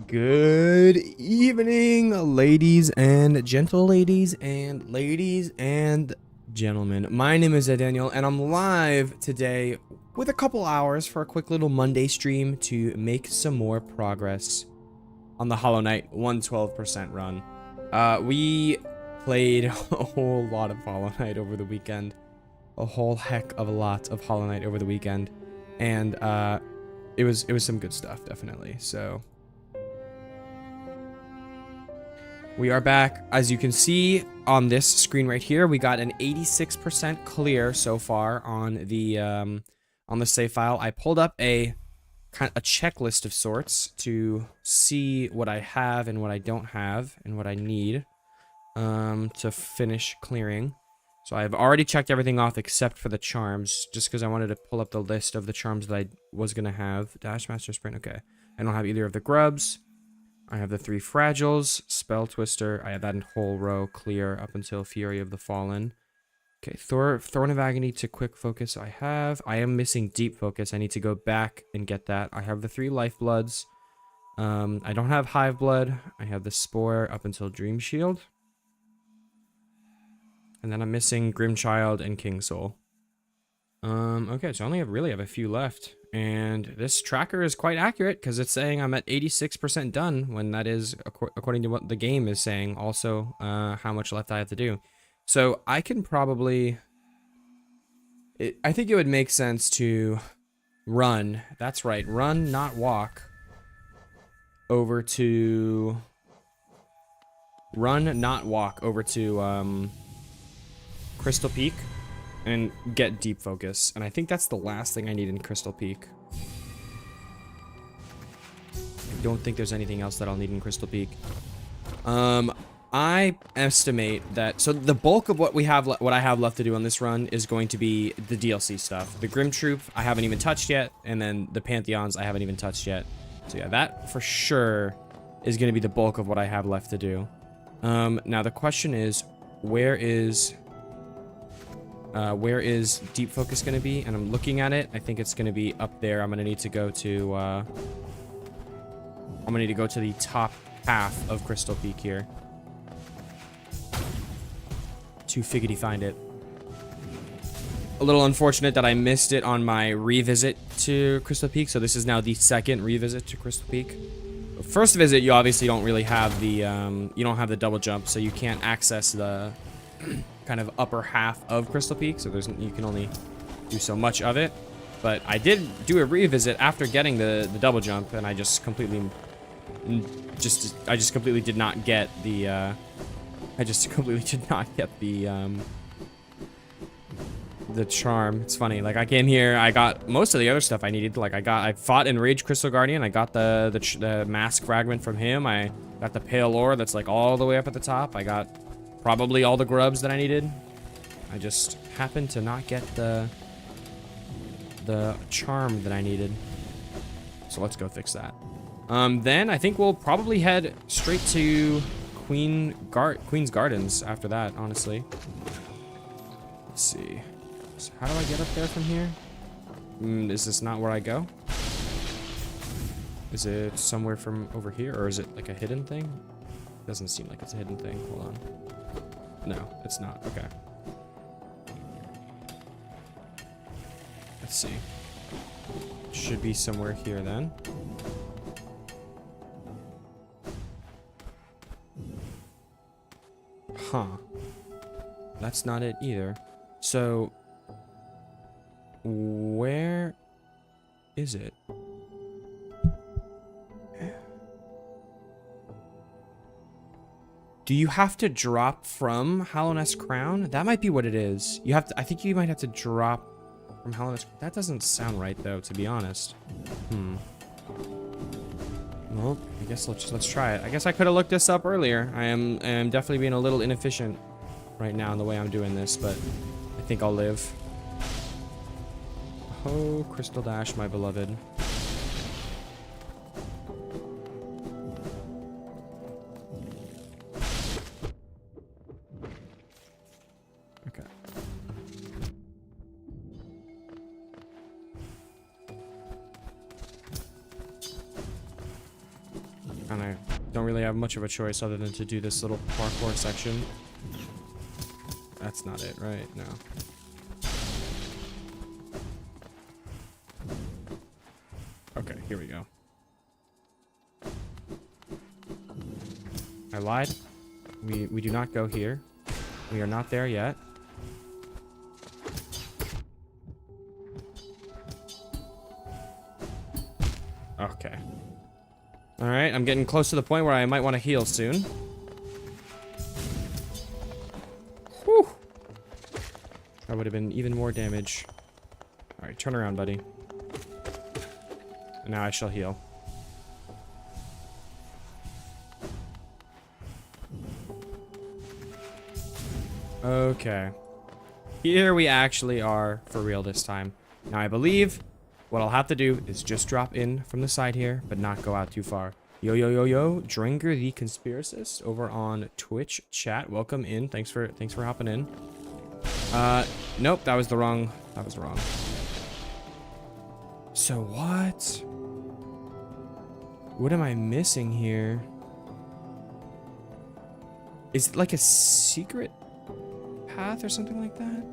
Good evening, ladies and gentle ladies and gentlemen. My name is Daniel, and I'm live today with a couple hours for a quick little Monday stream to make some more progress on the Hollow Knight 112% run. We played a whole lot of Hollow Knight over the weekend. A whole heck of a lot of Hollow Knight over the weekend. And it was some good stuff, definitely. So we are back. As you can see on this screen right here, we got an 86% clear so far on the save file. I pulled up a checklist of sorts to see what I have and what I don't have and what I need to finish clearing. So I've already checked everything off except for the charms, just because I wanted to pull up the list of the charms that I was gonna have. Dash, Master, Sprint. Okay, I don't have either of the grubs. I have the 3 fragiles, Spell Twister. I have that in whole row clear up until Fury of the Fallen. Okay, Thorn of Agony to quick focus I have. I am missing deep focus. I need to go back and get that. I have the 3 lifebloods. I don't have Hive Blood. I have the Spore up until Dream Shield. And then I'm missing Grimchild and King Soul. Okay, so I only really have a few left. And this tracker is quite accurate because it's saying I'm at 86% done when that is, according to what the game is saying, also how much left I have to do. So I can probably... I think it would make sense to run. That's right, run, not walk. Over to... Run, not walk over to Crystal Peak. And get deep focus. And I think that's the last thing I need in Crystal Peak. I don't think there's anything else that I'll need in Crystal Peak. I estimate that... So the bulk of what I have left to do on this run is going to be the DLC stuff. The Grim Troop, I haven't even touched yet. And then the Pantheons, I haven't even touched yet. So yeah, that for sure is going to be the bulk of what I have left to do. Now the question is, where is deep focus going to be? And I'm looking at it. I think it's going to be up there. I'm going to need to go to the top half of Crystal Peak here to figgity find it. A little unfortunate that I missed it on my revisit to Crystal Peak. So this is now the second revisit to Crystal Peak. First visit, you obviously don't really have the you don't have the double jump, so you can't access the kind of upper half of Crystal Peak, so you can only do so much of it. But I did do a revisit after getting the double jump, and I just completely did not get the the charm. It's funny, like I came here, I got most of the other stuff I needed. Like I fought Enraged Crystal Guardian, I got the mask fragment from him, I got the pale ore that's like all the way up at the top, I got probably all the grubs that I needed. I just happened to not get the charm that I needed. So let's go fix that. Then I think we'll probably head straight to Queen's Gardens after that, honestly. Let's see. So how do I get up there from here? Is this not where I go? Is it somewhere from over here, or is it like a hidden thing? Doesn't seem like it's a hidden thing. Hold on. No, it's not. Okay. Let's see. Should be somewhere here then. Huh. That's not it either. So, where is it? Do you have to drop from Hallownest Crown? That might be what it is. You have to, I think you might have to drop from Hallownest. That doesn't sound right though, to be honest. Well, I guess let's try it. I guess I could have looked this up earlier. I am definitely being a little inefficient right now in the way I'm doing this, but I think I'll live. Oh, Crystal Dash, my beloved. And I don't really have much of a choice other than to do this little parkour section. That's not it, right? No. Okay, here we go. I lied. We do not go here. We are not there yet. Okay. Alright, I'm getting close to the point where I might want to heal soon. Whew. That would have been even more damage. Alright, turn around, buddy. And now I shall heal. Okay. Here we actually are for real this time. Now I believe what I'll have to do is just drop in from the side here, but not go out too far. Yo, yo, yo, yo, Drinker the Conspiracist over on Twitch chat. Welcome in. Thanks for hopping in. Nope, that was wrong. So what? What am I missing here? Is it like a secret path or something like that?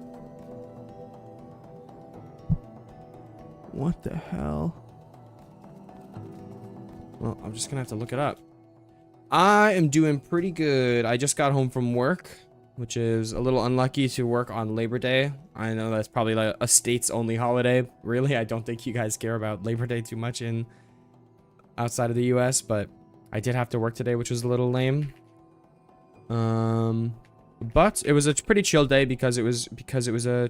What the hell? Well, I'm just gonna have to look it up. I am doing pretty good. I just got home from work, which is a little unlucky to work on Labor Day. I know that's probably like a states only holiday. Really, I don't think you guys care about Labor Day too much in outside of the US, but I did have to work today, which was a little lame. But it was a pretty chill day because it was a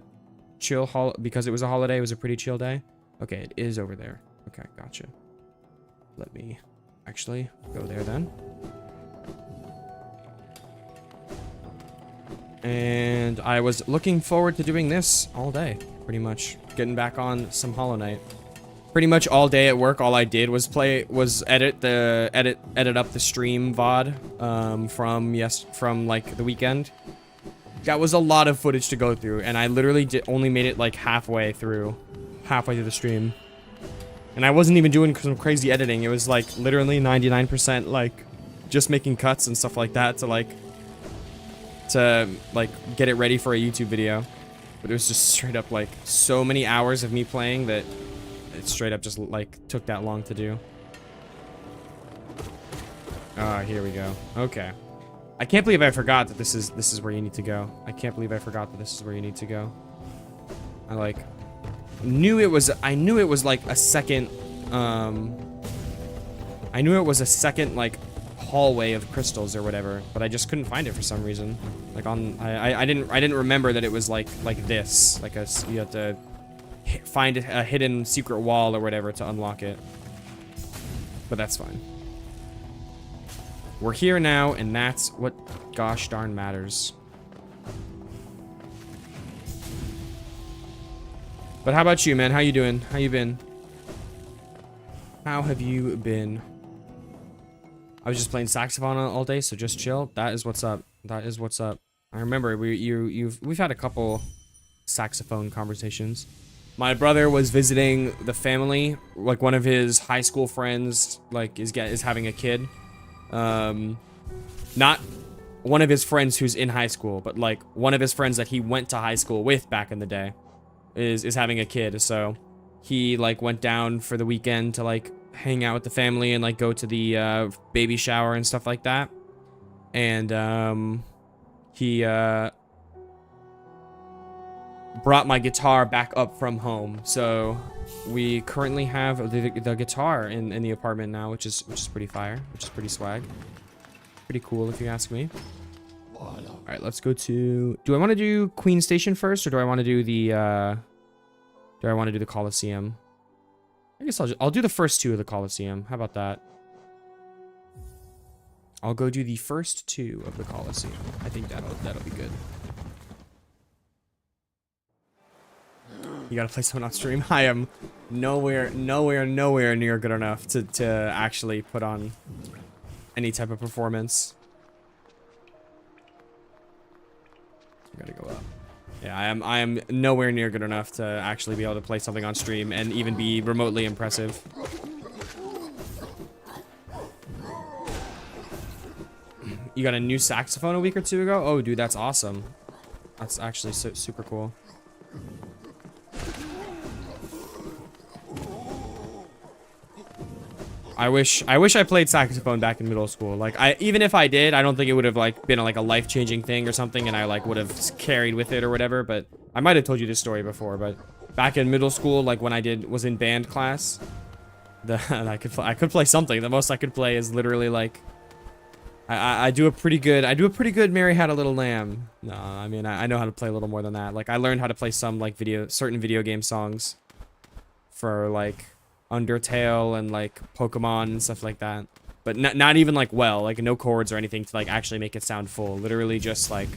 holiday. It was a pretty chill day. Okay, it is over there. Okay, gotcha. Let me actually go there then. And I was looking forward to doing this all day, pretty much. Getting back on some Hollow Knight. Pretty much all day at work, all I did was edit up the stream VOD from like the weekend. That was a lot of footage to go through, and I literally only made it like halfway through the stream. And I wasn't even doing some crazy editing. It was like literally 99% like just making cuts and stuff like that to get it ready for a YouTube video. But it was just straight up like so many hours of me playing that it straight up just like took that long to do. Ah, here we go. Okay. I can't believe I forgot that this is where you need to go. I can't believe I forgot that this is where you need to go. I knew it was like a second I knew it was a second like hallway of crystals or whatever, but I just couldn't find it for some reason. Like I didn't remember that it was like this. Like you have to find a hidden secret wall or whatever to unlock it. But that's fine. We're here now, and that's what gosh darn matters. But how about you, man? How you doing? How you been? How have you been? I was just playing saxophone all day, so just chill. That is what's up. That is what's up. I remember we've had a couple saxophone conversations. My brother was visiting the family, like one of his high school friends, like is having a kid. Not one of his friends who's in high school, but like one of his friends that he went to high school with back in the day is having a kid. So he like went down for the weekend to like hang out with the family and like go to the baby shower and stuff like that. And he brought my guitar back up from home. So we currently have the guitar in the apartment now, which is pretty fire, which is pretty swag. Pretty cool if you ask me. All right, let's go to... Do I want to do Queen Station first, or do I want to do the Coliseum? I guess I'll do the first two of the Coliseum. How about that? I'll go do the first two of the Coliseum. I think that'll be good. You gotta play someone on stream. I am nowhere near good enough to actually put on any type of performance. I gotta go up. Yeah, I am nowhere near good enough to actually be able to play something on stream and even be remotely impressive. You got a new saxophone a week or two ago? Oh, dude, that's awesome. That's actually super cool. I wish I played saxophone back in middle school. Like, even if I did, I don't think it would have like been like a life-changing thing or something, and I like would have carried with it or whatever. But I might have told you this story before. But back in middle school, like when I was in band class, I could play something. The most I could play is literally like I do a pretty good Mary Had a Little Lamb. No, I mean I know how to play a little more than that. Like I learned how to play some like certain video game songs for like Undertale and like Pokemon and stuff like that, but not even like like no chords or anything to like actually make it sound full. Literally just like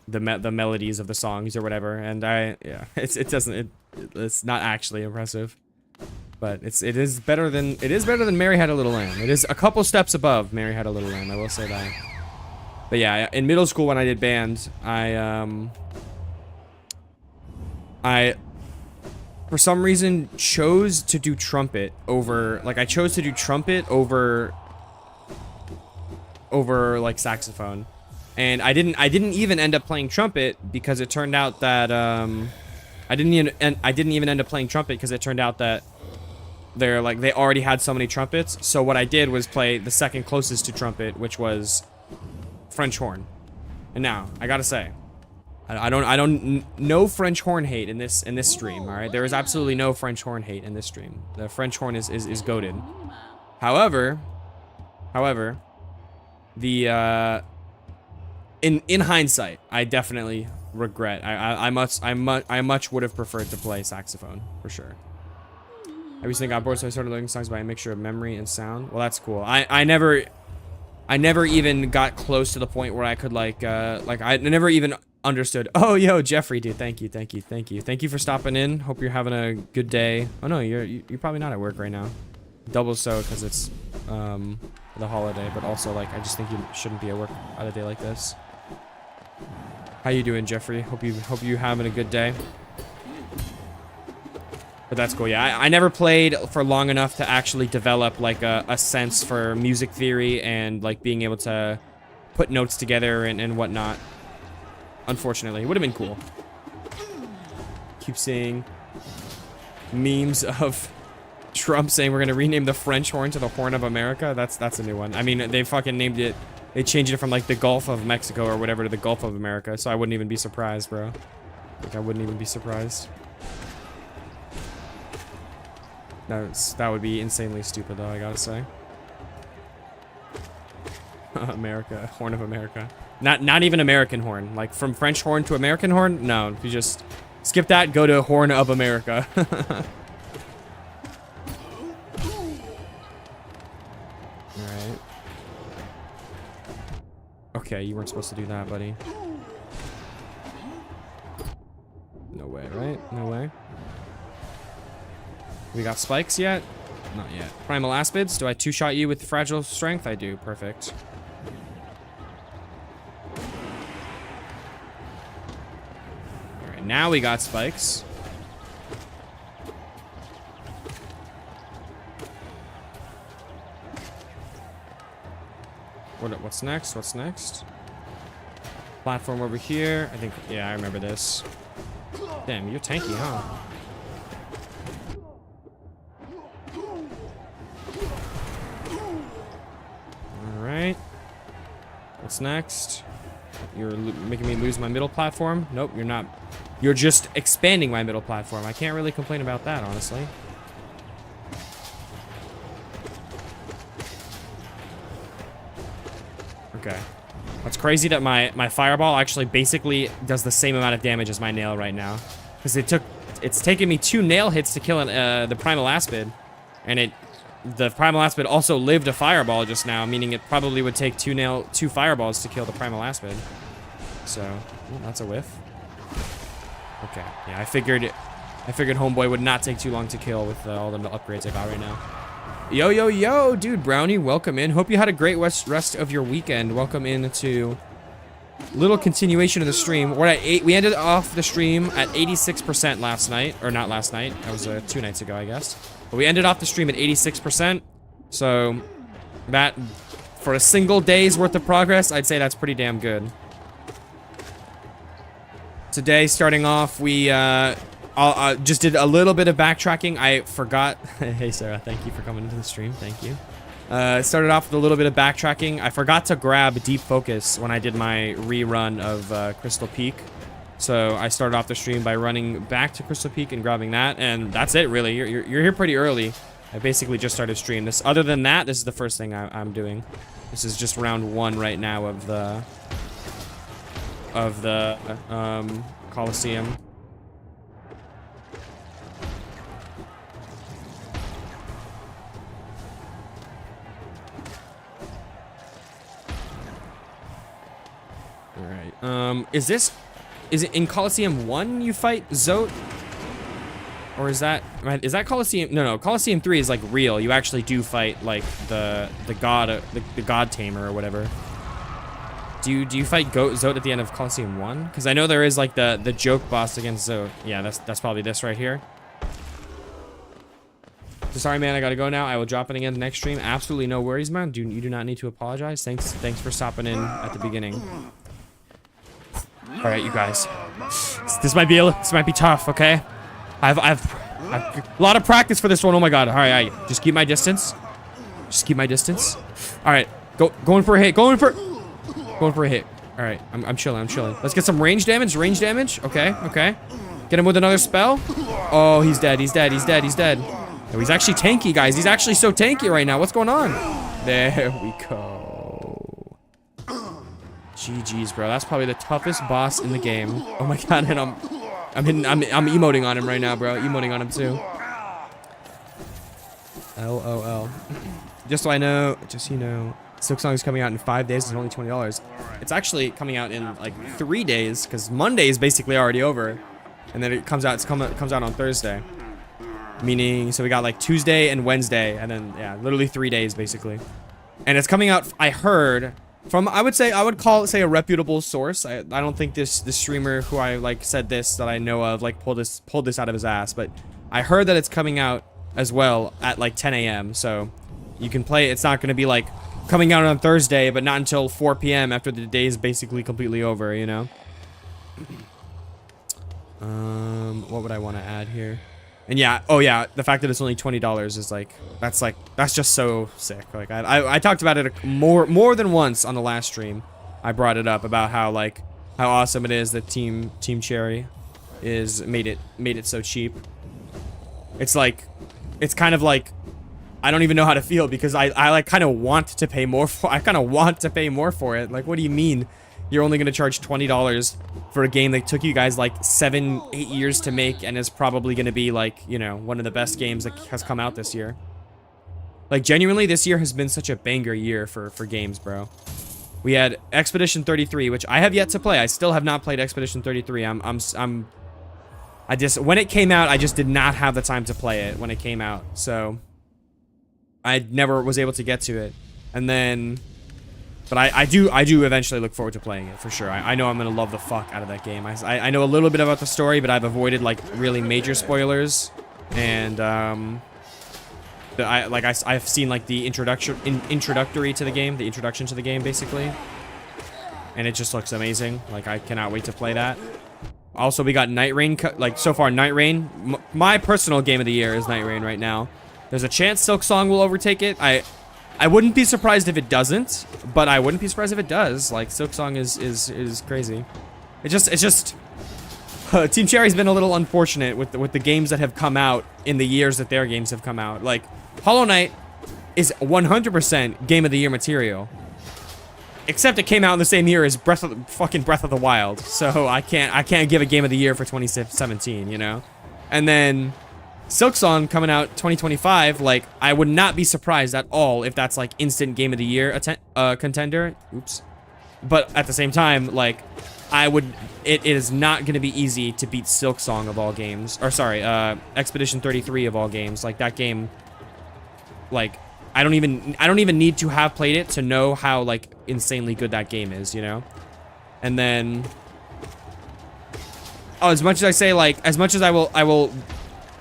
the melodies of the songs or whatever. And it's not actually impressive, but it is better than Mary Had a Little Lamb. It is a couple steps above Mary Had a Little Lamb, I will say that. But yeah, in middle school when I did band, I for some reason chose to do trumpet over like like saxophone. And I didn't even end up playing trumpet because it turned out that I didn't even end up playing trumpet because it turned out that they already had so many trumpets. So what I did was play the second closest to trumpet, which was French horn. And now I gotta say, I don't no French horn hate in this stream. All right, there is absolutely no French horn hate in this stream. The French horn is goated. However, the in hindsight, I definitely regret. I much would have preferred to play saxophone for sure. I recently got bored, so I started learning songs by a mixture of memory and sound. Well, that's cool. I never even got close to the point where I could like I never even understood. Oh, yo, Jeffrey, dude, thank you for stopping in. Hope you're having a good day. Oh no, you're probably not at work right now. Double so because it's the holiday, but also like I just think you shouldn't be at work on a day like this. How you doing, Jeffrey? Hope you having a good day. But that's cool. Yeah, I never played for long enough to actually develop like a sense for music theory and like being able to put notes together and whatnot. Unfortunately, it would have been cool. Keep seeing memes of Trump saying we're gonna rename the French horn to the Horn of America. That's a new one. I mean, they fucking named it. They changed it from like the Gulf of Mexico or whatever to the Gulf of America. So I wouldn't even be surprised, bro. Like I wouldn't even be surprised. That would be insanely stupid, though, I gotta say. America, Horn of America. Not even American horn. Like from French horn to American horn? No, you just skip that, go to Horn of America. Alright. Okay, you weren't supposed to do that, buddy. No way, right? No way. We got spikes yet? Not yet. Primal Aspids. Do I two-shot you with Fragile Strength? I do. Perfect. Alright, now we got spikes. What's next? What's next? Platform over here. I think, yeah, I remember this. Damn, you're tanky, huh? Alright. What's next? You're making me lose my middle platform? Nope, you're not. You're just expanding my middle platform. I can't really complain about that, honestly. Okay. That's crazy that my fireball actually basically does the same amount of damage as my nail right now. Because it's taken me 2 nail hits to kill the Primal Aspid. And the Primal Aspid also lived a fireball just now, meaning it probably would take 2 fireballs to kill the Primal Aspid. So, that's a whiff. Okay, yeah, I figured Homeboy would not take too long to kill with all the upgrades I got right now. Yo, dude, Brownie, welcome in. Hope you had a great rest of your weekend. Welcome into little continuation of the stream. We're at 8. We ended off the stream at 86% last night, or not last night. That was 2 nights ago, I guess. But we ended off the stream at 86%. So that for a single day's worth of progress, I'd say that's pretty damn good. Today, starting off, we just did a little bit of backtracking. I forgot. Hey, Sarah, thank you for coming into the stream. Thank you. Started off with a little bit of backtracking. I forgot to grab Deep Focus when I did my rerun of Crystal Peak. So I started off the stream by running back to Crystal Peak and grabbing that, and that's it, really. You're here pretty early. I basically just started stream. Other than that, this is the first thing I'm doing. This is just round 1 right now of the Coliseum. All right. Is it in Coliseum 1 you fight Zote? Or is that Coliseum? No, Coliseum 3 is like real. You actually do fight like the god tamer or whatever. Do you fight Zote at the end of Coliseum 1? Because I know there is like the joke boss against Zote. Yeah, that's probably this right here. So sorry, man, I gotta go now. I will drop it again the next stream. Absolutely no worries, man. You do not need to apologize. Thanks for stopping in at the beginning. All right, you guys. This might be tough. Okay. I've a lot of practice for this one. Oh my god. All right. Just keep my distance. All right. Going for a hit. Going for a hit. All right. I'm chilling. Let's get some range damage. Okay. Get him with another spell. Oh, he's dead. Oh, he's actually tanky, guys. He's actually so tanky right now. What's going on? There we go. GG's, bro. That's probably the toughest boss in the game. Oh my god, and I'm emoting on him right now, bro. Emoting on him too. LOL. Just so you know, Silksong is coming out in 5 days. It's only $20. It's actually coming out in like 3 days because Monday is basically already over, and then it comes out. Comes out on Thursday. Meaning, so we got like Tuesday and Wednesday, and then yeah, literally 3 days basically. And it's coming out. I heard from I would say a reputable source. I don't think this streamer who I like said this that I know of like pulled this out of his ass, but I heard that it's coming out as well at like 10 a.m. So you can play. It's not going to be like coming out on Thursday, but not until 4 p.m. after the day is basically completely over. You know. What would I want to add here? And yeah, oh yeah, the fact that it's only $20 is like that's just so sick. Like I talked about it more than once on the last stream. I brought it up about how awesome it is that Team Cherry is made it so cheap. It's kind of like I don't even know how to feel because I like kind of want to pay more for it. Like, what do you mean you're only gonna charge $20 for a game that took you guys like 7-8 years to make and is probably gonna be like, you know, one of the best games that has come out this year? Like, genuinely, this year has been such a banger year for games, bro. We had Expedition 33, which I have yet to play. I still have not played Expedition 33. When it came out, I just did not have the time to play it when it came out, so I never was able to get to it. And then, but I do eventually look forward to playing it for sure. I know I'm gonna love the fuck out of that game. I know a little bit about the story, but I've avoided like really major spoilers, and I've seen like the introductory to the game, the introduction to the game basically, and it just looks amazing. Like, I cannot wait to play that. Also, we got Night Rain. Like, so far, Night Rain, my personal game of the year is Night Rain right now. There's a chance Silksong will overtake it. I wouldn't be surprised if it doesn't, but I wouldn't be surprised if it does. Like, Silksong is crazy. It's just Team Cherry's been a little unfortunate with the games that have come out in the years that their games have come out. Like, Hollow Knight is 100% Game of the Year material, except it came out in the same year as Breath of the Wild. So I can't give a Game of the Year for 2017, you know. And then Silksong coming out 2025, like, I would not be surprised at all if that's like instant Game of the Year contender. Oops. But at the same time, like, it is not going to be easy to beat Silksong of all games. Or sorry, Expedition 33 of all games. Like, that game, like, I don't even need to have played it to know how like insanely good that game is, you know? And then, oh, as much as I will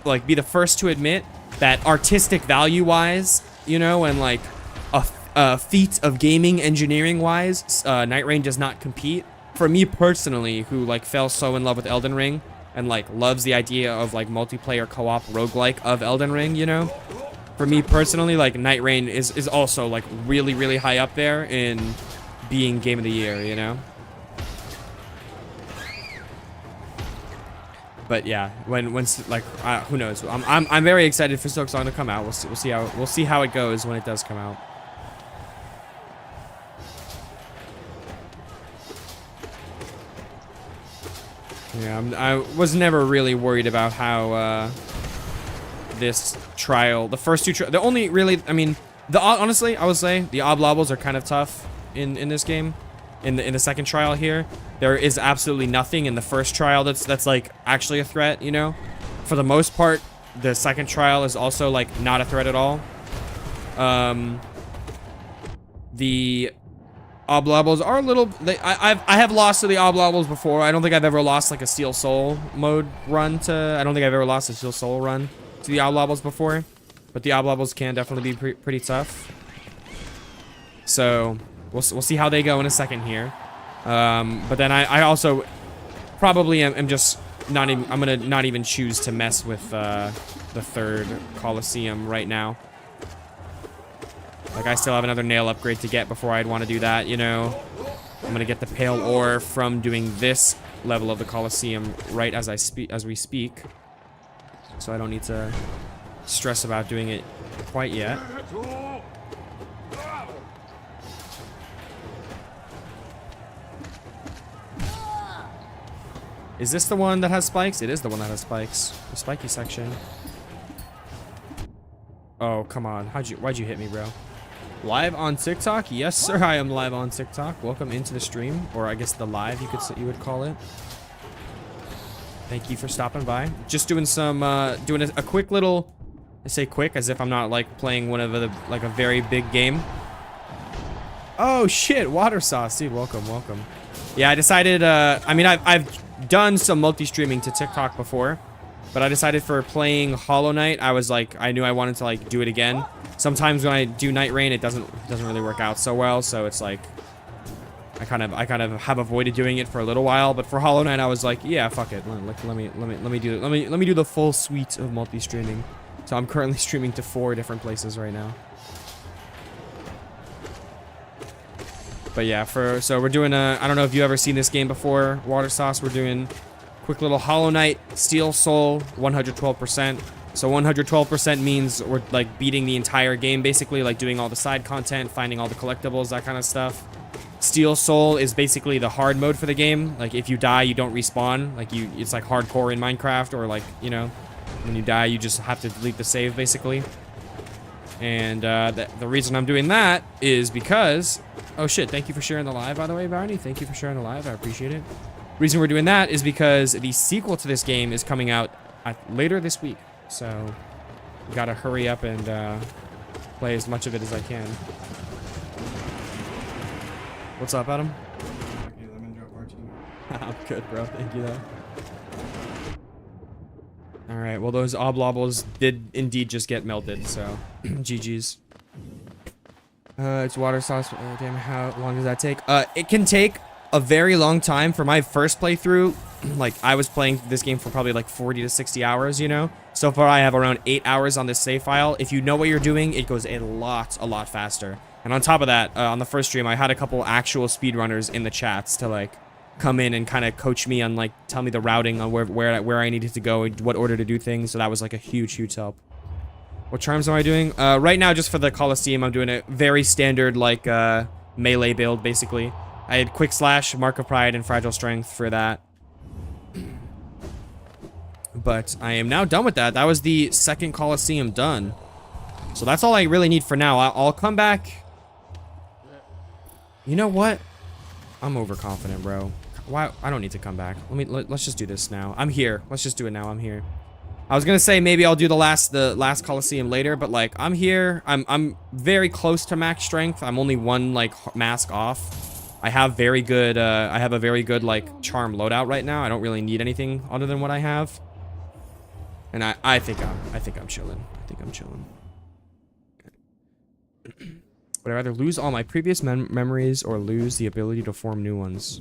like be the first to admit that artistic value wise, you know, and like feat of gaming engineering wise, Night Rain does not compete. For me personally, who like fell so in love with Elden Ring and like loves the idea of like multiplayer co-op roguelike of Elden Ring, you know? For me personally, like Night Rain is also like really, really high up there in being game of the year, you know? But yeah, when like who knows? I'm very excited for Silksong to come out. We'll see how it goes when it does come out. Yeah, I was never really worried about how this trial, the first two, the only really, I mean, honestly, I would say the oblobbles are kind of tough in this game. In the second trial here, there is absolutely nothing in the first trial that's like actually a threat, you know. For the most part, the second trial is also like not a threat at all. The oblobbles are a little. I have lost to the oblobbles before. I don't think I've ever lost like a Steel Soul mode run to. I don't think I've ever lost a Steel Soul run to the oblobbles before, but the oblobbles can definitely be pretty tough. So we'll see how they go in a second here. But then I also probably am just not even. I'm gonna not even choose to mess with the third Colosseum right now. Like, I still have another nail upgrade to get before I'd want to do that, you know? I'm gonna get the pale ore from doing this level of the Colosseum right as we speak. So I don't need to stress about doing it quite yet. Is this the one that has spikes? It is the one that has spikes. The spiky section. Oh, come on. Why'd you hit me, bro? Live on TikTok? Yes, sir, I am live on TikTok. Welcome into the stream, or I guess the live you would call it. Thank you for stopping by. Just doing some doing a quick little, I say quick as if I'm not like playing one of the like a very big game. Oh shit, water sauce, dude. Welcome. Yeah, I decided I mean I've done some multi-streaming to TikTok before, but I decided for playing Hollow Knight, I was like, I knew I wanted to like do it again. Sometimes when I do Night Rain, it doesn't really work out so well, so it's like I kind of have avoided doing it for a little while. But for Hollow Knight, I was like, yeah, fuck it. Let me do the full suite of multi-streaming. So I'm currently streaming to 4 different places right now. But yeah, so we're doing I don't know if you ever seen this game before, Water Sauce. We're doing quick little Hollow Knight, Steel Soul, 112%. So 112% means we're like beating the entire game, basically, like doing all the side content, finding all the collectibles, that kind of stuff. Steel Soul is basically the hard mode for the game. Like if you die, you don't respawn. Like it's like hardcore in Minecraft, or like, you know, when you die, you just have to delete the save, basically. And the reason I'm doing that is because, oh shit, thank you for sharing the live, by the way, Barney. Thank you for sharing the live, I appreciate it. Reason we're doing that is because the sequel to this game is coming out later this week. So, gotta hurry up and play as much of it as I can. What's up, Adam? Okay, let me drop R2. I'm good, bro. Thank you, though. Alright, well, those oblobbles did indeed just get melted, so GG's. It's water sauce. Damn, how long does that take? It can take a very long time. For my first playthrough, like, I was playing this game for probably like 40 to 60 hours, you know? So far, I have around 8 hours on this save file. If you know what you're doing, it goes a lot faster. And on top of that, on the first stream, I had a couple actual speedrunners in the chats to, like, come in and kind of coach me on, like, tell me the routing on where I needed to go, what order to do things. So that was, like, a huge help. What charms am I doing? Right now, just for the Colosseum, I'm doing a very standard, like, melee build, basically. I had Quick Slash, Mark of Pride, and Fragile Strength for that. But I am now done with that. That was the second Colosseum done. So that's all I really need for now. I'll come back. You know what? I'm overconfident, bro. Why? I don't need to come back. Let's just do this now. I'm here. Let's just do it now. I'm here. I was gonna say maybe I'll do the last Colosseum later, but like I'm here. I'm very close to max strength. I'm only one like mask off. I have very good. I have a very good like charm loadout right now. I don't really need anything other than what I have. And I think I'm chilling. I think I'm chilling. Would I rather lose all my previous memories or lose the ability to form new ones?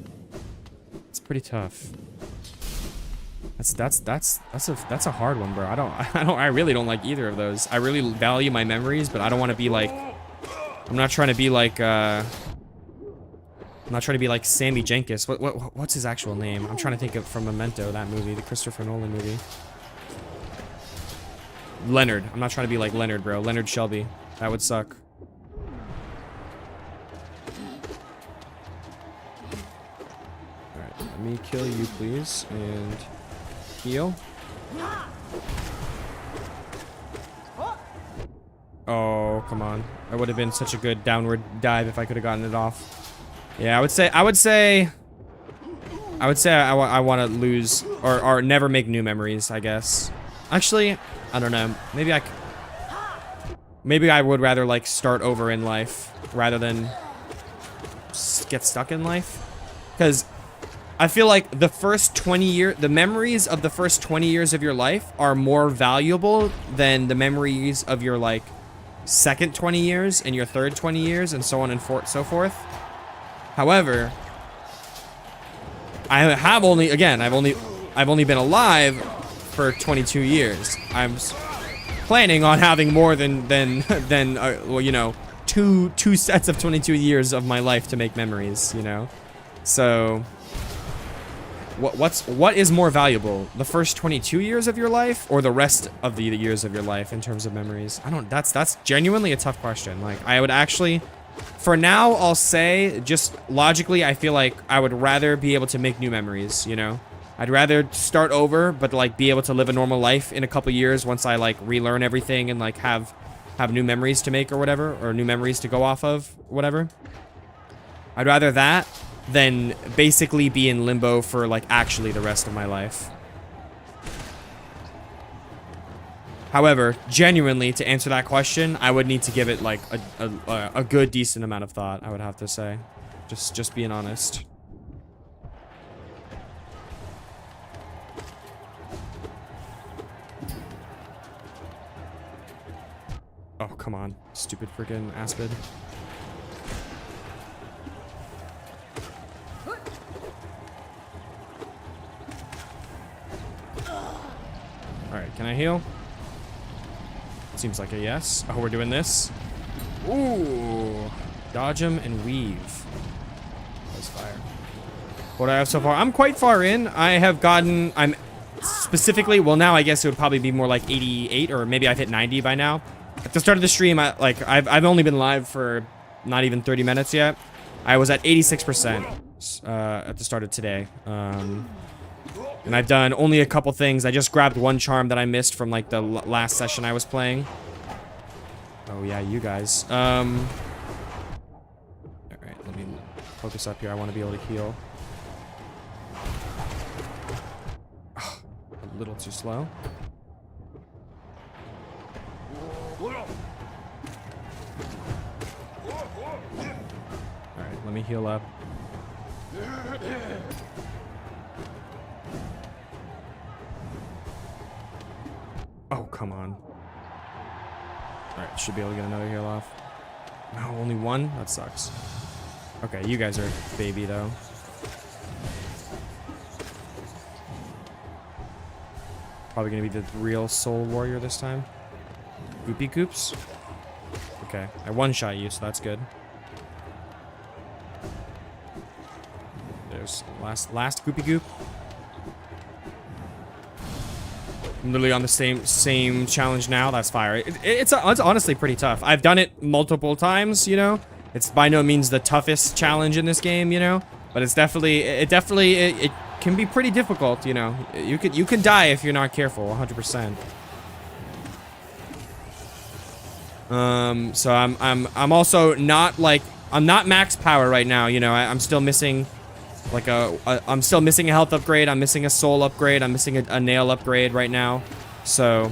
It's pretty tough. That's a hard one, bro. I really don't like either of those. I really value my memories, but I don't want to be like, I'm not trying to be like Sammy Jenkins. What's his actual name? I'm trying to think of from Memento, that movie, the Christopher Nolan movie. Leonard. I'm not trying to be like Leonard, bro. Leonard Shelby. That would suck. Alright, let me kill you, please, and heal. Oh, come on. That would have been such a good downward dive if I could have gotten it off. Yeah, I would say I want to lose or never make new memories, I guess. Actually, I don't know. Maybe I would rather like start over in life rather than get stuck in life. Because I feel like the memories of the first 20 years of your life are more valuable than the memories of your like second 20 years and your third 20 years and so on and so forth. However, I've only been alive for 22 years. I'm planning on having more than well, you know, two sets of 22 years of my life to make memories, you know. So what is more valuable, the first 22 years of your life or the rest of the years of your life in terms of memories? That's genuinely a tough question. Like, I would actually, for now, I'll say, just logically, I feel like I would rather be able to make new memories, you know? I'd rather start over, but, like, be able to live a normal life in a couple years once I, like, relearn everything and, like, have new memories to make or whatever, or new memories to go off of, whatever. I'd rather that than basically be in limbo for, like, actually the rest of my life. However, genuinely, to answer that question, I would need to give it, like, a good, decent amount of thought, I would have to say. Just being honest. Oh, come on. Stupid freaking Aspid. Alright, can I heal? Seems like a yes. Oh, we're doing this. Ooh. Dodge him and weave. That's fire. What do I have so far? I'm quite far in. I'm specifically, well, now I guess it would probably be more like 88, or maybe I've hit 90 by now. At the start of the stream, I've only been live for not even 30 minutes yet. I was at 86% at the start of today. And I've done only a couple things. I just grabbed one charm that I missed from like the last session I was playing. Oh yeah, you guys. All right, let me focus up here. I want to be able to heal. Oh, a little too slow. Alright, let me heal up. Oh, come on. Alright, should be able to get another heal off. No, only one? That sucks. Okay, you guys are baby, though. Probably gonna be the real soul warrior this time. Goopy goops? Okay, I one-shot you, so that's good. There's last goopy goop. I'm literally on the same challenge now. That's fire. It's honestly pretty tough. I've done it multiple times, you know. It's by no means the toughest challenge in this game, you know. But it's definitely it can be pretty difficult, you know. You can die if you're not careful, 100%. So I'm also not like, I'm not max power right now, you know. I'm still missing like I'm still missing a health upgrade, I'm missing a soul upgrade, I'm missing a nail upgrade right now. So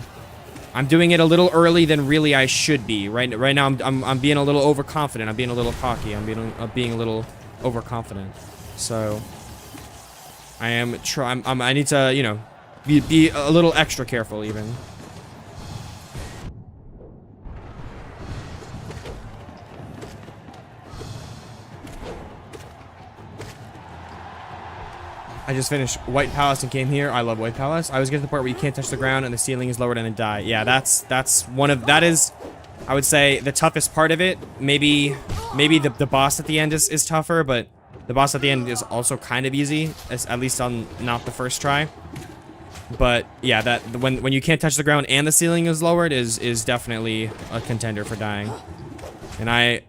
I'm doing it a little early than really I should be. Right now I'm being a little overconfident. I'm being a little cocky. I'm being a little overconfident. So I need to, you know, be a little extra careful even. I just finished White Palace and came here. I love White Palace. I always get to the part where you can't touch the ground and the ceiling is lowered and then die. Yeah, that is, I would say, the toughest part of it. Maybe the boss at the end is tougher, but the boss at the end is also kind of easy, at least on not the first try. But yeah, that when you can't touch the ground and the ceiling is lowered is definitely a contender for dying. And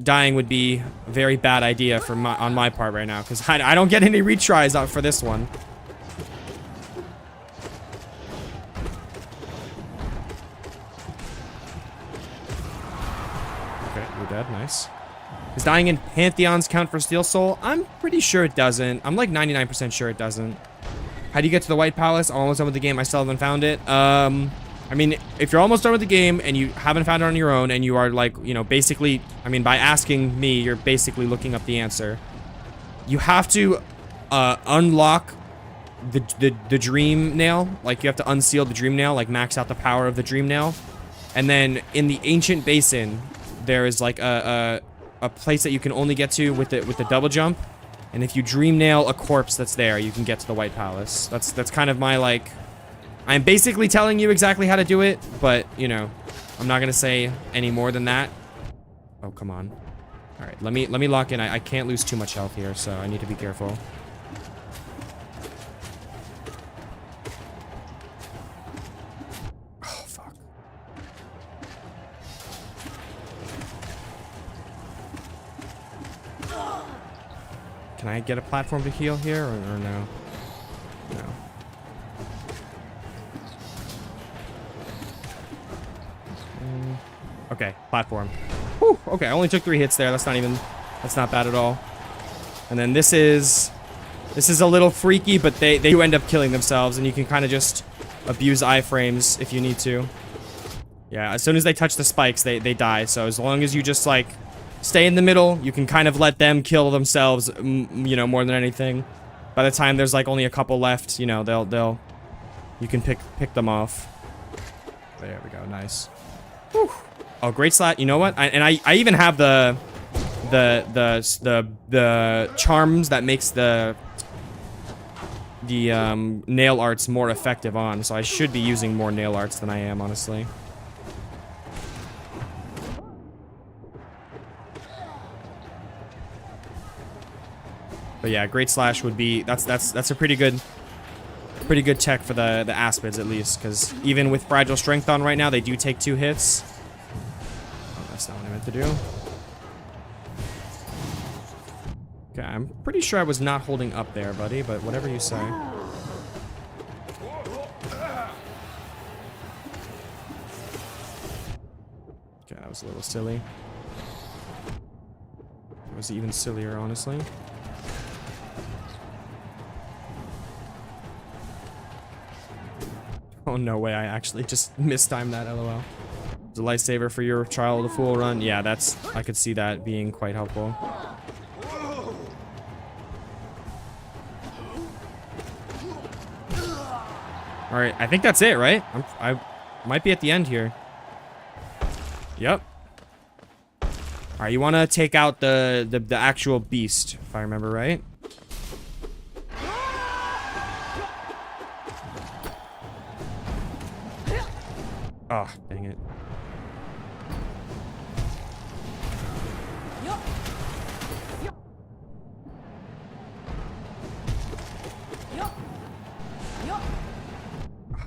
dying would be a very bad idea on my part right now, because I don't get any retries out for this one. Okay, you're dead. Nice. Does dying in Pantheons count for Steel Soul? I'm pretty sure it doesn't. I'm like 99% sure it doesn't. How do you get to the White Palace? I'm almost done with the game. I still haven't found it. I mean, if you're almost done with the game and you haven't found it on your own and you are like, you know, basically, I mean, by asking me, you're basically looking up the answer. You have to unlock the dream nail. Like, you have to unseal the dream nail, like max out the power of the dream nail. And then in the ancient basin, there is like a place that you can only get to with the double jump. And if you dream nail a corpse that's there, you can get to the White Palace. That's kind of my, like... I'm basically telling you exactly how to do it, but, you know, I'm not gonna say any more than that. Oh, come on. All right, let me lock in. I can't lose too much health here, so I need to be careful. Oh, fuck. Can I get a platform to heal here, or no? No. Okay, platform. Whew, okay, I only took 3 hits there. That's not bad at all. And then this is a little freaky, but they do end up killing themselves, and you can kind of just abuse iframes if you need to. Yeah, as soon as they touch the spikes, they die. So as long as you just, like, stay in the middle, you can kind of let them kill themselves, you know, more than anything. By the time there's, like, only a couple left, you know, you can pick them off. There we go, nice. Whew. Oh, great slot. You know what? I even have the charms that makes the nail arts more effective on, so I should be using more nail arts than I am, honestly. But yeah, great slash would be that's a pretty good tech for the aspids at least, because even with fragile strength on right now, they do take 2 hits. Oh, that's not what I meant to do. Okay, I'm pretty sure I was not holding up there, buddy, but whatever you say. Okay, that was a little silly. It was even sillier, honestly. Oh, no way, I actually just mistimed that, lol. It's a lifesaver for your trial of the fool run. Yeah, I could see that being quite helpful. Alright, I think that's it, right? I might be at the end here. Yep. Alright, you want to take out the actual beast, if I remember right. Oh, dang it.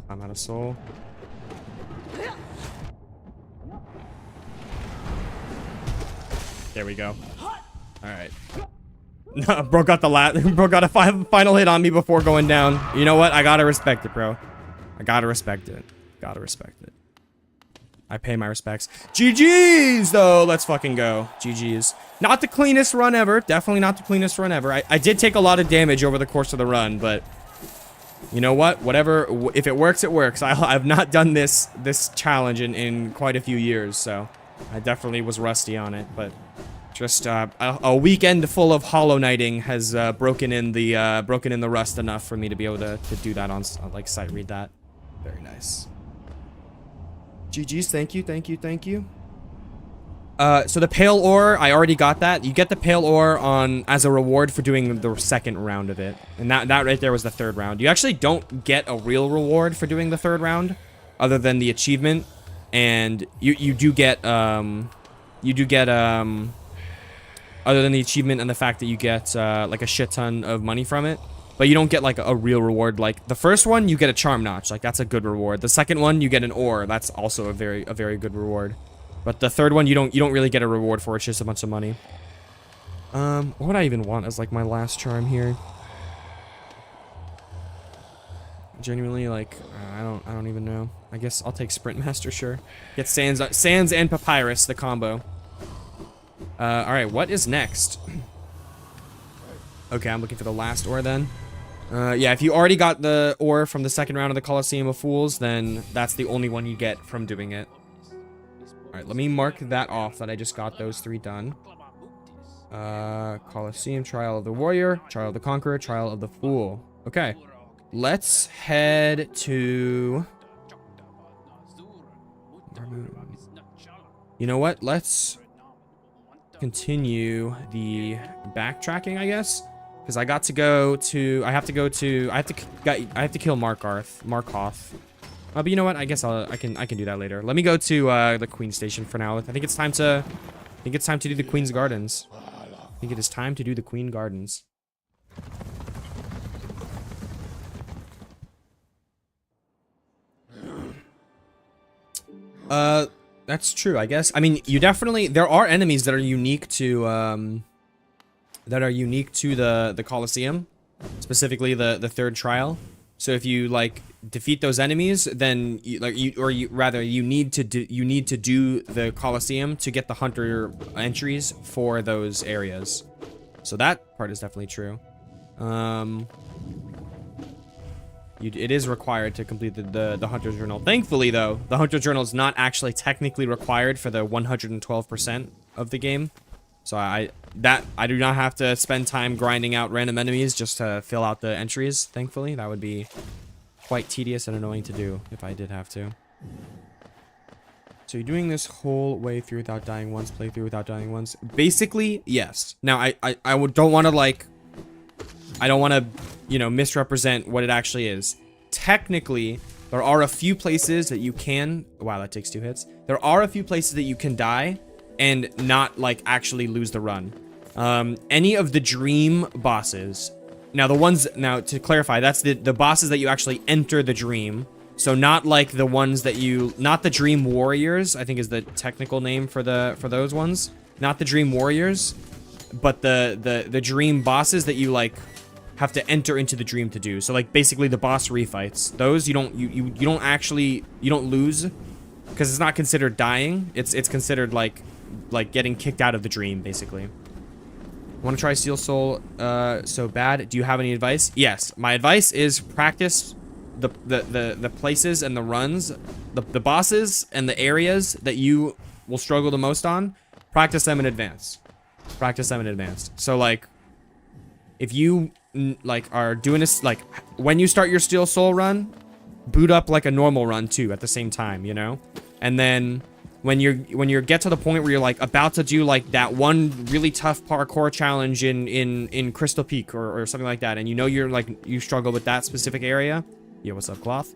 I'm out of soul. There we go. Alright. Bro got bro got a final hit on me before going down. You know what? I gotta respect it, bro. I gotta respect it. Gotta respect it. I pay my respects. GG's, though. Let's fucking go. GG's. Not the cleanest run ever. Definitely not the cleanest run ever. I did take a lot of damage over the course of the run, but you know what? Whatever. If it works, it works. I've not done this challenge in quite a few years, so I definitely was rusty on it. But just a weekend full of Hollow Knighting has broken in the rust enough for me to be able to do that on like sight read that. Very nice. GG's, thank you, thank you, thank you. So the pale ore, I already got that. You get the pale ore on as a reward for doing the second round of it. And that right there was the third round. You actually don't get a real reward for doing the third round, other than the achievement. And you do get, other than the achievement and the fact that you get, like a shit ton of money from it. But you don't get, like, a real reward. Like, the first one, you get a charm notch. Like, that's a good reward. The second one, you get an ore. That's also a very good reward. But the third one, you don't really get a reward for. It's just a bunch of money. What would I even want as, like, my last charm here? Genuinely, like, I don't even know. I guess I'll take Sprint Master, sure. Get Sands and Papyrus, the combo. Alright, what is next? Okay, I'm looking for the last ore then. Yeah, if you already got the ore from the second round of the Colosseum of Fools, then that's the only one you get from doing it. Alright, let me mark that off that I just got those 3 done. Colosseum, Trial of the Warrior, Trial of the Conqueror, Trial of the Fool. Okay. Let's head to... You know what? Let's continue the backtracking, I guess. Because I got to go to... I have to kill Markoth. But you know what? I guess I can do that later. Let me go to the Queen Station for now. I think it's time to do the Queen's Gardens. I think it is time to do the Queen Gardens. That's true, I guess. I mean, you definitely... There are enemies that are unique to, the Colosseum. Specifically, the third trial. So if you, like, defeat those enemies, then, you need to do the Colosseum to get the Hunter entries for those areas. So that part is definitely true. It is required to complete the Hunter's Journal. Thankfully, though, the Hunter's Journal is not actually technically required for the 112% of the game. So I do not have to spend time grinding out random enemies just to fill out the entries, thankfully. That would be quite tedious and annoying to do if I did have to. So you're doing this whole way through without dying once, play through without dying once. Basically, yes. Now, I don't want to, like... I don't want to, you know, misrepresent what it actually is. Technically, there are a few places that you can... Wow, that takes 2 hits. There are a few places that you can die and not, like, actually lose the run. Any of the dream bosses... Now, to clarify, that's the bosses that you actually enter the dream. So not, like, the ones that you... Not the Dream Warriors, I think is the technical name for those ones. Not the Dream Warriors, but the dream bosses that you, like... have to enter into the dream to do. So, like, basically the boss refights. Those you don't lose because it's not considered dying. It's considered like getting kicked out of the dream, basically. Want to try Steel Soul so bad? Do you have any advice? Yes. My advice is practice the places and the runs, the bosses and the areas that you will struggle the most on. Practice them in advance. Practice them in advance. So, like, if you like are doing this, like, when you start your Steel Soul run, boot up like a normal run too at the same time, you know? And then when you get to the point where you're like about to do like that one really tough parkour challenge in Crystal Peak or something like that, and you know you're like you struggle with that specific area. Yeah, what's up, Cloth?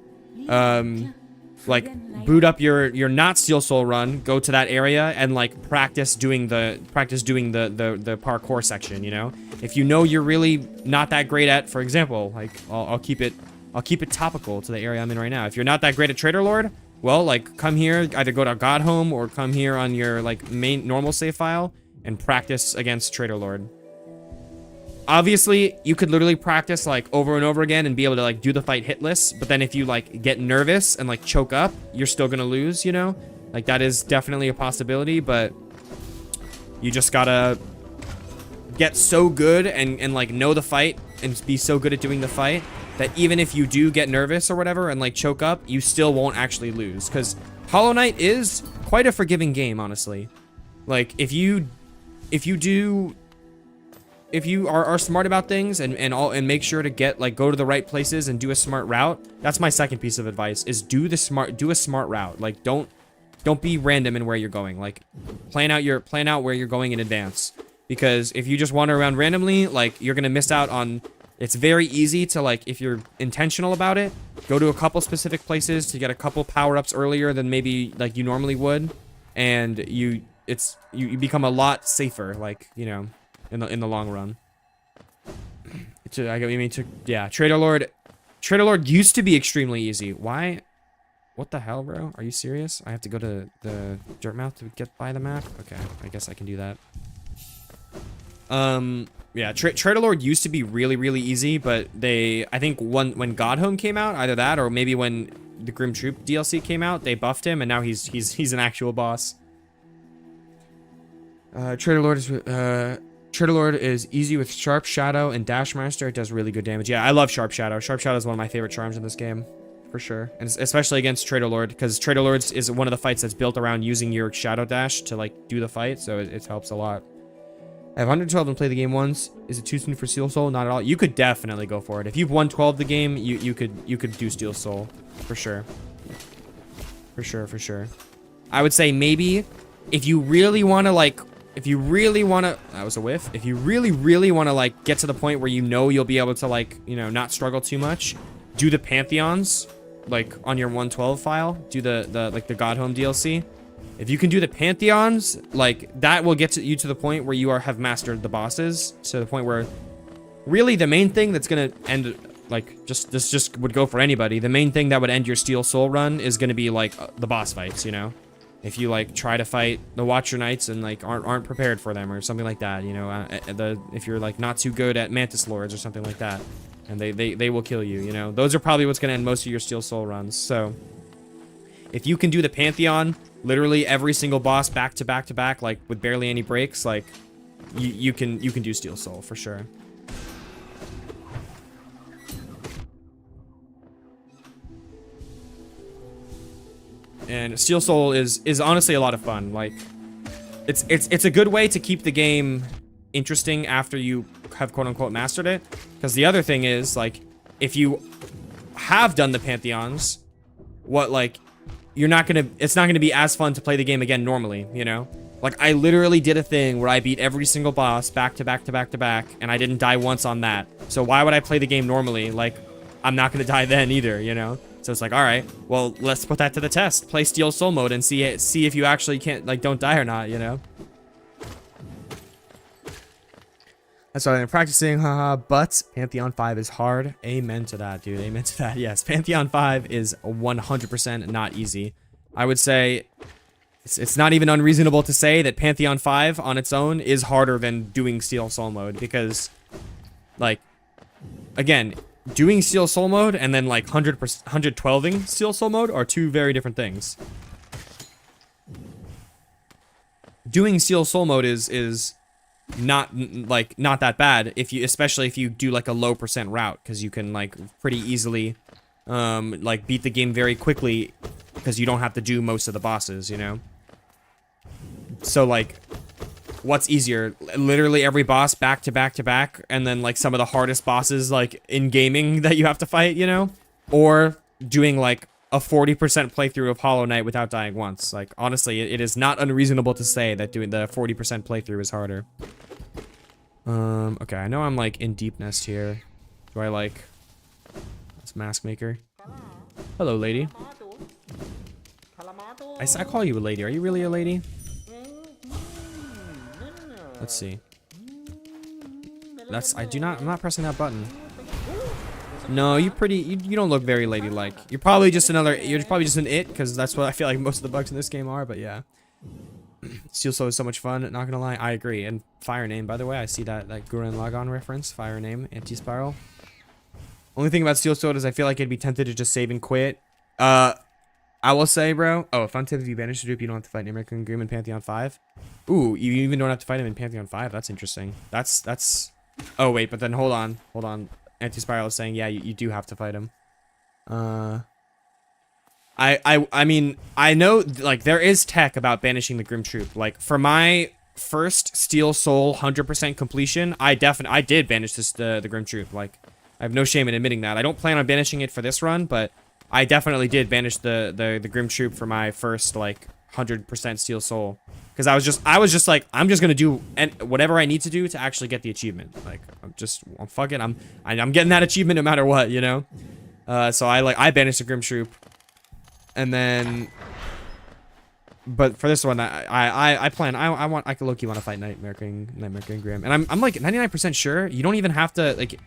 Like, boot up your not Steel Soul run, go to that area and like practice doing the parkour section, you know? If you know you're really not that great at, for example, like I'll keep it topical to the area I'm in right now. If you're not that great at Trader Lord, well, like, come here, either go to God Home or come here on your like main normal save file and practice against Trader Lord. Obviously, you could literally practice like over and over again and be able to like do the fight hitless, but then if you like get nervous and like choke up, you're still gonna lose, you know? Like, that is definitely a possibility, but you just gotta get so good and like know the fight and be so good at doing the fight that even if you do get nervous or whatever and like choke up, you still won't actually lose. Because Hollow Knight is quite a forgiving game, honestly. Like, if you are smart about things and make sure to go to the right places and do a smart route. That's my second piece of advice, is do a smart route. Like, don't don't be random in where you're going. Like, plan out where you're going in advance. Because if you just wander around randomly, like, you're gonna miss out on... It's very easy to, like, if you're intentional about it, go to a couple specific places to get a couple power-ups earlier than maybe, like, you normally would. And you become a lot safer, like, you know, in the long run. Yeah, Trader Lord used to be extremely easy. Why? What the hell, bro? Are you serious? I have to go to the dirt mouth to get by the map? Okay, I guess I can do that. Yeah, Trader Lord used to be really, really easy, but I think when Godhome came out, either that or maybe when the Grim Troop DLC came out, they buffed him, and now he's an actual boss. Trader Lord is easy with Sharp Shadow and Dash Master. It does really good damage. Yeah, I love Sharp Shadow. Sharp Shadow is one of my favorite charms in this game, for sure. And especially against Trader Lord, because Trader Lord is one of the fights that's built around using your Shadow Dash to, like, do the fight, so it helps a lot. I have 112 and play the game once. Is it too soon for Steel Soul? Not at all. You could definitely go for it. If you've 112 the game, you could do Steel Soul, for sure. For sure. I would say maybe if you really want to, like, that was a whiff. If you really want to, like, get to the point where you know you'll be able to, like, you know, not struggle too much, do the Pantheons, like, on your 112 file. Do the Godhome DLC. If you can do the Pantheons, like, that will get you to the point where you have mastered the bosses, to the point where really the main thing that's gonna end, like, this just would go for anybody. The main thing that would end your Steel Soul run is gonna be, like, the boss fights, you know? If you, like, try to fight the Watcher Knights and, like, aren't prepared for them or something like that, you know? If you're, like, not too good at Mantis Lords or something like that, and they will kill you, you know? Those are probably what's gonna end most of your Steel Soul runs, so... If you can do the Pantheon, literally every single boss back to back to back, like, with barely any breaks, like, you can do Steel Soul, for sure. And Steel Soul is honestly a lot of fun. Like, it's a good way to keep the game interesting after you have quote-unquote mastered it. Because the other thing is, like, if you have done the Pantheons, it's not gonna be as fun to play the game again normally, you know? Like, I literally did a thing where I beat every single boss back to back to back to back, and I didn't die once on that. So why would I play the game normally? Like, I'm not gonna die then either, you know? So it's like, alright, well, let's put that to the test. Play Steel Soul mode and see if you actually can't, like, don't die or not, you know? That's what I'm practicing, haha, but Pantheon 5 is hard. Amen to that, dude. Amen to that. Yes, Pantheon 5 is 100% not easy. I would say it's not even unreasonable to say that Pantheon 5 on its own is harder than doing Steel Soul mode because, like, again, doing Steel Soul mode and then, like, 112ing Steel Soul mode are two very different things. Doing Steel Soul mode is not that bad especially if you do, like, a low % route, because you can, like, pretty easily like, beat the game very quickly because you don't have to do most of the bosses, you know? So, like, what's easier? Literally every boss back to back to back, and then, like, some of the hardest bosses, like, in gaming that you have to fight, you know? Or doing, like, a 40% playthrough of Hollow Knight without dying once. Like, honestly, it is not unreasonable to say that doing the 40% playthrough is harder. Okay, I know I'm, like, in Deep Nest here. Do I, like... This Mask Maker. Hello, lady. I call you a lady. Are you really a lady? Let's see. I'm not pressing that button. No, you don't look very ladylike. You're probably just an it, because that's what I feel like most of the bugs in this game are, but yeah. Steel Soul is so much fun, not gonna lie. I agree. And Fire Name, by the way, I see that Gurren Lagann reference. Fire Name, Anti-Spiral. Only thing about Steel Soul is I feel like I'd be tempted to just save and quit. I will say, bro. Oh, fun tip: if you banish the group, you don't have to fight American Grimm in Pantheon 5. Ooh, you even don't have to fight him in Pantheon 5. That's interesting. That's. Oh wait, but then hold on. Anti-Spiral is saying, yeah, you do have to fight him. I mean, I know, like, there is tech about banishing the Grim Troop. Like, for my first Steel Soul 100% completion, I did banish the Grim Troop. Like, I have no shame in admitting that. I don't plan on banishing it for this run, but I definitely did banish the Grim Troop for my first, like, 100% Steel Soul. Because I was just like, I'm just gonna do whatever I need to do to actually get the achievement. Like, I'm fucking, I'm getting that achievement no matter what, you know? So I banished the Grim Troop. And then, but for this one, I could low-key want to fight Nightmare King Grim. And I'm like 99% sure you don't even have to, like,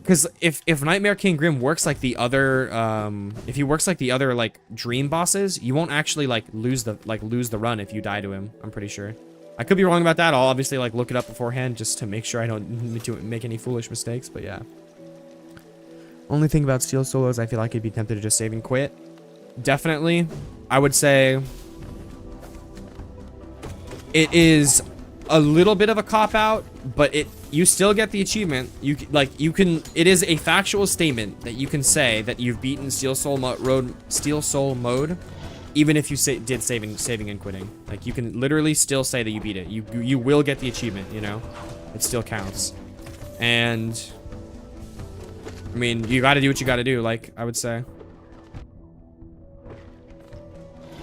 because if Nightmare King Grim works like the other, if he works like the other, like, dream bosses, you won't actually, like, lose the run if you die to him. I'm pretty sure. I could be wrong about that. I'll obviously, like, look it up beforehand just to make sure I don't make any foolish mistakes, but yeah. Only thing about Steel Soul is I feel like I'd be tempted to just save and quit. Definitely. I would say it is a little bit of a cop-out, but you still get the achievement. It is a factual statement that you can say that you've beaten Steel Soul mode, even if you did saving and quitting. Like, you can literally still say that you beat it. You will get the achievement, you know? It still counts. And I mean, you gotta do what you gotta do, like, I would say.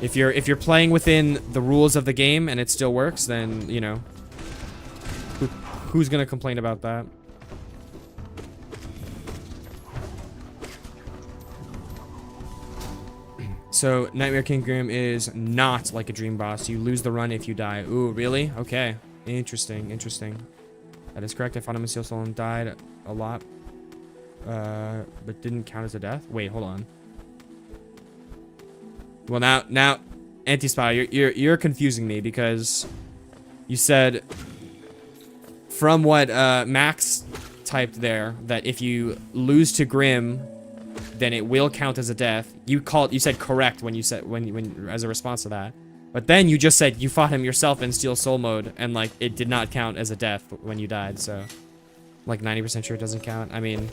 If you're playing within the rules of the game and it still works, then, you know, who's gonna complain about that? So, Nightmare King Grim is not like a dream boss. You lose the run if you die. Ooh, really? Okay. Interesting, interesting. That is correct. I fought him in Steel Soul and died a lot. But didn't count as a death? Wait, hold on. Well, now, Anti-Spy, you're confusing me because you said from what Max typed there that if you lose to Grim, then it will count as a death. You said correct when you said when as a response to that, but then you just said you fought him yourself in Steel Soul mode and like it did not count as a death when you died. So, like 90% sure it doesn't count. I mean.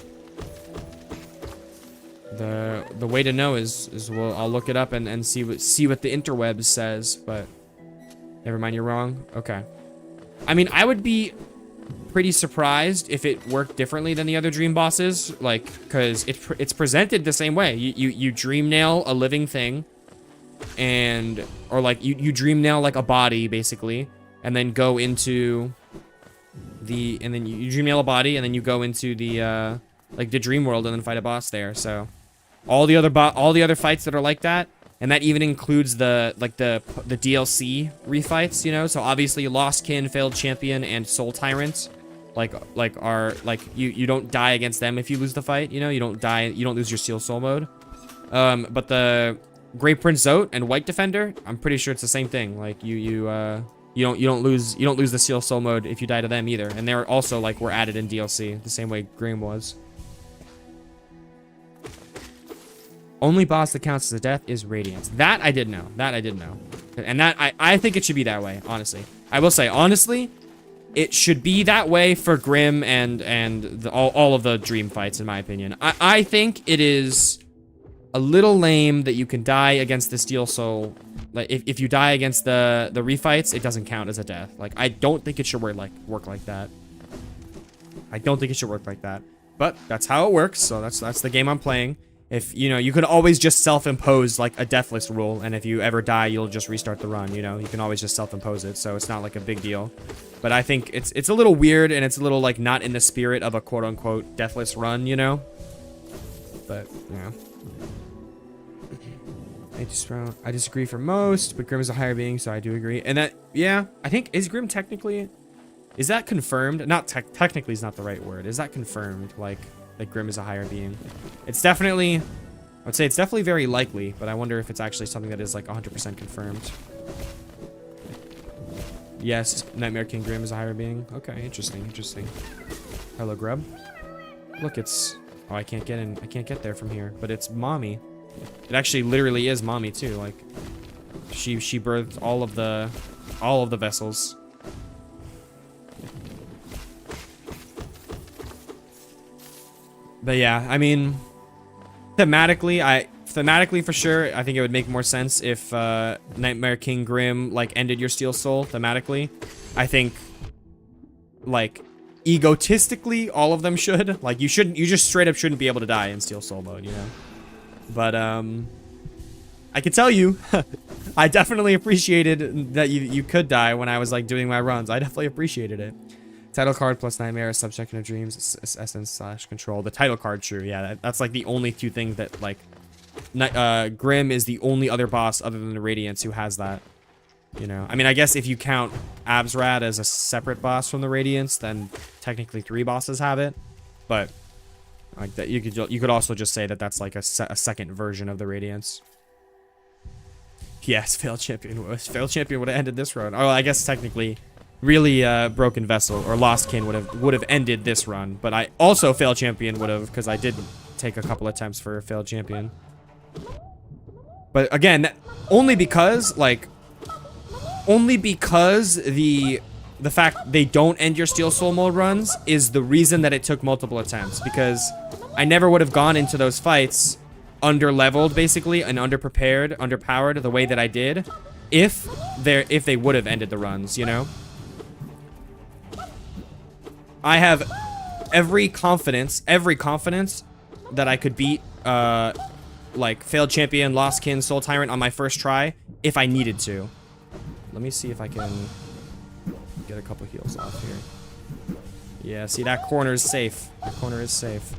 The way to know is well, I'll look it up and see what the interwebs says, but never mind, you're wrong. Okay. I mean, I would be pretty surprised if it worked differently than the other dream bosses, like, because it's presented the same way. You dream nail a living thing, or like you dream nail like a body basically, and then go into and then you dream nail a body and then you go into the like the dream world and then fight a boss there. So all the other fights that are like that, and that even includes the DLC refights, you know. So obviously Lost Kin, Failed Champion, and Soul Tyrant, you don't die against them if you lose the fight, you know. You don't lose your Steel Soul mode. But the Great Prince Zote and White Defender, I'm pretty sure it's the same thing. Like you don't lose the Steel Soul mode if you die to them either, and they're also like were added in DLC the same way Grim was. Only boss that counts as a death is Radiance. That I did know. And that I think it should be that way, honestly. I will say, honestly, it should be that way for Grim and all of the dream fights, in my opinion. I think it is a little lame that you can die against the Steel Soul. Like, if you die against the refights, it doesn't count as a death. Like, I don't think it should work like that. I don't think it should work like that. But that's how it works, so that's the game I'm playing. If, you know, you could always just self-impose, like, a deathless rule, and if you ever die, you'll just restart the run, you know? You can always just self-impose it, so it's not, like, a big deal. But I think it's a little weird, and it's a little, like, not in the spirit of a quote-unquote deathless run, you know? But, yeah. I disagree for most, but Grim is a higher being, so I do agree. And that, yeah, I think, is Grim technically... Is that confirmed? Not technically is not the right word. Is that confirmed, like Grim is a higher being? It's definitely... I would say it's definitely very likely, but I wonder if it's actually something that is, like, 100% confirmed. Yes, Nightmare King Grim is a higher being. Okay, interesting. Hello, Grub. Look, it's... Oh, I can't get in. I can't get there from here, but it's Mommy. It actually literally is Mommy, too. Like, she birthed all of the vessels. But yeah, I mean, thematically for sure, I think it would make more sense if Nightmare King Grim like ended your Steel Soul thematically. I think, like, egotistically, all of them should. Like, you just straight up shouldn't be able to die in Steel Soul mode, you know. But I can tell you, I definitely appreciated that you could die when I was like doing my runs. I definitely appreciated it. Title card plus nightmare, subsection of dreams, essence / control. The title card, true. Yeah, that's like the only two things that like. Grim is the only other boss other than the Radiance who has that. You know, I mean, I guess if you count Absrad as a separate boss from the Radiance, then technically 3 bosses have it. But like that, you could also just say that that's like a second version of the Radiance. Yes, failed champion would have ended this run. Oh, I guess technically, really, Broken Vessel or Lost Kin would have ended this run. But I also failed champion would have, because I did take a couple attempts for a failed champion. But again, only because the fact they don't end your Steel Soul mode runs is the reason that it took multiple attempts, because I never would have gone into those fights under-leveled basically and underprepared, underpowered the way that I did if they would have ended the runs, you know? I have every confidence that I could beat like failed champion, Lost Kin, Soul Tyrant on my first try if I needed to. Let me see if I can get a couple heals off here. Yeah, see, that corner is safe. That corner is safe.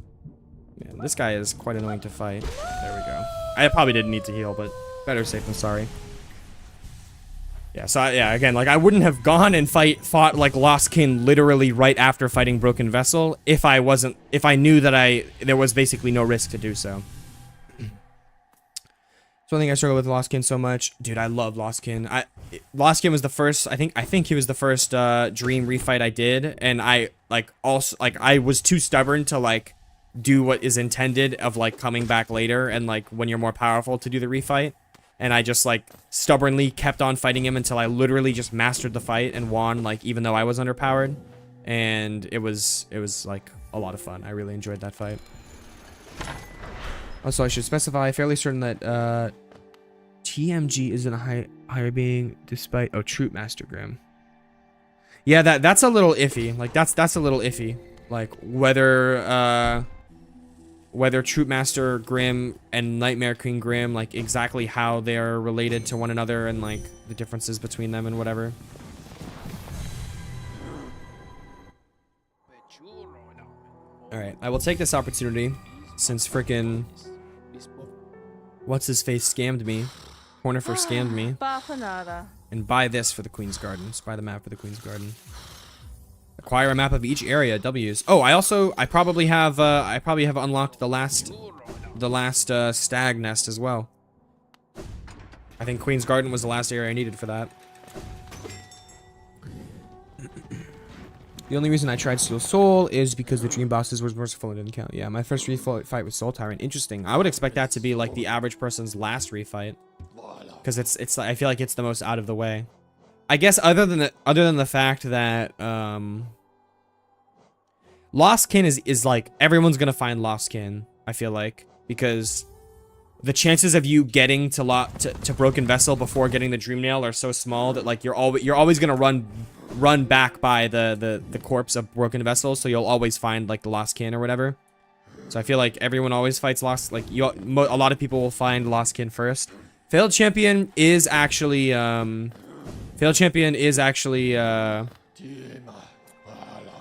Man, this guy is quite annoying to fight. There we go. I probably didn't need to heal, but better safe than sorry. Yeah, so yeah, again, like I wouldn't have gone and fought like Lost Kin literally right after fighting Broken Vessel if I knew that there was basically no risk to do so. So I think I struggle with Lost Kin so much. Dude, I love Lost Kin. Lost Kin was the first, I think he was the first dream refight I did, and I was too stubborn to like do what is intended of like coming back later and like when you're more powerful to do the refight. And I just like stubbornly kept on fighting him until I literally just mastered the fight and won, like even though I was underpowered. And it was like a lot of fun. I really enjoyed that fight. Also, I should specify, fairly certain that TMG isn't a higher being despite Troop Master Grim. Yeah, that's a little iffy. Like that's a little iffy. Like whether Troop Master Grim and Nightmare Queen Grim, like exactly how they're related to one another and like the differences between them and whatever. Alright, I will take this opportunity since frickin' what's his face scammed me. Cornifer scammed me. And buy this for the Queen's Garden. Just buy the map for the Queen's Garden. Acquire a map of each area. W's. Oh, I probably have unlocked the last stag nest as well. I think Queen's Garden was the last area I needed for that. The only reason I tried Steel Soul is because the Dream Bosses was merciful and didn't count. Yeah, my first refight was Soul Tyrant. Interesting. I would expect that to be like the average person's last refight, because it's I feel like it's the most out of the way. I guess other than the fact that Lost Kin is like everyone's gonna find Lost Kin. I feel like, because the chances of you getting to Broken Vessel before getting the Dream Nail are so small that like you're always gonna run back by the corpse of Broken Vessel, so you'll always find like the Lost Kin or whatever. So I feel like everyone always fights Lost. Like a lot of people will find Lost Kin first. Failed Champion is actually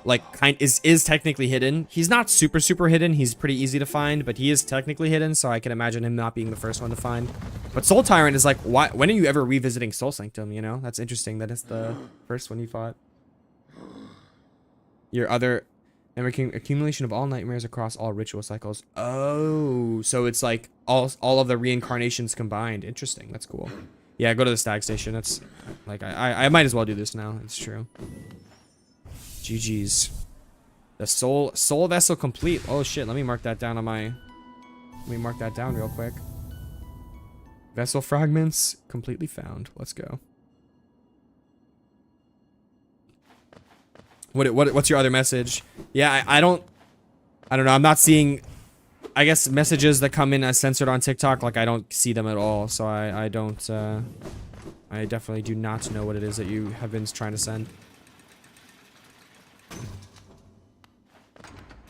like is technically hidden. He's not super hidden. He's pretty easy to find, but he is technically hidden, so I can imagine him not being the first one to find. But Soul Tyrant is like, why? When are you ever revisiting Soul Sanctum? You know, that's interesting. That is the first one you fought. Your other accumulation of all nightmares across all ritual cycles. Oh, so it's like all of the reincarnations combined. Interesting. That's cool. Yeah, go to the stag station. That's like I might as well do this now. It's true. GG's. The soul vessel complete. Oh shit, let me mark that down on my... Let me mark that down real quick. Vessel fragments completely found. Let's go. What's your other message? Yeah, I don't know. I'm not seeing, I guess, messages that come in as censored on TikTok. Like, I don't see them at all. So I don't, I definitely do not know what it is that you have been trying to send.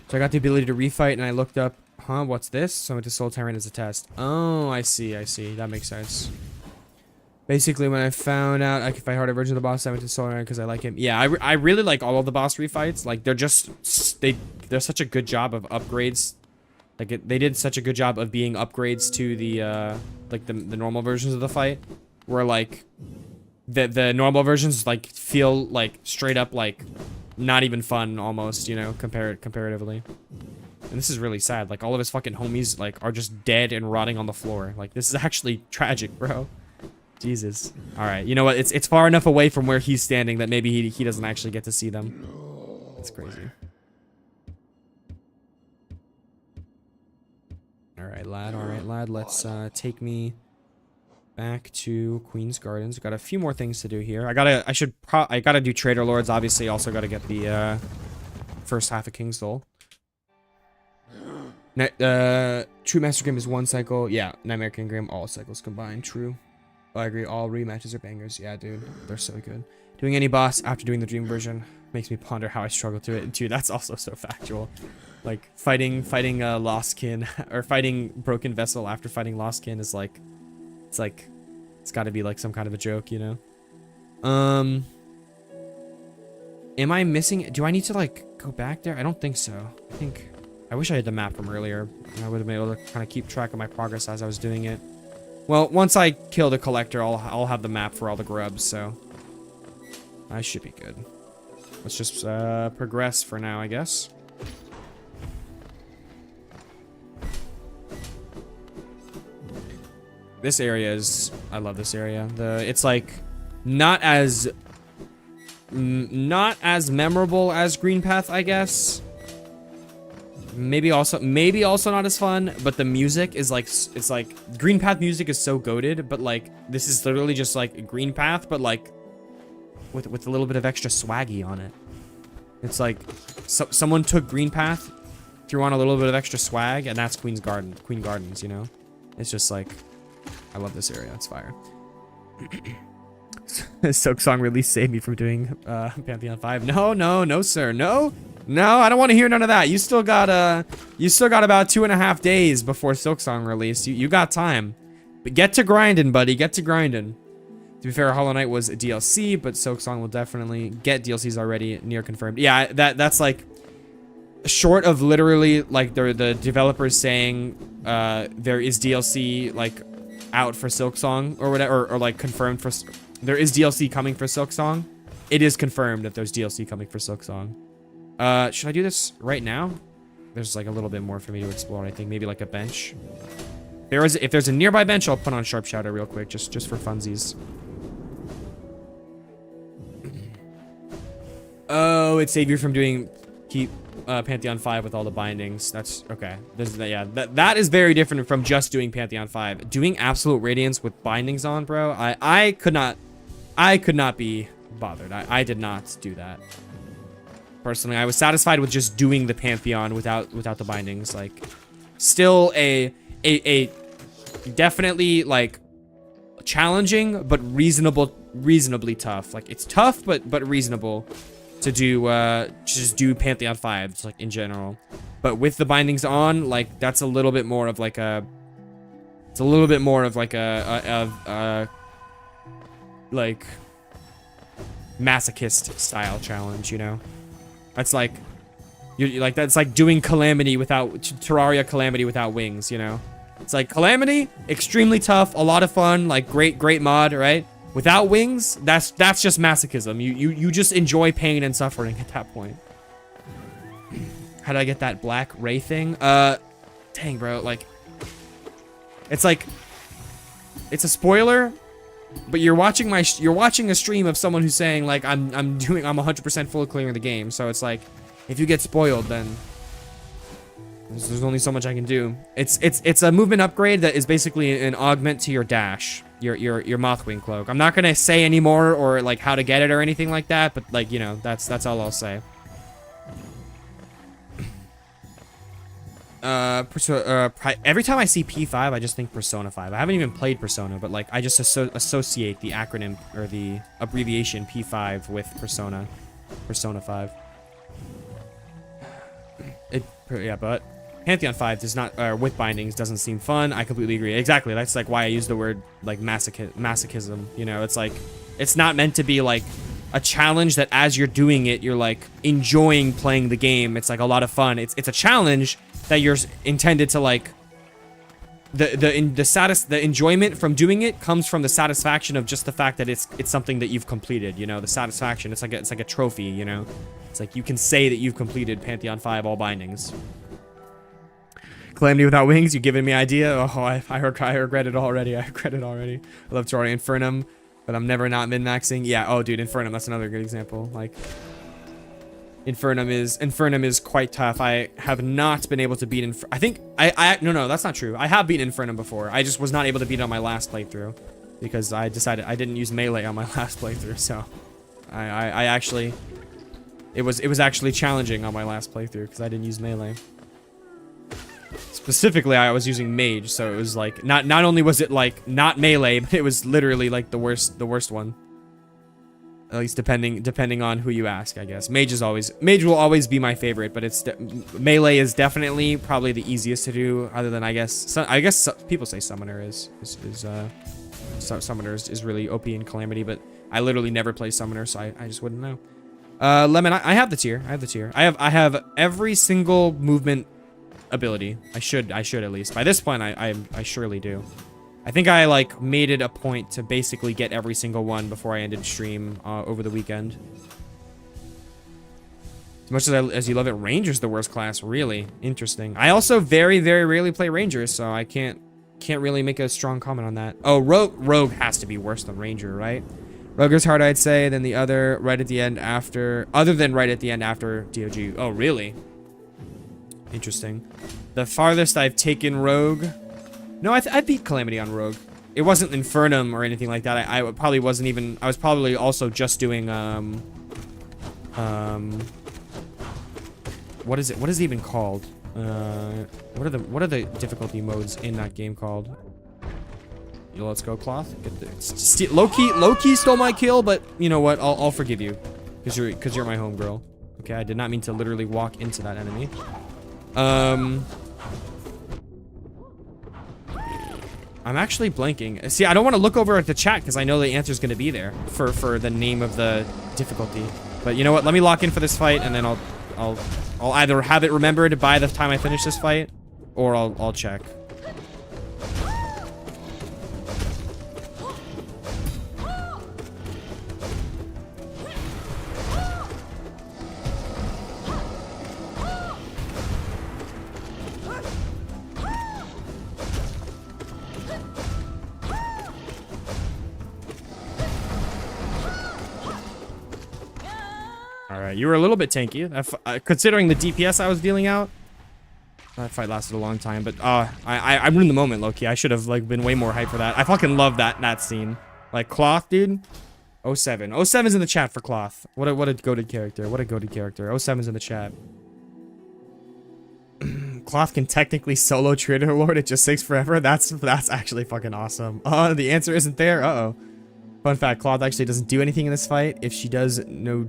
So I got the ability to refight, and I looked up Huh? What's this? Summon to Soul Tyrant as a test. Oh, I see. I see. That makes sense. Basically, when I found out I could fight harder version of the boss, I went to Soul Tyrant because I like him. Yeah, I really like all of the boss refights. Like, they're such a good job of upgrades. Like, they did such a good job of being upgrades to the, like, the normal versions of the fight. Where, like, the normal versions, like, feel, like, straight up, like, not even fun, almost, you know, comparatively. And this is really sad. Like, all of his fucking homies, like, are just dead and rotting on the floor. Like, this is actually tragic, bro. Jesus. Alright, you know what? It's far enough away from where he's standing that maybe he doesn't actually get to see them. That's crazy. Alright, lad. Let's take me back to Queen's Gardens. Got a few more things to do here. I gotta do Trader Lords, obviously. Also gotta get the first half of King's Soul. True Master Game is one cycle. Yeah, Nightmare King Game, all cycles combined. True. I agree. All rematches are bangers. Yeah, dude. They're so good. Doing any boss after doing the Dream version makes me ponder how I struggle to it. Dude, that's also so factual. Like, fighting Lost Kin, or fighting Broken Vessel after fighting Lost Kin is like, it's gotta be like some kind of a joke, you know? Am I missing, do I need to like go back there? I don't think so. I wish I had the map from earlier. I would have been able to kind of keep track of my progress as I was doing it. Well, once I kill the collector, I'll have the map for all the grubs, so I should be good. Let's just progress for now, I guess. This area is, I love this area. It's like not as memorable as Green Path, I guess. Maybe also not as fun, but the music is like, it's like Green Path music is so goated, but like this is literally just like Green Path, but like with a little bit of extra swaggy on it. It's like someone took Green Path, threw on a little bit of extra swag, and that's Queen Gardens, you know? It's just like, I love this area. It's fire. Silksong release saved me from doing Pantheon 5. No, sir. No, I don't want to hear none of that. You still got about 2.5 days before Silksong release. You got time. But get to grinding, buddy. Get to grinding. To be fair, Hollow Knight was a DLC, but Silksong will definitely get DLCs already near confirmed. Yeah, that's like short of literally like the developers saying there is DLC like out for Silksong or whatever, or like confirmed for. There is DLC coming for Silksong. It is confirmed that there's DLC coming for Silksong. Should I do this right now? There's like a little bit more for me to explore, I think. Maybe like a bench. If there's a nearby bench, I'll put on Sharp Shouter real quick, just for funsies. Oh, it saved you from doing Pantheon 5 with all the bindings. That's okay. That is very different from just doing Pantheon 5. Doing Absolute Radiance with bindings on, bro. I could not be bothered. I did not do that. Personally, I was satisfied with just doing the Pantheon without the bindings. Like, still a definitely like challenging but reasonably tough. Like, it's tough but reasonable to do just do Pantheon 5 just like in general. But with the bindings on, like, that's a little bit more of like a like masochist style challenge, you know? That's like that's like doing Calamity without Terraria Calamity without wings, you know? It's like Calamity, extremely tough, a lot of fun, like great mod, right? Without wings, that's just masochism. You just enjoy pain and suffering at that point. How did I get that black ray thing? Dang, bro, like it's a spoiler, but you're watching a stream of someone who's saying like I'm 100% full clearing the game. So it's like if you get spoiled, then there's only so much I can do. It's a movement upgrade that is basically an augment to your dash, your Mothwing cloak. I'm not gonna say any more or like how to get it or anything like that, but like, you know, that's all I'll say. Every time I see P5, I just think Persona 5. I haven't even played Persona, but like I just associate the acronym or the abbreviation P5 with Persona 5. Yeah, but Pantheon 5 does not, with bindings doesn't seem fun. I completely agree. Exactly. That's like why I use the word like masochism. You know, it's like, it's not meant to be like a challenge that as you're doing it, you're like enjoying playing the game. It's like a lot of fun. It's a challenge that you're intended to like, the enjoyment from doing it comes from the satisfaction of just the fact that it's something that you've completed, you know, the satisfaction. It's like a trophy, you know. It's like you can say that you've completed Pantheon 5 all bindings. Calamity Without Wings, you giving me idea? Oh, I regret it already. I regret it already. I love Tori Infernum, but I'm never not min-maxing. Yeah, oh dude, Infernum, that's another good example. Like Infernum is quite tough. I have not been able to beat no, that's not true. I have beaten Infernum before. I just was not able to beat it on my last playthrough because I decided I didn't use melee on my last playthrough. So I actually, it was actually challenging on my last playthrough because I didn't use melee. Specifically, I was using mage, so it was like not only was it like not melee, but it was literally like the worst one. At least depending on who you ask, I guess. Mage will always be my favorite, but melee is definitely probably the easiest to do. Other than I guess people say summoner summoner is really OP in Calamity, but I literally never play summoner, so I just wouldn't know. Lemon, I have the tier. I have every single movement ability. I should at least. By this point, I surely do. I think I like made it a point to basically get every single one before I ended stream over the weekend. As much as you love it, Ranger's the worst class. Really interesting. I also very rarely play Ranger, so I can't really make a strong comment on that. Oh, Rogue has to be worse than Ranger, right? Rogue is hard, I'd say. Then the other right at the end after, other than right at the end after DOG. Oh, really? Interesting. The farthest I've taken Rogue. No, I beat Calamity on Rogue. It wasn't Infernum or anything like that. I probably wasn't even. I was probably also just doing what is it? What is it even called? What are the difficulty modes in that game called? Yo, let's go, Cloth. Low key stole my kill, but you know what? I'll forgive you, because you're my homegirl. Okay, I did not mean to literally walk into that enemy. I'm actually blanking. See, I don't want to look over at the chat because I know the answer is going to be there for the name of the difficulty. But you know what? Let me lock in for this fight, and then I'll either have it remembered by the time I finish this fight, or I'll check. Alright, you were a little bit tanky. Considering the DPS I was dealing out, that fight lasted a long time. But I ruined the moment, low-key. I should have like been way more hyped for that. I fucking love that scene. Like Cloth, dude. 07. 07's in the chat for Cloth. What a goated character. What a goated character. 07's in the chat. Cloth can technically solo Trader Lord. It just takes forever. That's actually fucking awesome. The answer isn't there. Uh-oh. Fun fact, Cloth actually doesn't do anything in this fight. If she does no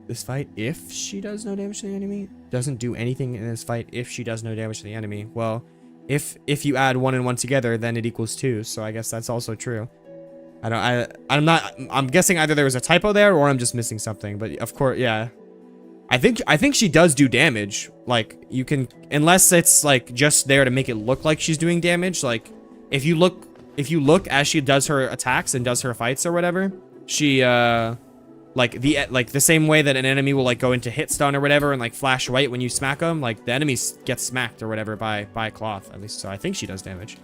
damage to the enemy, doesn't do anything in this fight if she does no damage to the enemy. Well, if you add 1 and 1 together, then it equals 2. So I guess that's also true. I'm guessing either there was a typo there or I'm just missing something. But of course, yeah. I think she does do damage. Like you can, unless it's like just there to make it look like she's doing damage. Like if you look as she does her attacks and does her fights or whatever, she like the same way that an enemy will like go into hit stun or whatever and like flash white when you smack them, like the enemy gets smacked or whatever by Cloth, at least. So I think she does damage.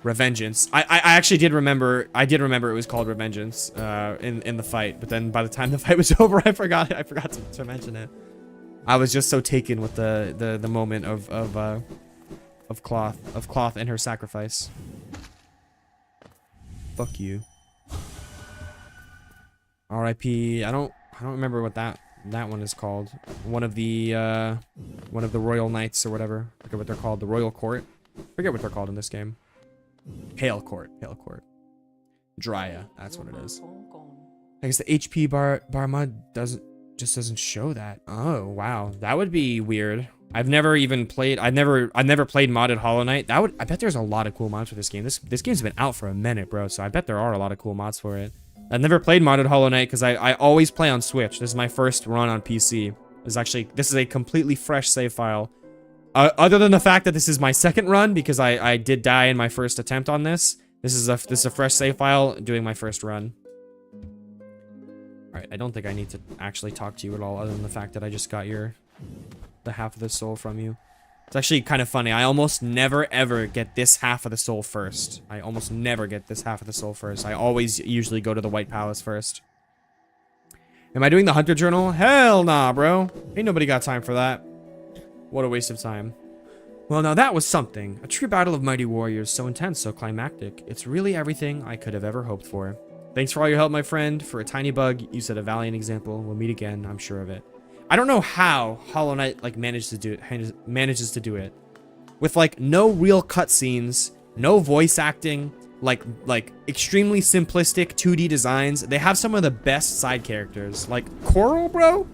Revengeance. I actually did remember it was called Revengeance in the fight, but then by the time the fight was over, I forgot to mention it. I was just so taken with the moment of Cloth and her sacrifice. Fuck you. R.I.P. I don't remember what that one is called. One of the Royal Knights or whatever. I forget what they're called. The Royal Court. I forget what they're called in this game. Pale Court. Drya. That's what it is. I guess the HP bar mod doesn't show that. Oh wow, that would be weird. I've never even played. I've never played modded Hollow Knight. I bet there's a lot of cool mods for this game. This game's been out for a minute, bro. So I bet there are a lot of cool mods for it. I've never played modded Hollow Knight because I always play on Switch. This is my first run on PC. This is a completely fresh save file. Other than the fact that this is my second run because I did die in my first attempt on this. This is a fresh save file doing my first run. All right, I don't think I need to actually talk to you at all, other than the fact that I just got the half of the soul from you. It's actually kind of funny. I almost never ever get this half of the soul first. I almost never get this half of the soul first. I always usually go to the White Palace first. Am I doing the Hunter Journal? Hell nah, bro. Ain't nobody got time for that. What a waste of time. Well, now that was something. A true battle of mighty warriors, so intense, so climactic. It's really everything I could have ever hoped for. Thanks for all your help, my friend. For a tiny bug, you set a valiant example. We'll meet again, I'm sure of it. I don't know how Hollow Knight like manages to do it with like no real cutscenes, no voice acting, like extremely simplistic 2D designs. They have some of the best side characters, like Coral, bro.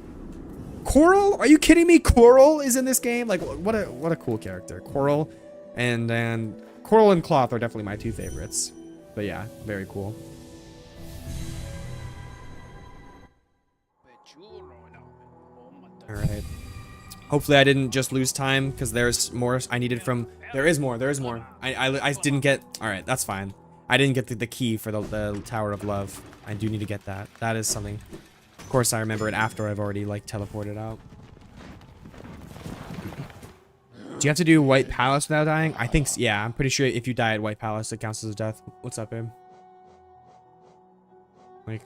Coral? Are you kidding me? Coral is in this game. Like what a cool character. Coral and Coral and Cloth are definitely my two favorites. But yeah, very cool. All right. Hopefully I didn't just lose time because there's more I needed from. There is more. I didn't get. All right, that's fine. I didn't get the key for the Tower of Love. I do need to get that. That is something. Of course, I remember it after I've already like teleported out. Do you have to do White Palace without dying? I think. Yeah, I'm pretty sure if you die at White Palace, it counts as a death. What's up, babe? Like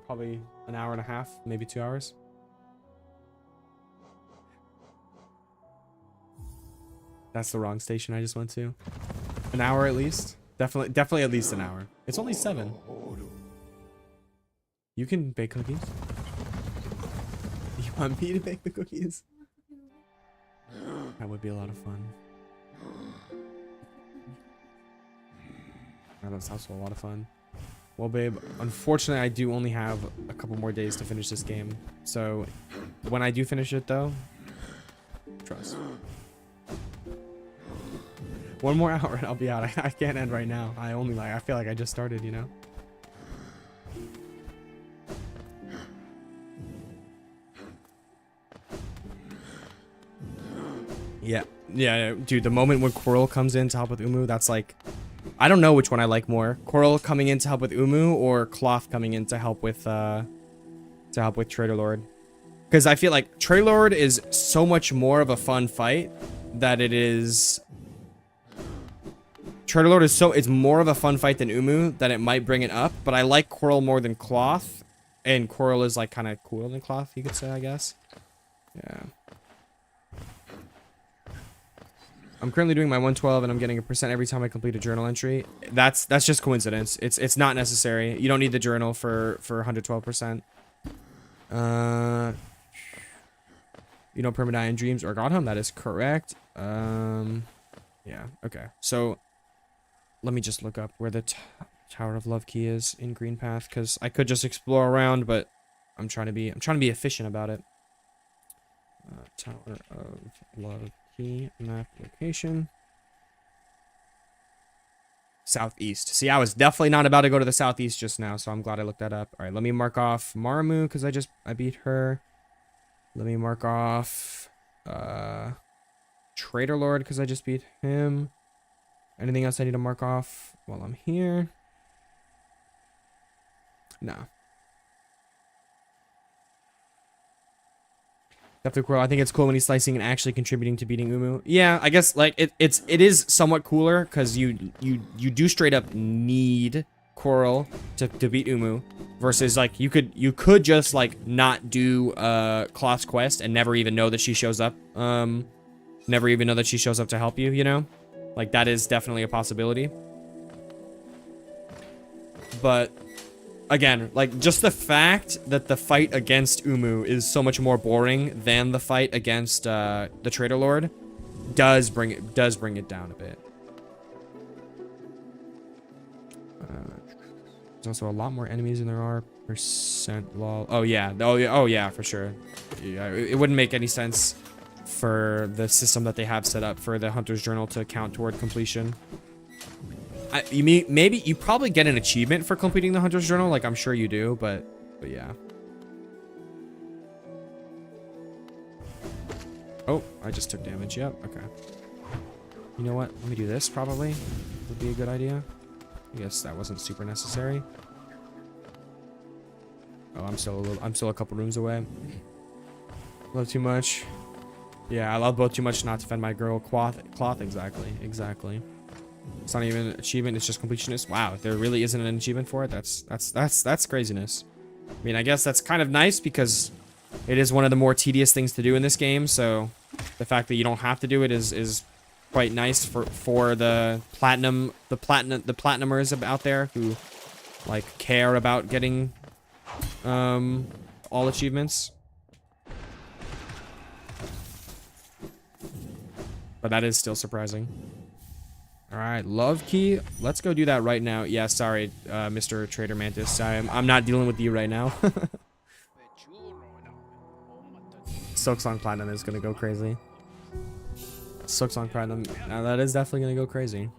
probably an hour and a half, maybe 2 hours. That's the wrong station I just went to. An hour at least. Definitely at least an hour. It's only 7. You can bake cookies. You want me to bake the cookies? That would be a lot of fun. That sounds a lot of fun. Well, babe, unfortunately, I do only have a couple more days to finish this game. So, when I do finish it, though, trust. 1 more hour and I'll be out. I can't end right now. I feel like I just started, you know? Yeah, dude, the moment when Coral comes in to help with Umu, that's like, I don't know which one I like more. Coral coming in to help with Umu or Cloth coming in to help with Trader Lord. Because I feel like Trader Lord is so much more of a fun fight that it is. Trader Lord is it's more of a fun fight than Umu, that it might bring it up, but I like Coral more than Cloth, and Coral is like kind of cooler than Cloth, you could say, I guess. Yeah. I'm currently doing my 112 and I'm getting 1% every time I complete a journal entry. That's just coincidence. It's not necessary. You don't need the journal for 112%. You know permadie in dreams or Godham, that is correct. Yeah, okay. So let me just look up where the Tower of Love key is in Green Path, because I could just explore around, but I'm trying to be efficient about it. Tower of Love key, map location. Southeast. See, I was definitely not about to go to the southeast just now, so I'm glad I looked that up. All right, let me mark off Maramu because I beat her. Let me mark off Trader Lord because I just beat him. Anything else I need to mark off while I'm here? No. Definitely cool. I think it's cool when he's slicing and actually contributing to beating Umu. Yeah, I guess like it is somewhat cooler because you do straight up need Coral to beat Umu, versus like you could just like not do Cloth's quest and never even know that she shows up. Never even know that she shows up to help you, you know? Like that is definitely a possibility. But again, like just the fact that the fight against Umu is so much more boring than the fight against the Trader Lord does bring it down a bit. There's also a lot more enemies than there are percent lol. Oh yeah, for sure. Yeah, it wouldn't make any sense for the system that they have set up for the Hunter's Journal to count toward completion. Maybe you probably get an achievement for completing the Hunter's Journal, like I'm sure you do, but yeah. Oh, I just took damage. Yep. Okay. You know what? Let me do this. Probably would be a good idea. I guess that wasn't super necessary. Oh, I'm still a couple rooms away. Love too much. Yeah, I love both too much not to defend my girl. Cloth. Exactly. It's not even an achievement. It's just completionist. Wow, there really isn't an achievement for it. That's craziness. I mean, I guess that's kind of nice because it is one of the more tedious things to do in this game. So the fact that you don't have to do it is quite nice for the platinumers out there who like care about getting all achievements. But that is still surprising. All right, love key. Let's go do that right now. Yeah, sorry, Mr. Trader Mantis. I'm not dealing with you right now. Silksong Platinum is gonna go crazy. Silksong Platinum, that is definitely gonna go crazy.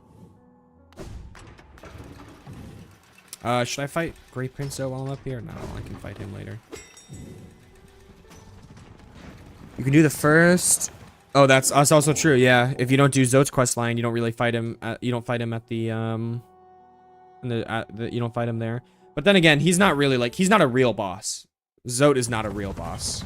Should I fight Great Prince while I'm up here? No, I can fight him later. You can do the first. Oh, that's also true. Yeah, if you don't do Zote's quest line, you don't really fight him. You don't fight him at the you don't fight him there. But then again, he's not really like he's not a real boss. Zote is not a real boss.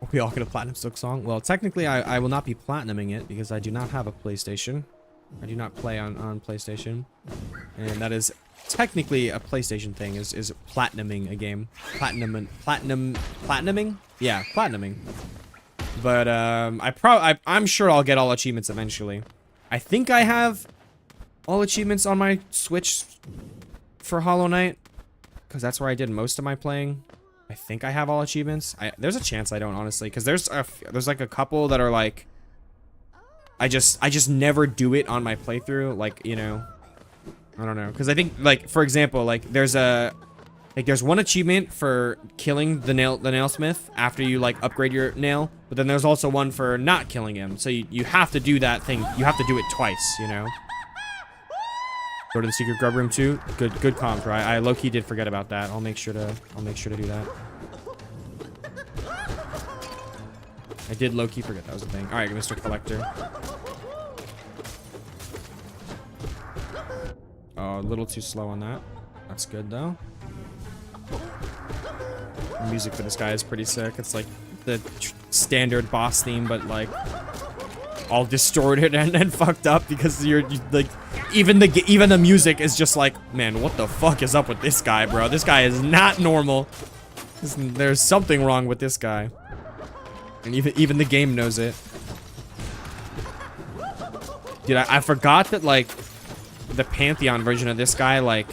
Are we all gonna platinum Silksong? Well, technically, I will not be platinuming it because I do not have a PlayStation. I do not play on PlayStation, and that is technically a PlayStation thing. Is platinuming a game? Platinuming? Yeah, platinuming. But I'm sure I'll get all achievements eventually. I think I have all achievements on my Switch for Hollow Knight because that's where I did most of my playing. I think I have all achievements. There's a chance I don't, honestly, because there's like a couple that are like I just never do it on my playthrough, like, you know, I don't know, because I think, like, for example, like there's one achievement for killing the nailsmith after you like upgrade your nail, but then there's also one for not killing him, so you have to do that thing, you have to do it twice, you know. Go to the secret grub room too. Good comp, right? I low-key did forget about that. I'll make sure to do that. I did low-key forget that was a thing. All right, Mr. Collector. Oh, a little too slow on that. That's good though. The music for this guy is pretty sick. It's like the standard boss theme, but like all distorted and fucked up because you're like. Even the music is just like, man, what the fuck is up with this guy, bro? This guy is not normal. There's something wrong with this guy. And even the game knows it. Dude, I forgot that, like, the Pantheon version of this guy, like,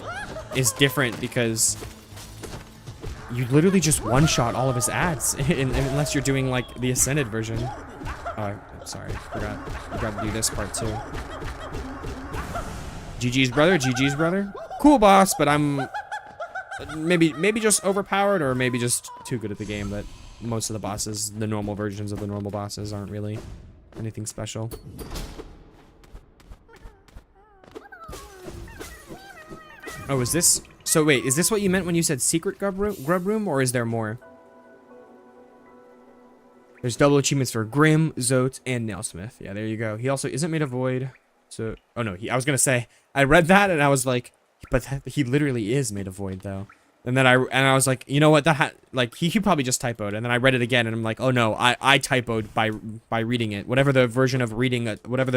is different because you literally just one-shot all of his ads unless you're doing, like, the Ascended version. Oh, sorry. Forgot to do this part, too. GG's brother. Cool boss, but I'm maybe just overpowered or maybe just too good at the game that most of the bosses, the normal versions of the normal bosses, aren't really anything special. Oh, is this... So wait, is this what you meant when you said secret grub room, or is there more? There's double achievements for Grim, Zote, and Nailsmith. Yeah, there you go. He also isn't made of void. So, oh no, I was gonna say, I read that and I was like, but he literally is made of void though. And then I was like, you know what, like he probably just typoed. And then I read it again and I'm like, oh no, I typoed by reading it. Whatever the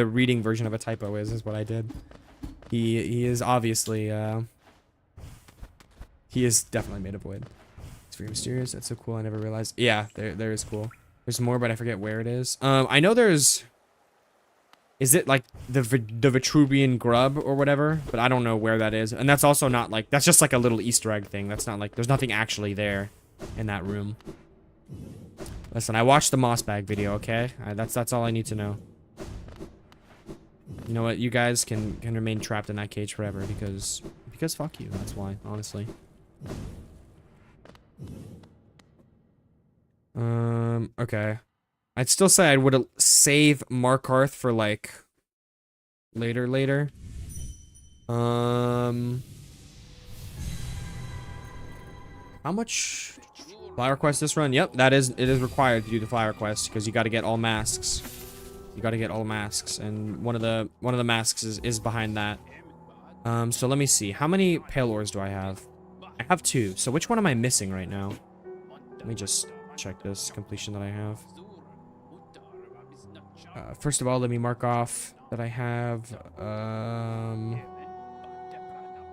reading version of a typo is what I did. He is obviously, he is definitely made of void. It's very mysterious. That's so cool. I never realized. Yeah, there is cool. There's more, but I forget where it is. I know there's. Is it like the Vitruvian grub or whatever? But I don't know where that is. And that's also not like, that's just like a little Easter egg thing. That's not like, there's nothing actually there in that room. Listen, I watched the moss bag video, okay? That's all I need to know. You know what? You guys can remain trapped in that cage forever because Because fuck you. That's why, honestly. Okay. I'd still say I would save Markarth for like later. How much flower quest this run? Yep, it is required to do the flower quest because you got to get all masks. You got to get all masks, and one of the masks is behind that. So let me see. How many pale ores do I have? I have 2. So which one am I missing right now? Let me just check this completion that I have. First of all, let me mark off that I have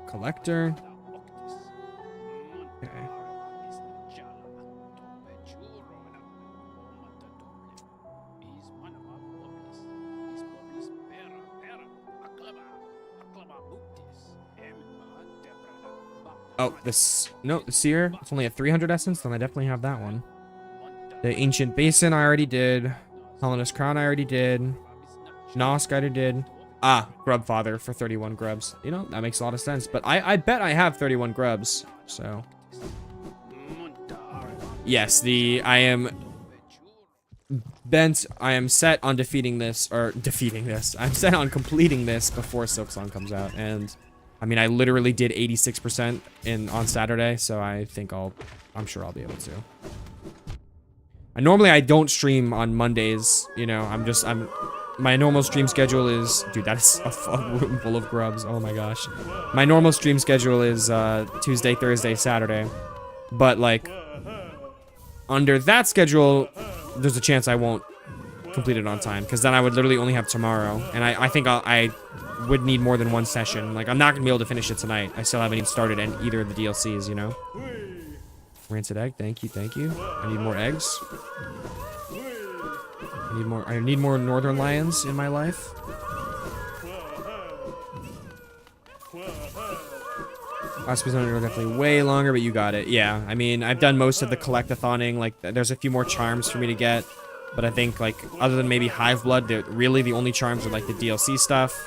collector. Okay. Oh, no, the seer. It's only a 300 essence, then I definitely have that one. The ancient basin I already did. Hellenist crown I already did. Nosk I already did. Ah, grub father for 31 grubs. You know, that makes a lot of sense. But I bet I have 31 grubs. So yes, I am set on defeating this. I'm set on completing this before Silksong comes out. And I mean, I literally did 86% on Saturday, so I think I'm sure I'll be able to. Normally I don't stream on Mondays, you know. My normal stream schedule is, dude, that's a room full of grubs. Oh my gosh. My normal stream schedule is Tuesday, Thursday, Saturday. But like under that schedule, there's a chance I won't complete it on time, because then I would literally only have tomorrow, and I think I would need more than one session. Like, I'm not gonna be able to finish it tonight. I still haven't even started either of the DLCs, you know. Rancid egg, thank you. I need more eggs. I need more northern lions in my life. Last episode are definitely way longer, but you got it. Yeah, I mean, I've done most of the collectathoning. Like, there's a few more charms for me to get, but I think, like, other than maybe Hive Blood, really the only charms are like the DLC stuff.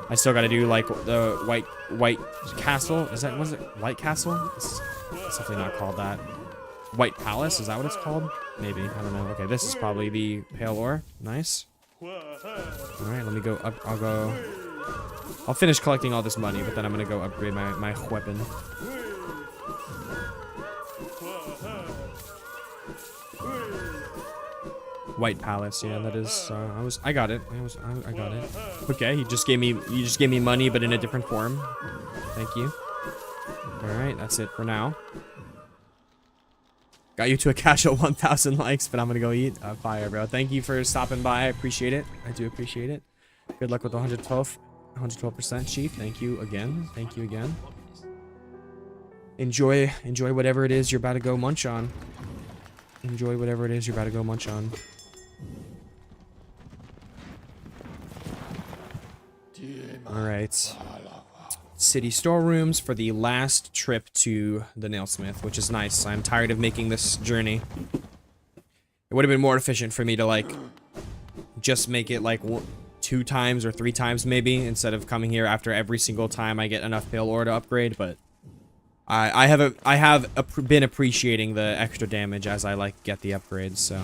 I still got to do like the White Castle. Was it White Castle? It's definitely not called that. White Palace, is that what it's called? Maybe, I don't know. Okay, this is probably the Pale Ore. Nice. Alright, let me go up. I'll finish collecting all this money, but then I'm gonna go upgrade my weapon. White Palace, yeah, that is, I got it. I got it. Okay, you just gave me money, but in a different form. Thank you. Alright, that's it for now. Got you to a casual 1,000 likes, but I'm gonna go eat. Fire, bro. Thank you for stopping by. I appreciate it. I do appreciate it. Good luck with the 112% chief. Thank you again. Thank you again. Enjoy whatever it is you're about to go munch on. Enjoy whatever it is you're about to go munch on. All right. City storerooms for the last trip to the nailsmith, which is nice. I'm tired of making this journey. It would have been more efficient for me to like just make it like 2 times or 3 times maybe, instead of coming here after every single time I get enough pale ore to upgrade. But I have been appreciating the extra damage as I like get the upgrades. So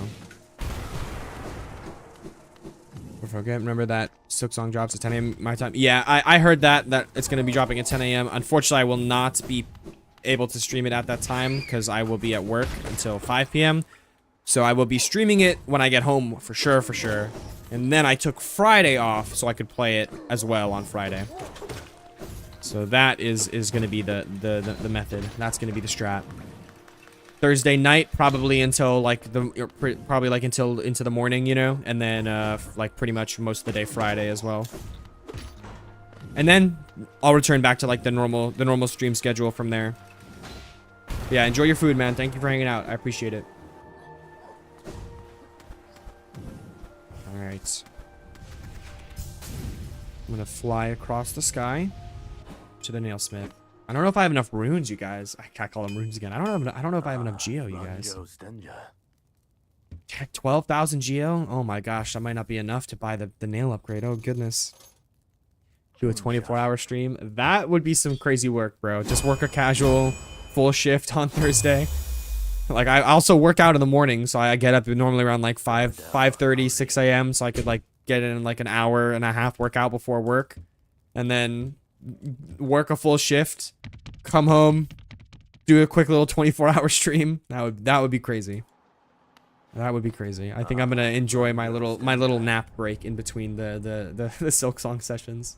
forget. Remember that Silksong drops at 10 a.m. my time. Yeah, I heard that it's going to be dropping at 10 a.m. Unfortunately, I will not be able to stream it at that time because I will be at work until 5 p.m. So I will be streaming it when I get home for sure. And then I took Friday off so I could play it as well on Friday. So that is going to be the method. That's going to be the strat. Thursday night, probably until like until into the morning, you know, and then like pretty much most of the day Friday as well. And then I'll return back to like the normal stream schedule from there. But yeah, enjoy your food, man. Thank you for hanging out. I appreciate it. All right. I'm gonna fly across the sky to the nailsmith. I don't know if I have enough runes, you guys. I can't call them runes again. I don't know if I have enough geo, you guys. 12,000 geo? Oh my gosh, that might not be enough to buy the nail upgrade. Oh goodness. Do a 24-hour stream. That would be some crazy work, bro. Just work a casual full shift on Thursday. Like, I also work out in the morning, so I get up normally around like 5:30, 6 a.m. So I could like get in like an hour and a half workout before work, and then work a full shift, come home, do a quick little 24-hour stream. That would be crazy. That would be crazy. I think I'm gonna enjoy my little nap break in between the Silksong sessions.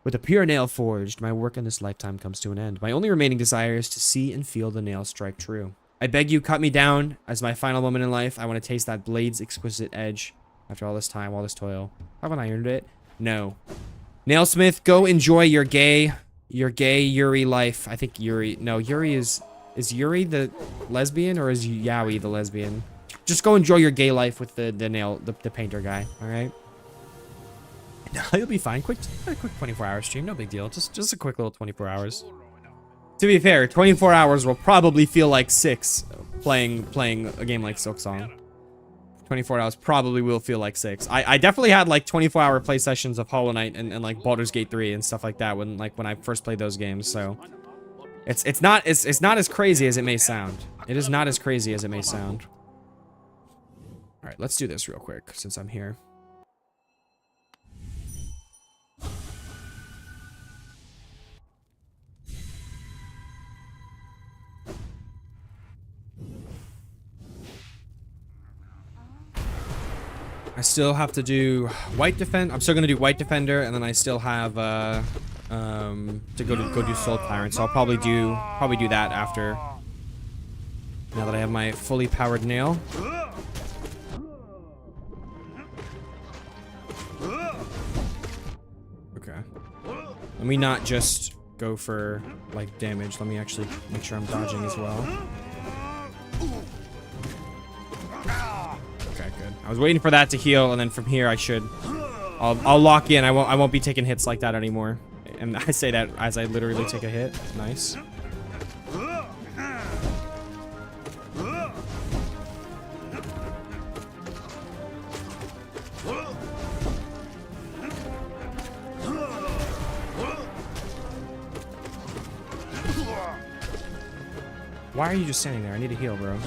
With a pure nail forged, my work in this lifetime comes to an end. My only remaining desire is to see and feel the nail strike true. I beg you, cut me down. As my final moment in life, I want to taste that blade's exquisite edge. After all this time, all this toil. Haven't I earned it? No. Nailsmith, go enjoy your gay Yuri life. I think Yuri... No, Yuri is Yuri the lesbian, or is Yaoi the lesbian? Just go enjoy your gay life with the painter guy, alright? You'll be fine. A quick 24-hour stream, no big deal. Just a quick little 24 hours. To be fair, 24 hours will probably feel like 6 playing a game like Silksong. 24 hours probably will feel like 6. I definitely had like 24-hour play sessions of Hollow Knight and like Baldur's Gate 3 and stuff like that when I first played those games, so it's not as crazy as it may sound. It is not as crazy as it may sound. All right, let's do this real quick since I'm here. I still have to do White Defend. I'm still gonna do White Defender, and then I still have to go do Soul Tyrant. So I'll probably do that after. Now that I have my fully powered nail. Okay. Let me not just go for like damage. Let me actually make sure I'm dodging as well. Okay, good. I was waiting for that to heal, and then from here I should... I'll lock in. I won't be taking hits like that anymore. And I say that as I literally take a hit. Nice. Why are you just standing there? I need a heal, bro.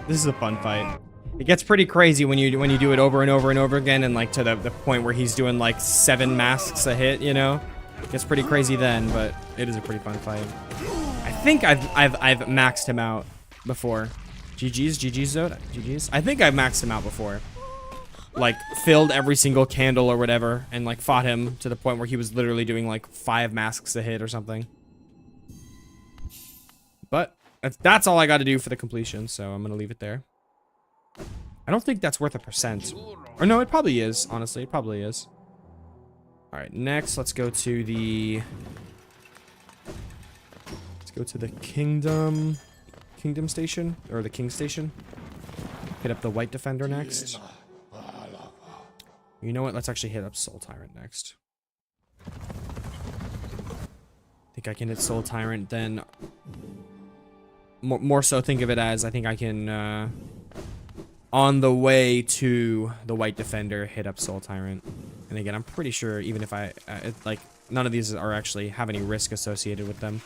This is a fun fight. It gets pretty crazy when you do it over and over and over again, and like to the point where he's doing like 7 masks a hit, you know? It gets pretty crazy then, but it is a pretty fun fight. I think I've maxed him out before. GG's Zod. GG's. I think I've maxed him out before. Like filled every single candle or whatever, and like fought him to the point where he was literally doing like 5 masks a hit or something. But that's all I got to do for the completion, so I'm gonna leave it there. I don't think that's worth a %. Or no, it probably is. Honestly, it probably is. All right, next let's go to the Kingdom Station, or the King Station. Hit up the White Defender next. You know what? Let's actually hit up Soul Tyrant next. I think I can hit Soul Tyrant, then more so think of it as I think I can on the way to the White Defender hit up Soul Tyrant. And again, I'm pretty sure even if I like none of these are actually have any risk associated with them.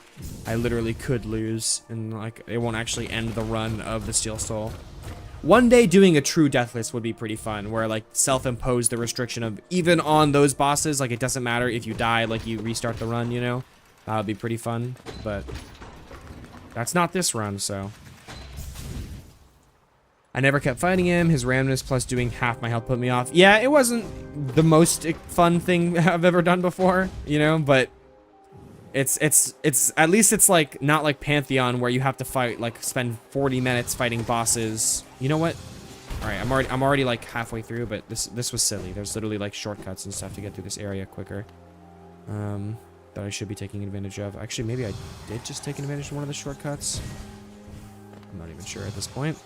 I literally could lose, and like it won't actually end the run of the Steel Soul. One day doing a true deathless would be pretty fun, where like self-impose the restriction of even on those bosses, like it doesn't matter if you die, like you restart the run, you know? That would be pretty fun, but that's not this run, so. I never kept fighting him. His randomness plus doing half my health put me off. Yeah, it wasn't the most fun thing I've ever done before, you know, but it's at least it's like not like Pantheon where you have to fight, like spend 40 minutes fighting bosses. You know what? All right, I'm already like halfway through, but this was silly. There's literally like shortcuts and stuff to get through this area quicker. That I should be taking advantage of. Actually, maybe I did just take advantage of one of the shortcuts. I'm not even sure at this point.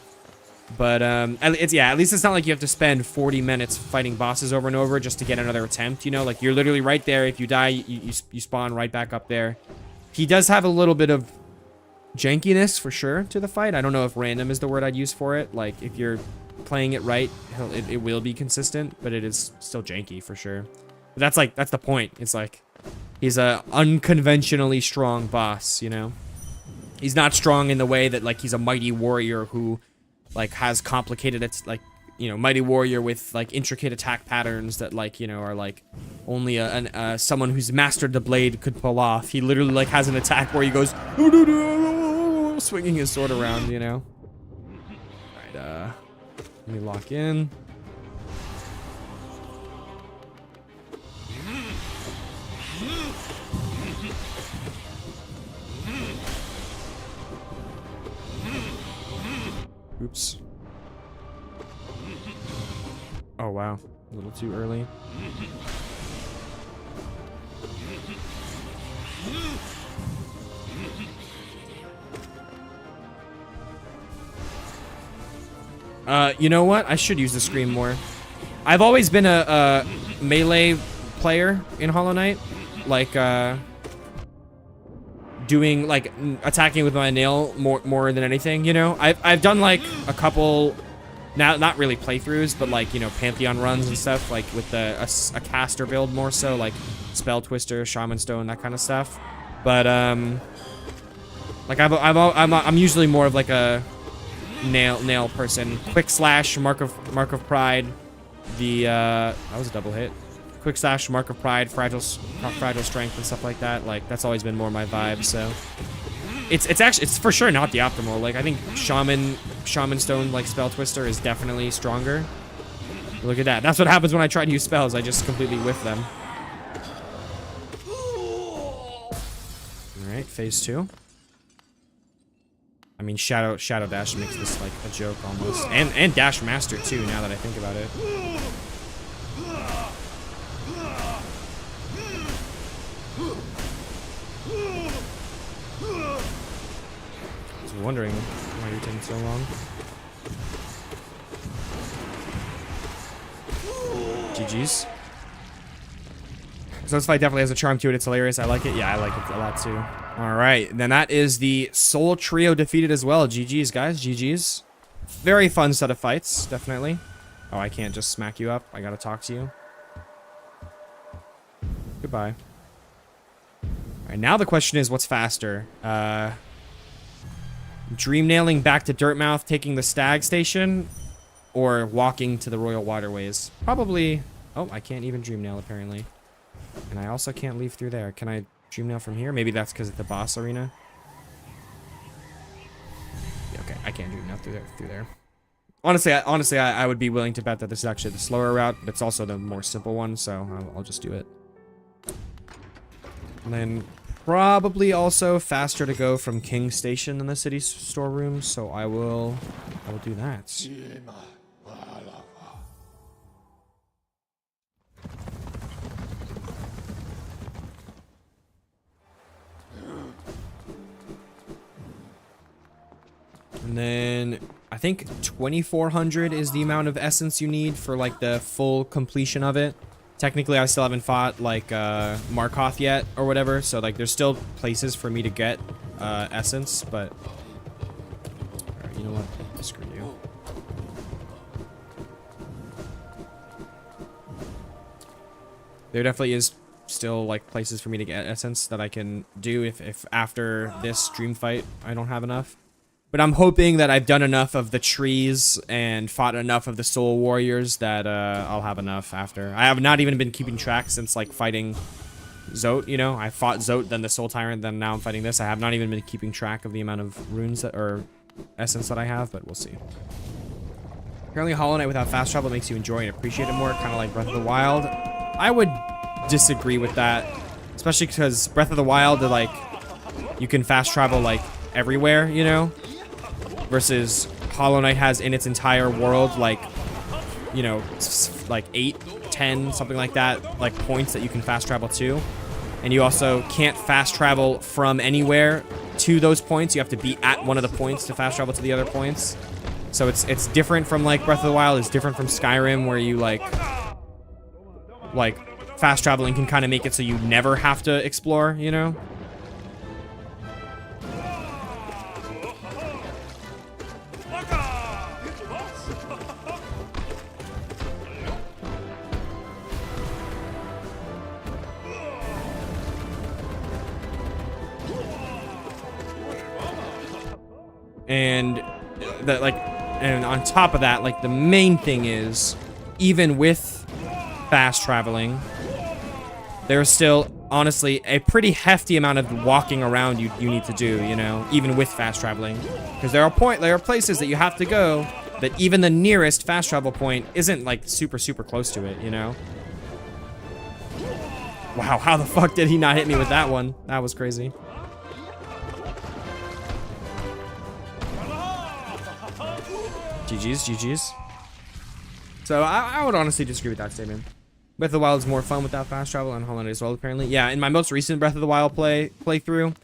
But at least it's not like you have to spend 40 minutes fighting bosses over and over just to get another attempt, you know? Like, you're literally right there. If you die, you spawn right back up there. He does have a little bit of jankiness, for sure, to the fight. I don't know if random is the word I'd use for it. Like, if you're playing it right, it will be consistent, but it is still janky, for sure. But that's the point. It's like, he's a unconventionally strong boss, you know? He's not strong in the way that, like, he's a mighty warrior who, like, has complicated, it's like, you know, mighty warrior with, like, intricate attack patterns that, like, you know, are like only someone who's mastered the blade could pull off. He literally, like, has an attack where he goes swinging his sword around, you know. All right, let me lock in. Oops. Oh, wow. A little too early. You know what? I should use the scream more. I've always been a melee player in Hollow Knight. Like, doing, like, attacking with my nail more than anything, you know? I've done, like, a couple, not really playthroughs, but, like, you know, Pantheon runs and stuff, like, with a caster build more so, like, Spell Twister, Shaman Stone, that kind of stuff. But, like, I'm usually more of, like, a nail person. Quick Slash, Mark of Pride, that was a double hit. Quick Slash, Mark of Pride, Fragile Strength, and stuff like that. Like, that's always been more my vibe, so. It's for sure not the optimal. Like, I think Shaman Stone, like, Spell Twister is definitely stronger. Look at that. That's what happens when I try to use spells. I just completely whiff them. Alright, phase 2. I mean, Shadow Dash makes this, like, a joke almost. And Dash Master, too, now that I think about it. I was wondering why you're taking so long. GG's. So this fight definitely has a charm to it. It's hilarious. I like it. Yeah, I like it a lot too. All right, then that is the Soul Trio defeated as well. GG's, guys. GG's. Very fun set of fights, definitely. Oh, I can't just smack you up. I gotta talk to you. Goodbye. All right, now the question is, what's faster? Dream nailing back to Dirtmouth, taking the Stag Station, or walking to the Royal Waterways? Probably. Oh, I can't even dream nail apparently. And I also can't leave through there. Can I dream nail from here? Maybe that's because it's the boss arena. Yeah, okay, I can't dream nail through there. Honestly, I would be willing to bet that this is actually the slower route, but it's also the more simple one, so I'll just do it. And then probably also faster to go from King Station than the city storeroom, so I will do that. And then I think 2,400 is the amount of essence you need for, like, the full completion of it. Technically, I still haven't fought, like, Markoth yet or whatever, so, like, there's still places for me to get essence, but... Alright, you know what? Screw you. There definitely is still, like, places for me to get essence that I can do if after this dream fight I don't have enough. But I'm hoping that I've done enough of the trees and fought enough of the soul warriors that I'll have enough after. I have not even been keeping track since, like, fighting Zote, you know? I fought Zote, then the Soul Tyrant, then now I'm fighting this. I have not even been keeping track of the amount of runes that, or essence that I have, but we'll see. Apparently Hollow Knight without fast travel makes you enjoy and appreciate it more, kind of like Breath of the Wild. I would disagree with that, especially because Breath of the Wild, like, you can fast travel, like, everywhere, you know? Versus Hollow Knight has in its entire world, like, you know, like 8, 10, something like that, like, points that you can fast travel to. And you also can't fast travel from anywhere to those points. You have to be at one of the points to fast travel to the other points. So it's different from like Breath of the Wild. It's different from Skyrim, where you like fast traveling can kind of make it so you never have to explore, you know? And that and on top of that, like the main thing is, even with fast traveling, there's still honestly a pretty hefty amount of walking around you need to do, you know, even with fast traveling, because there are places that you have to go that even the nearest fast travel point isn't like super close to it, you know. Wow, how the fuck did he not hit me with that one? That was crazy. GG's. So I would honestly disagree with that statement. Breath of the Wild is more fun without fast travel, and Hollow Knight as well, apparently. Yeah, in my most recent Breath of the Wild playthrough,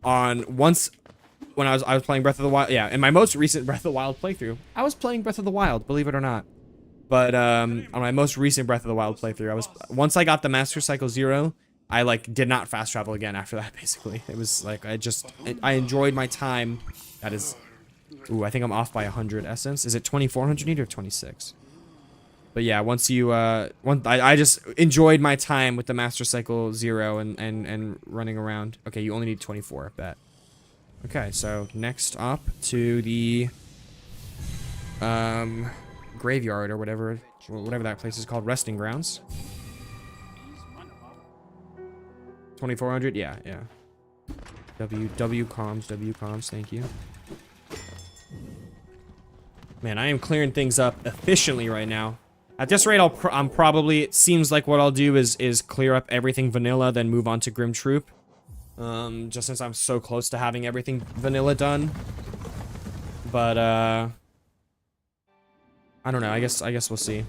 when I was playing Breath of the Wild, yeah, in my most recent Breath of the Wild playthrough, I was playing Breath of the Wild, believe it or not. But on my most recent Breath of the Wild playthrough, once I got the Master Cycle 0, I like did not fast travel again after that. Basically, it was like I enjoyed my time. That is. Ooh, I think I'm off by 100 essence. Is it 2400 need or 26? But yeah, once you I just enjoyed my time with the Master Cycle 0 and running around. Okay, you only need 24, bet. Okay, so next up to the graveyard or whatever that place is called, resting grounds. 2400, yeah. W comms, thank you. Man, I am clearing things up efficiently right now. At this rate, I'm probably, it seems like what I'll do is clear up everything vanilla, then move on to Grim Troop. Just since I'm so close to having everything vanilla done. But, I don't know, I guess we'll see.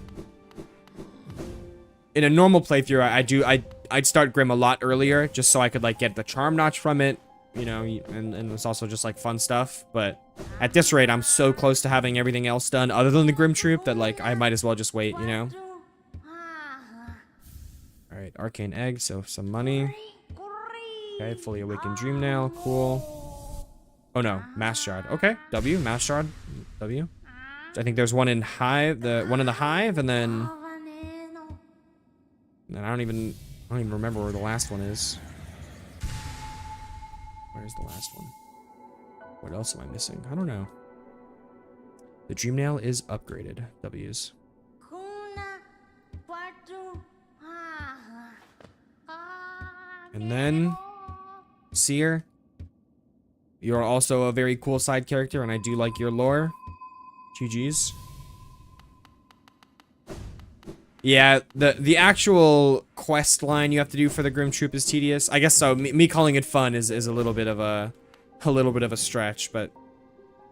In a normal playthrough, I'd start Grim a lot earlier, just so I could, like, get the charm notch from it. You know, and it's also just like fun stuff, but at this rate I'm so close to having everything else done other than the Grim Troop that like I might as well just wait, you know. All right, arcane egg, so some money. Okay, fully awakened dream now, cool. Oh no, mass shard. Okay, W, mass shard, W. I think there's one in hive, one in the hive, and then I don't even remember where the last one is. Where's the last one? What else am I missing? I don't know. The dream nail is upgraded. W's. And then Seer. You're also a very cool side character, and I do like your lore. GG's. Yeah, the actual quest line you have to do for the Grim Troop is tedious. I guess so. Me calling it fun is a little bit of a stretch, but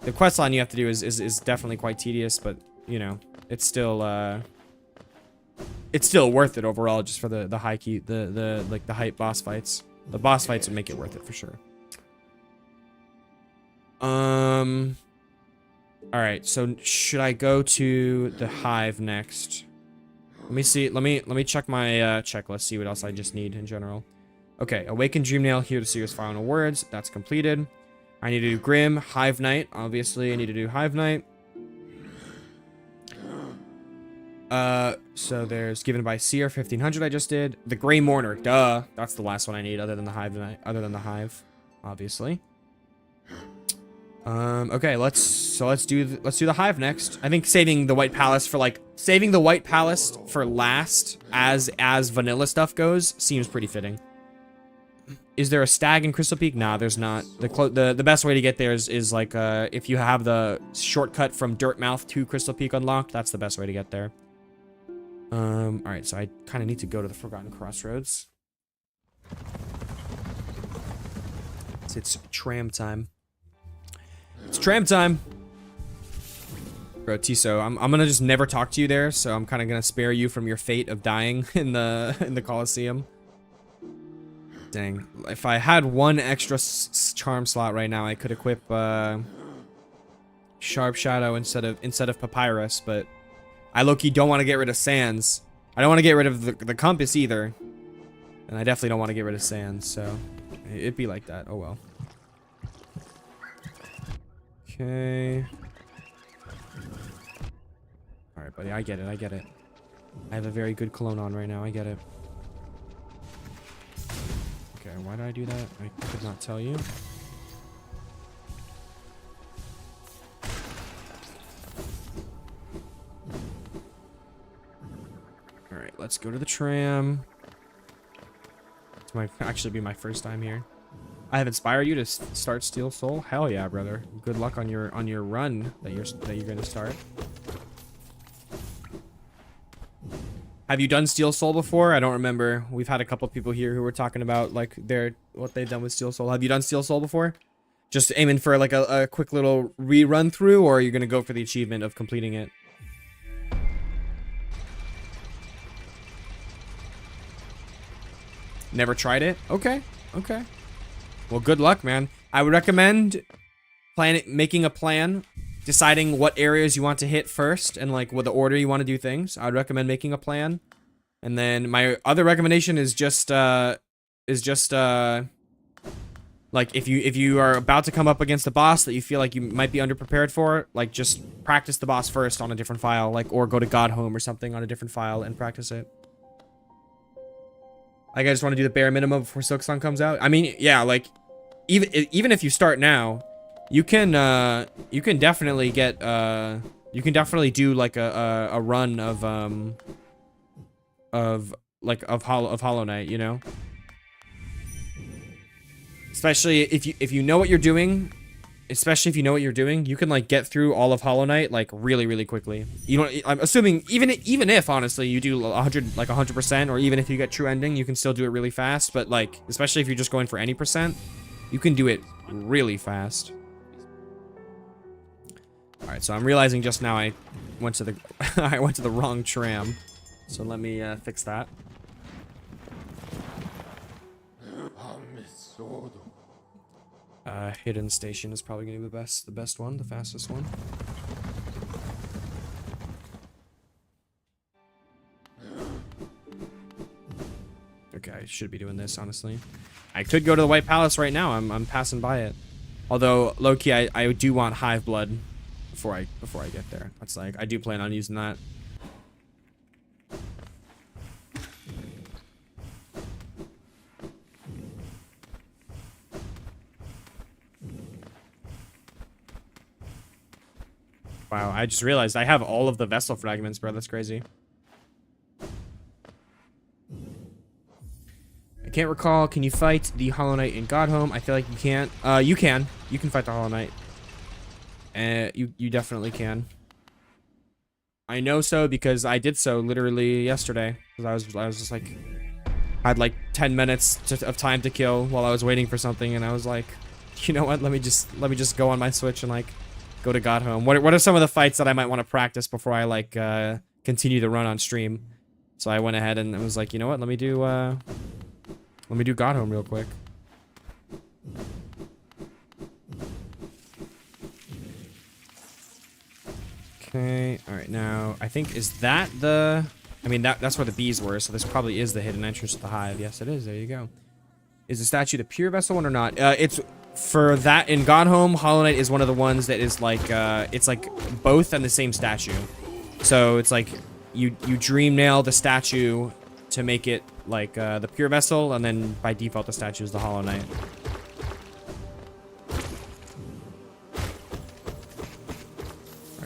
the quest line you have to do is definitely quite tedious. But you know, it's still worth it overall, just for the high key, the hype boss fights. The boss fights would make it worth it for sure. All right. So should I go to the hive next? Let me see. Let me check my checklist. See what else I just need in general. Okay, awaken dream nail. Hear the seer's final words. That's completed. I need to do Grim, Hive Knight. Obviously, I need to do Hive Knight. So there's given by Seer 1500. I just did the Gray Mourner. Duh, that's the last one I need. Other than the Hive Knight. Other than the Hive, obviously. Okay, let's do the hive next. I think saving the White Palace for last as vanilla stuff goes seems pretty fitting. Is there a stag in Crystal Peak? Nah, there's not. The best way to get there is like if you have the shortcut from Dirtmouth to Crystal Peak unlocked, that's the best way to get there. All right, so I kind of need to go to the Forgotten Crossroads. It's tram time. It's tram time. Bro, Tiso, I'm gonna just never talk to you there, so I'm kind of gonna spare you from your fate of dying in the Coliseum. Dang, if I had one extra charm slot right now, I could equip sharp shadow instead of papyrus, but I low-key don't want to get rid of sands. I don't want to get rid of the compass either. And I definitely don't want to get rid of sands, so it'd be like that. Oh well. Okay. Alright, buddy, I get it, I get it. I have a very good cologne on right now, I get it. Okay, why did I do that? I could not tell you. Alright, let's go to the tram. This might actually be my first time here. I have inspired you to start Steel Soul? Hell yeah, brother. Good luck on your run that you're gonna start. Have you done Steel Soul before? I don't remember. We've had a couple people here who were talking about like what they've done with Steel Soul. Have you done Steel Soul before? Just aiming for like a quick little rerun through, or are you gonna go for the achievement of completing it? Never tried it? Okay. Okay. Well, good luck, man. I would recommend making a plan, deciding what areas you want to hit first, and like what the order you want to do things. I would recommend making a plan. And then my other recommendation is just like if you are about to come up against a boss that you feel like you might be underprepared for, like just practice the boss first on a different file, like, or go to God Home or something on a different file and practice it. Like, I just want to do the bare minimum before Silksong comes out. I mean, yeah, like, even if you start now, you can definitely get, you can definitely do, like, a run of Hollow Knight, you know? Especially if you know what you're doing, you can, like, get through all of Hollow Knight, like, really, really quickly. You don't, I'm assuming, even if, honestly, you do 100%, or even if you get true ending, you can still do it really fast, but, like, especially if you're just going for any percent, you can do it really fast. Alright, so I'm realizing just now I went to the, I went to the wrong tram. So let me, fix that. Hidden station is probably gonna be the best one, the fastest one. Okay, I should be doing this, honestly. I could go to the White Palace right now. I'm passing by it. Although, low-key, I do want Hive Blood before I get there. That's like, I do plan on using that. Wow, I just realized I have all of the vessel fragments, bro. That's crazy. I can't recall. Can you fight the Hollow Knight in Godhome? I feel like you can't. You can. You can fight the Hollow Knight. You definitely can. I know so because I did so literally yesterday. Because I was just like, I had like 10 minutes of time to kill while I was waiting for something, and I was like, you know what? Let me just go on my Switch and like go to Godhome. What are some of the fights that I might want to practice before I like continue the run on stream? So I went ahead and was like, you know what? Let me do Godhome real quick. Okay, alright, now, I think, is that the... I mean, that's where the bees were, so this probably is the hidden entrance to the hive. Yes, it is. There you go. Is the statue the pure vessel one or not? It's... For that, in Godhome, Hollow Knight is one of the ones that is like, it's like both and the same statue. So it's like, you dream nail the statue to make it like, the pure vessel, and then by default the statue is the Hollow Knight.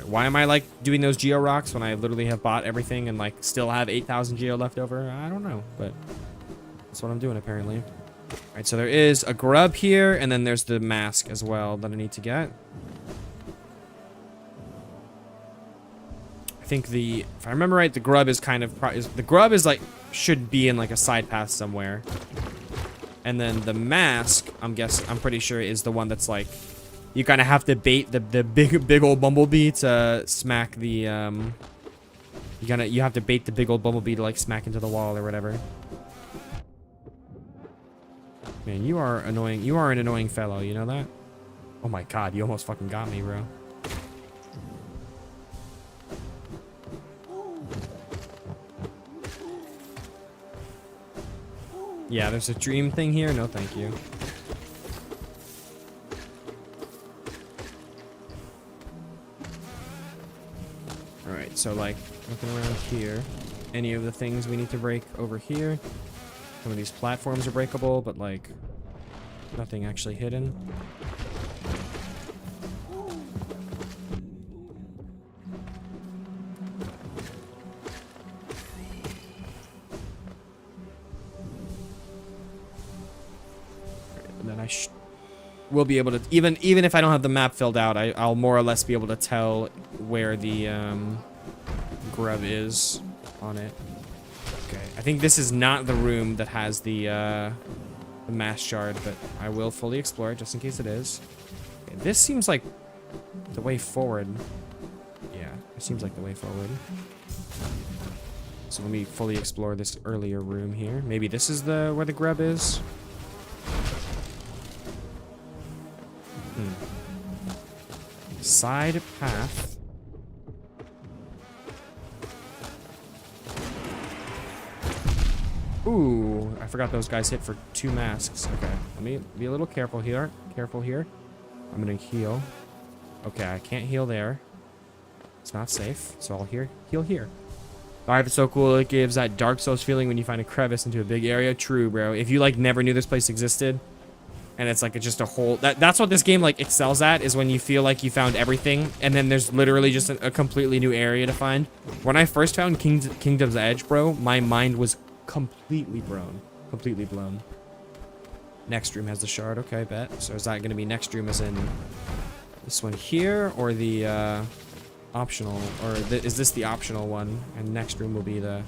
Why am I like doing those Geo rocks when I literally have bought everything and like still have 8,000 Geo left over? I don't know, but that's what I'm doing apparently. Alright, so there is a grub here, and then there's the mask as well that I need to get. I think if I remember right, the grub is kind of, the grub is like, should be in like a side path somewhere. And then the mask, I'm pretty sure is the one that's like, you kind of have to bait the big old bumblebee to smack the, you have to bait the big old bumblebee to like smack into the wall or whatever. Man, you are annoying. You are an annoying fellow, you know that? Oh my god, you almost fucking got me, bro. Yeah, there's a dream thing here. No, thank you. Alright, so like, looking around here. Any of the things we need to break over here. Some of these platforms are breakable, but like, nothing actually hidden. And then I will be able to, even if I don't have the map filled out, I'll more or less be able to tell where the grub is on it. Okay, I think this is not the room that has the mass shard, but I will fully explore it just in case it is. Okay, this seems like the way forward. Yeah, it seems like the way forward. So let me fully explore this earlier room here. Maybe this is where the grub is. Side path. Ooh, I forgot those guys hit for 2 masks. Okay, let me be a little careful here. Careful here. I'm gonna heal. Okay, I can't heal there. It's not safe, so I'll heal here. Alright, it's so cool. It gives that Dark Souls feeling when you find a crevice into a big area. True, bro. If you like never knew this place existed, and it's like just a whole... That's what this game like excels at, is when you feel like you found everything, and then there's literally just a completely new area to find. When I first found Kingdom's Edge, bro, my mind was completely blown. Completely blown. Next room has the shard. Okay, bet. So is that going to be next room as in this one here, or the optional, or is this the optional one, and next room will be the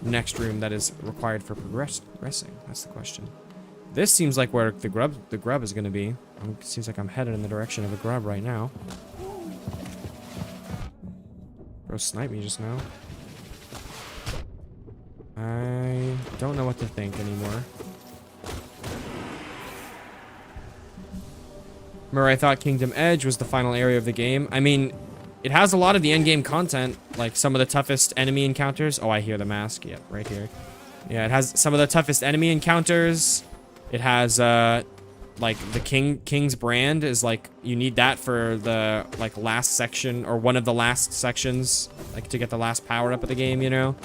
next room that is required for progressing? That's the question. This seems like where the grub is going to be. It seems like I'm headed in the direction of a grub right now. Bro sniped me just now. I don't know what to think anymore. Remember, I thought Kingdom Edge was the final area of the game. I mean, it has a lot of the endgame content, like some of the toughest enemy encounters. Oh, I hear the mask. Yep, right here. Yeah, it has some of the toughest enemy encounters. It has, like, the King's brand is, like, you need that for the, like, last section, or one of the last sections, like, to get the last power-up of the game, you know?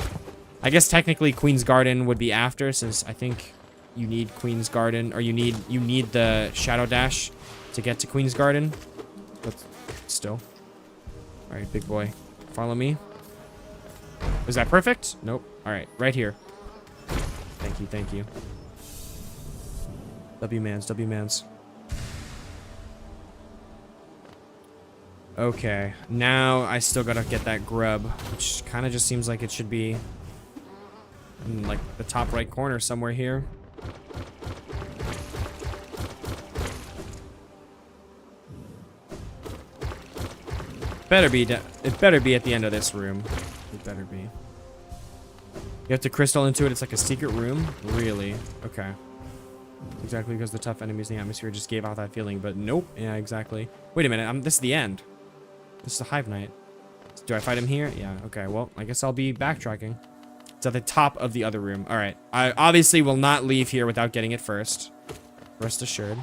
I guess technically Queen's Garden would be after, since I think you need Queen's Garden, or you need the Shadow Dash to get to Queen's Garden, but still. Alright, big boy. Follow me. Is that perfect? Nope. Alright, right here. Thank you, thank you. W-mans. Okay, now I still gotta get that grub, which kind of just seems like it should be in, like, the top right corner somewhere here. It better be at the end of this room. It better be. You have to crystal into it. It's like a secret room. Really? Okay. Exactly, because the tough enemies in the atmosphere just gave out that feeling, but nope. Yeah, exactly. Wait a minute, this is the end. This is the Hive Knight. Do I fight him here? Yeah, okay, well, I guess I'll be backtracking. It's at the top of the other room. Alright, I obviously will not leave here without getting it first. Rest assured.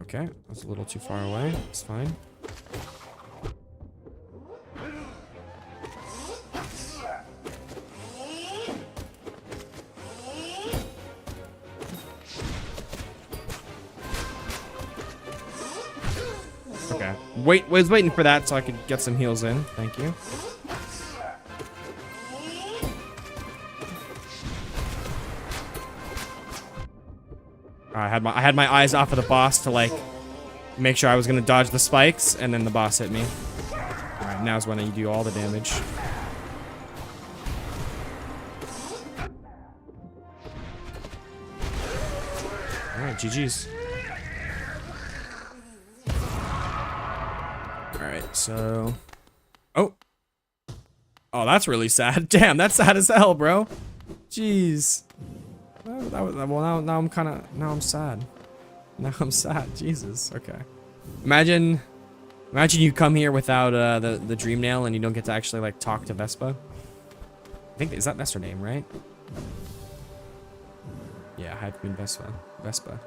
Okay, that's a little too far away. It's fine. Okay. Was waiting for that so I could get some heals in. Thank you. I had my eyes off of the boss to like make sure I was gonna dodge the spikes, and then the boss hit me. Alright, now's when you do all the damage. Alright, GG's. Alright, so... Oh! Oh, that's really sad. Damn, that's sad as hell, bro. Jeez. Well, now I'm kind of... Now I'm sad. Now I'm sad. Jesus. Okay. Imagine you come here without the dream nail and you don't get to actually, like, talk to Vespa. think, that's her name, right? Yeah, Hive Queen Vespa.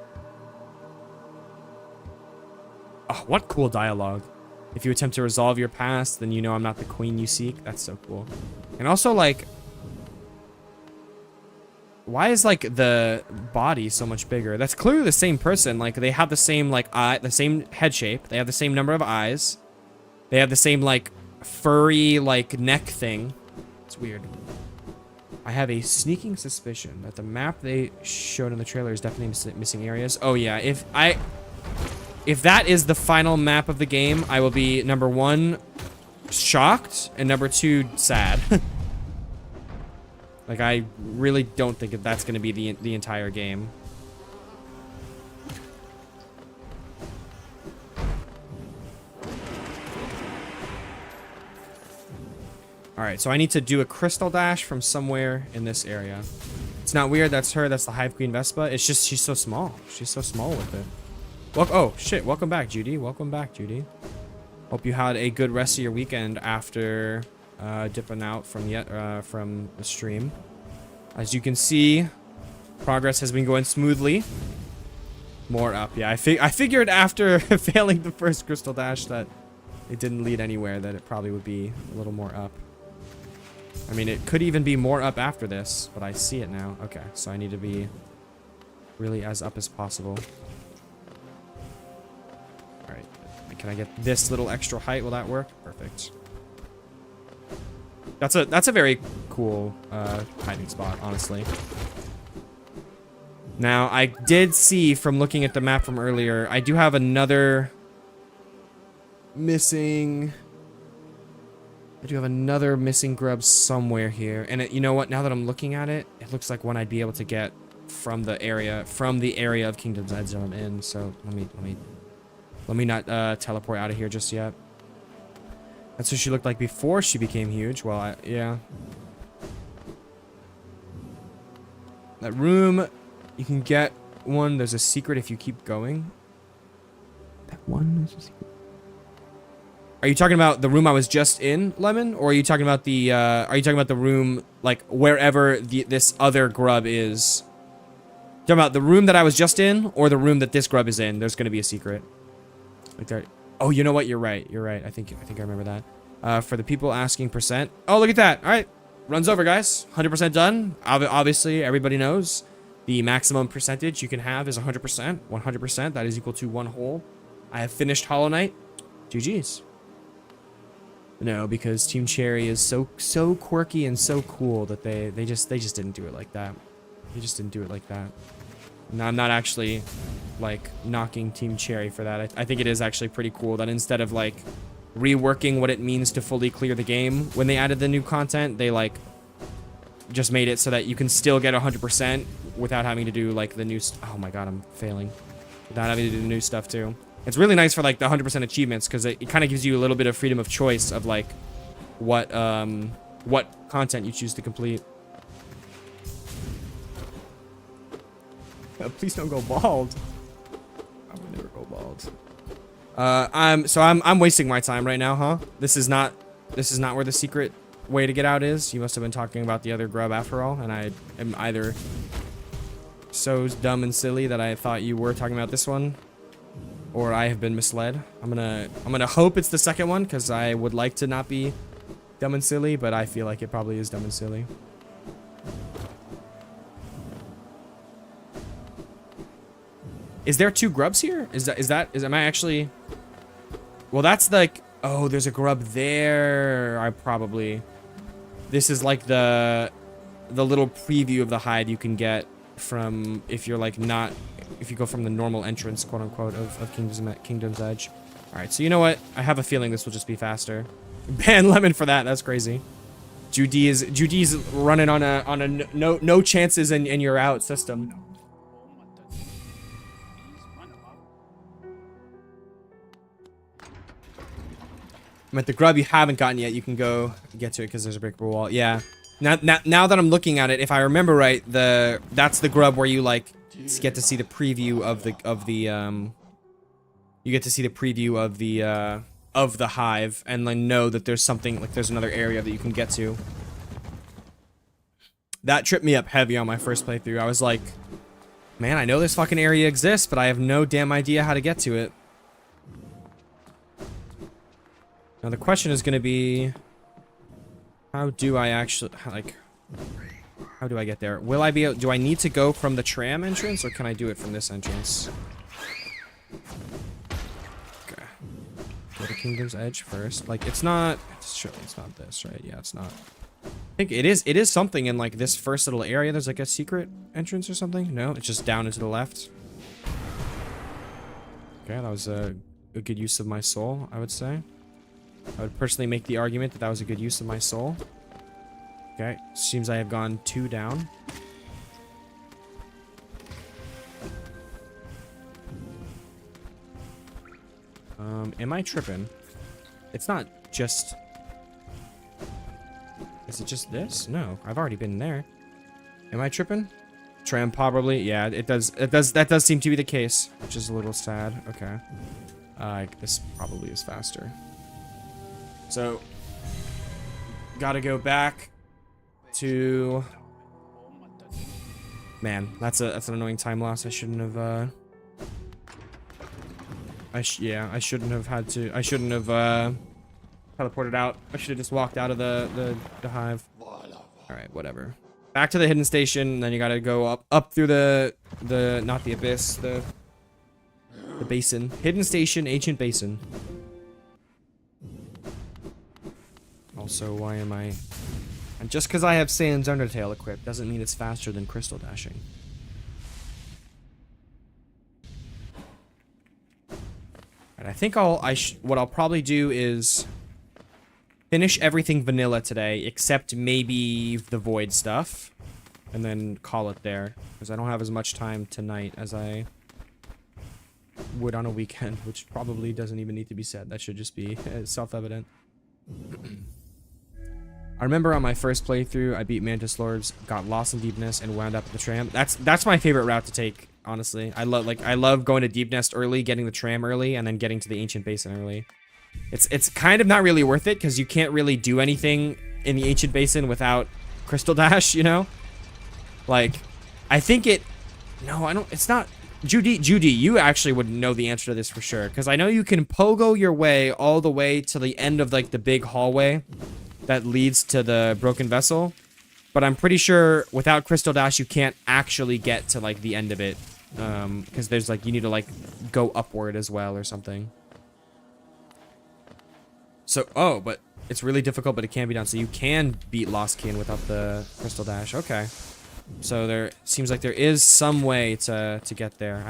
Oh, what cool dialogue. If you attempt to resolve your past, then you know I'm not the queen you seek. That's so cool. And also, like, why is, like, the body so much bigger? That's clearly the same person. Like, they have the same, like, the same head shape. They have the same number of eyes. They have the same, like, furry, like, neck thing. It's weird. I have a sneaking suspicion that the map they showed in the trailer is definitely missing areas. Oh, yeah. If that is the final map of the game, I will be, number 1, shocked, and number 2, sad. Like, I really don't think that that's going to be the entire game. Alright, so I need to do a crystal dash from somewhere in this area. It's not weird, that's her, that's the Hive Queen Vespa. It's just, she's so small. She's so small with it. Well, oh, shit, welcome back, Judy. Welcome back, Judy. Hope you had a good rest of your weekend after dipping out from the stream. As you can see, progress has been going smoothly. More up, yeah. I figured after failing the first crystal dash that it didn't lead anywhere, that it probably would be a little more up. I mean, it could even be more up after this, but I see it now. Okay, so I need to be really as up as possible. Alright, can I get this little extra height? Will that work? Perfect. That's a very cool hiding spot, honestly. Now, I did see from looking at the map from earlier, I do have another missing grub somewhere here. And you know what? Now that I'm looking at it, it looks like one I'd be able to get from the area of Kingdom's Edge that I'm in. So let me not teleport out of here just yet. That's what she looked like before she became huge. Well, yeah. That room, you can get one. There's a secret if you keep going. That one is a secret. Are you talking about the room I was just in, Lemon? Or are you talking about the, room, like, wherever this other grub is? Talking about the room that I was just in, or the room that this grub is in? There's gonna be a secret. Like there. Oh, you know what? You're right. You're right. I think I remember that. For the people asking percent. Oh, look at that. All right. Runs over, guys. 100% done. Obviously, everybody knows the maximum percentage you can have is 100%. 100%. That is equal to 1 hole. I have finished Hollow Knight. GG's. No, because Team Cherry is so quirky and so cool that they just didn't do it like that. They just didn't do it like that. No, I'm not actually like knocking Team Cherry for that. I think it is actually pretty cool that instead of like reworking what it means to fully clear the game when they added the new content, they like just made it so that you can still get 100% without having to do like the new oh my god, I'm failing. Without having to do the new stuff too. It's really nice for like the 100% achievements because it kind of gives you a little bit of freedom of choice of like what content you choose to complete. Please don't go bald. I would never go bald. I'm wasting my time right now, huh? This is not where the secret way to get out is. You must have been talking about the other grub after all, and I am either so dumb and silly that I thought you were talking about this one, or I have been misled. I'm gonna hope it's the second one because I would like to not be dumb and silly, but I feel like it probably is dumb and silly. Is there 2 grubs here? Am I actually? Well, that's like, oh, there's a grub there. This is like the little preview of the hide you can get from if you're like if you go from the normal entrance, quote unquote, of Kingdom's Edge. All right, so you know what? I have a feeling this will just be faster. Ban Lemon for that. That's crazy. Judy's running on a no chances and you're out system. I meant the grub you haven't gotten yet. You can go get to it because there's a breakable wall. Yeah. Now that I'm looking at it, if I remember right, that's the grub where you like get to see the preview of the hive and then know that there's something like there's another area that you can get to. That tripped me up heavy on my first playthrough. I was like, man, I know this fucking area exists, but I have no damn idea how to get to it. Now the question is going to be, how do I actually, like, how do I get there? Will I be able, do I need to go from the tram entrance, or can I do it from this entrance? Okay. Go to Kingdom's Edge first. Like, it's not, surely it's not this, right? Yeah, it's not. I think it is something in, like, this first little area. There's, like, a secret entrance or something. No, it's just down and to the left. Okay, that was a good use of my soul, I would say. I would personally make the argument that that was a good use of my soul. Okay, seems I have gone 2 down. Am I tripping? It's not just... Is it just this? No, I've already been there. Am I tripping? Tram probably. Yeah, it does. That does seem to be the case, which is a little sad. Okay. This probably is faster. So, gotta go back to... Man, that's an annoying time loss. I shouldn't have, yeah, I shouldn't have had to... I shouldn't have, teleported out. I should have just walked out of the hive. Alright, whatever. Back to the hidden station, then you gotta go up through the not the abyss, the basin. Hidden station, ancient basin. Also, why am I... And just because I have Sans Undertale equipped doesn't mean it's faster than crystal dashing. And I think what I'll probably do is finish everything vanilla today, except maybe the void stuff, and then call it there, because I don't have as much time tonight as I would on a weekend, which probably doesn't even need to be said. That should just be self-evident. I remember on my first playthrough, I beat Mantis Lords, got lost in Deepness, and wound up at the tram. That's my favorite route to take, honestly. I love going to Deep Nest early, getting the tram early, and then getting to the Ancient Basin early. It's kind of not really worth it, because you can't really do anything in the Ancient Basin without Crystal Dash, you know? Like, I think it... No, I don't... It's not... Judy, you actually would know the answer to this for sure, because I know you can pogo your way all the way to the end of, like, the big hallway that leads to the broken vessel, but I'm pretty sure without Crystal Dash you can't actually get to, like, the end of it, because there's, like, you need to, like, go upward as well or something. So, oh, but it's really difficult, but it can be done. So you can beat Lost Kin without the Crystal Dash. Okay. So there seems like there is some way to get there.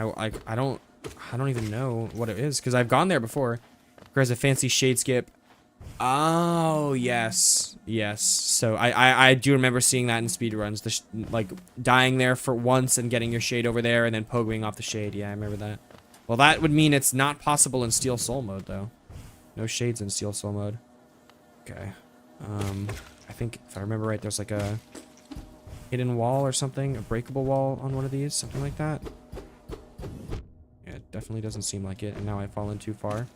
I don't even know what it is, because I've gone there before. There's a fancy shade skip. Oh, yes. Yes. So I do remember seeing that in speedruns. Like, dying there for once and getting your shade over there and then pogoing off the shade. Yeah, I remember that. Well, that would mean it's not possible in Steel Soul mode, though. No shades in Steel Soul mode. Okay. I think, if I remember right, there's like a hidden wall or something. A breakable wall on one of these. Something like that. Yeah, it definitely doesn't seem like it. And now I've fallen too far.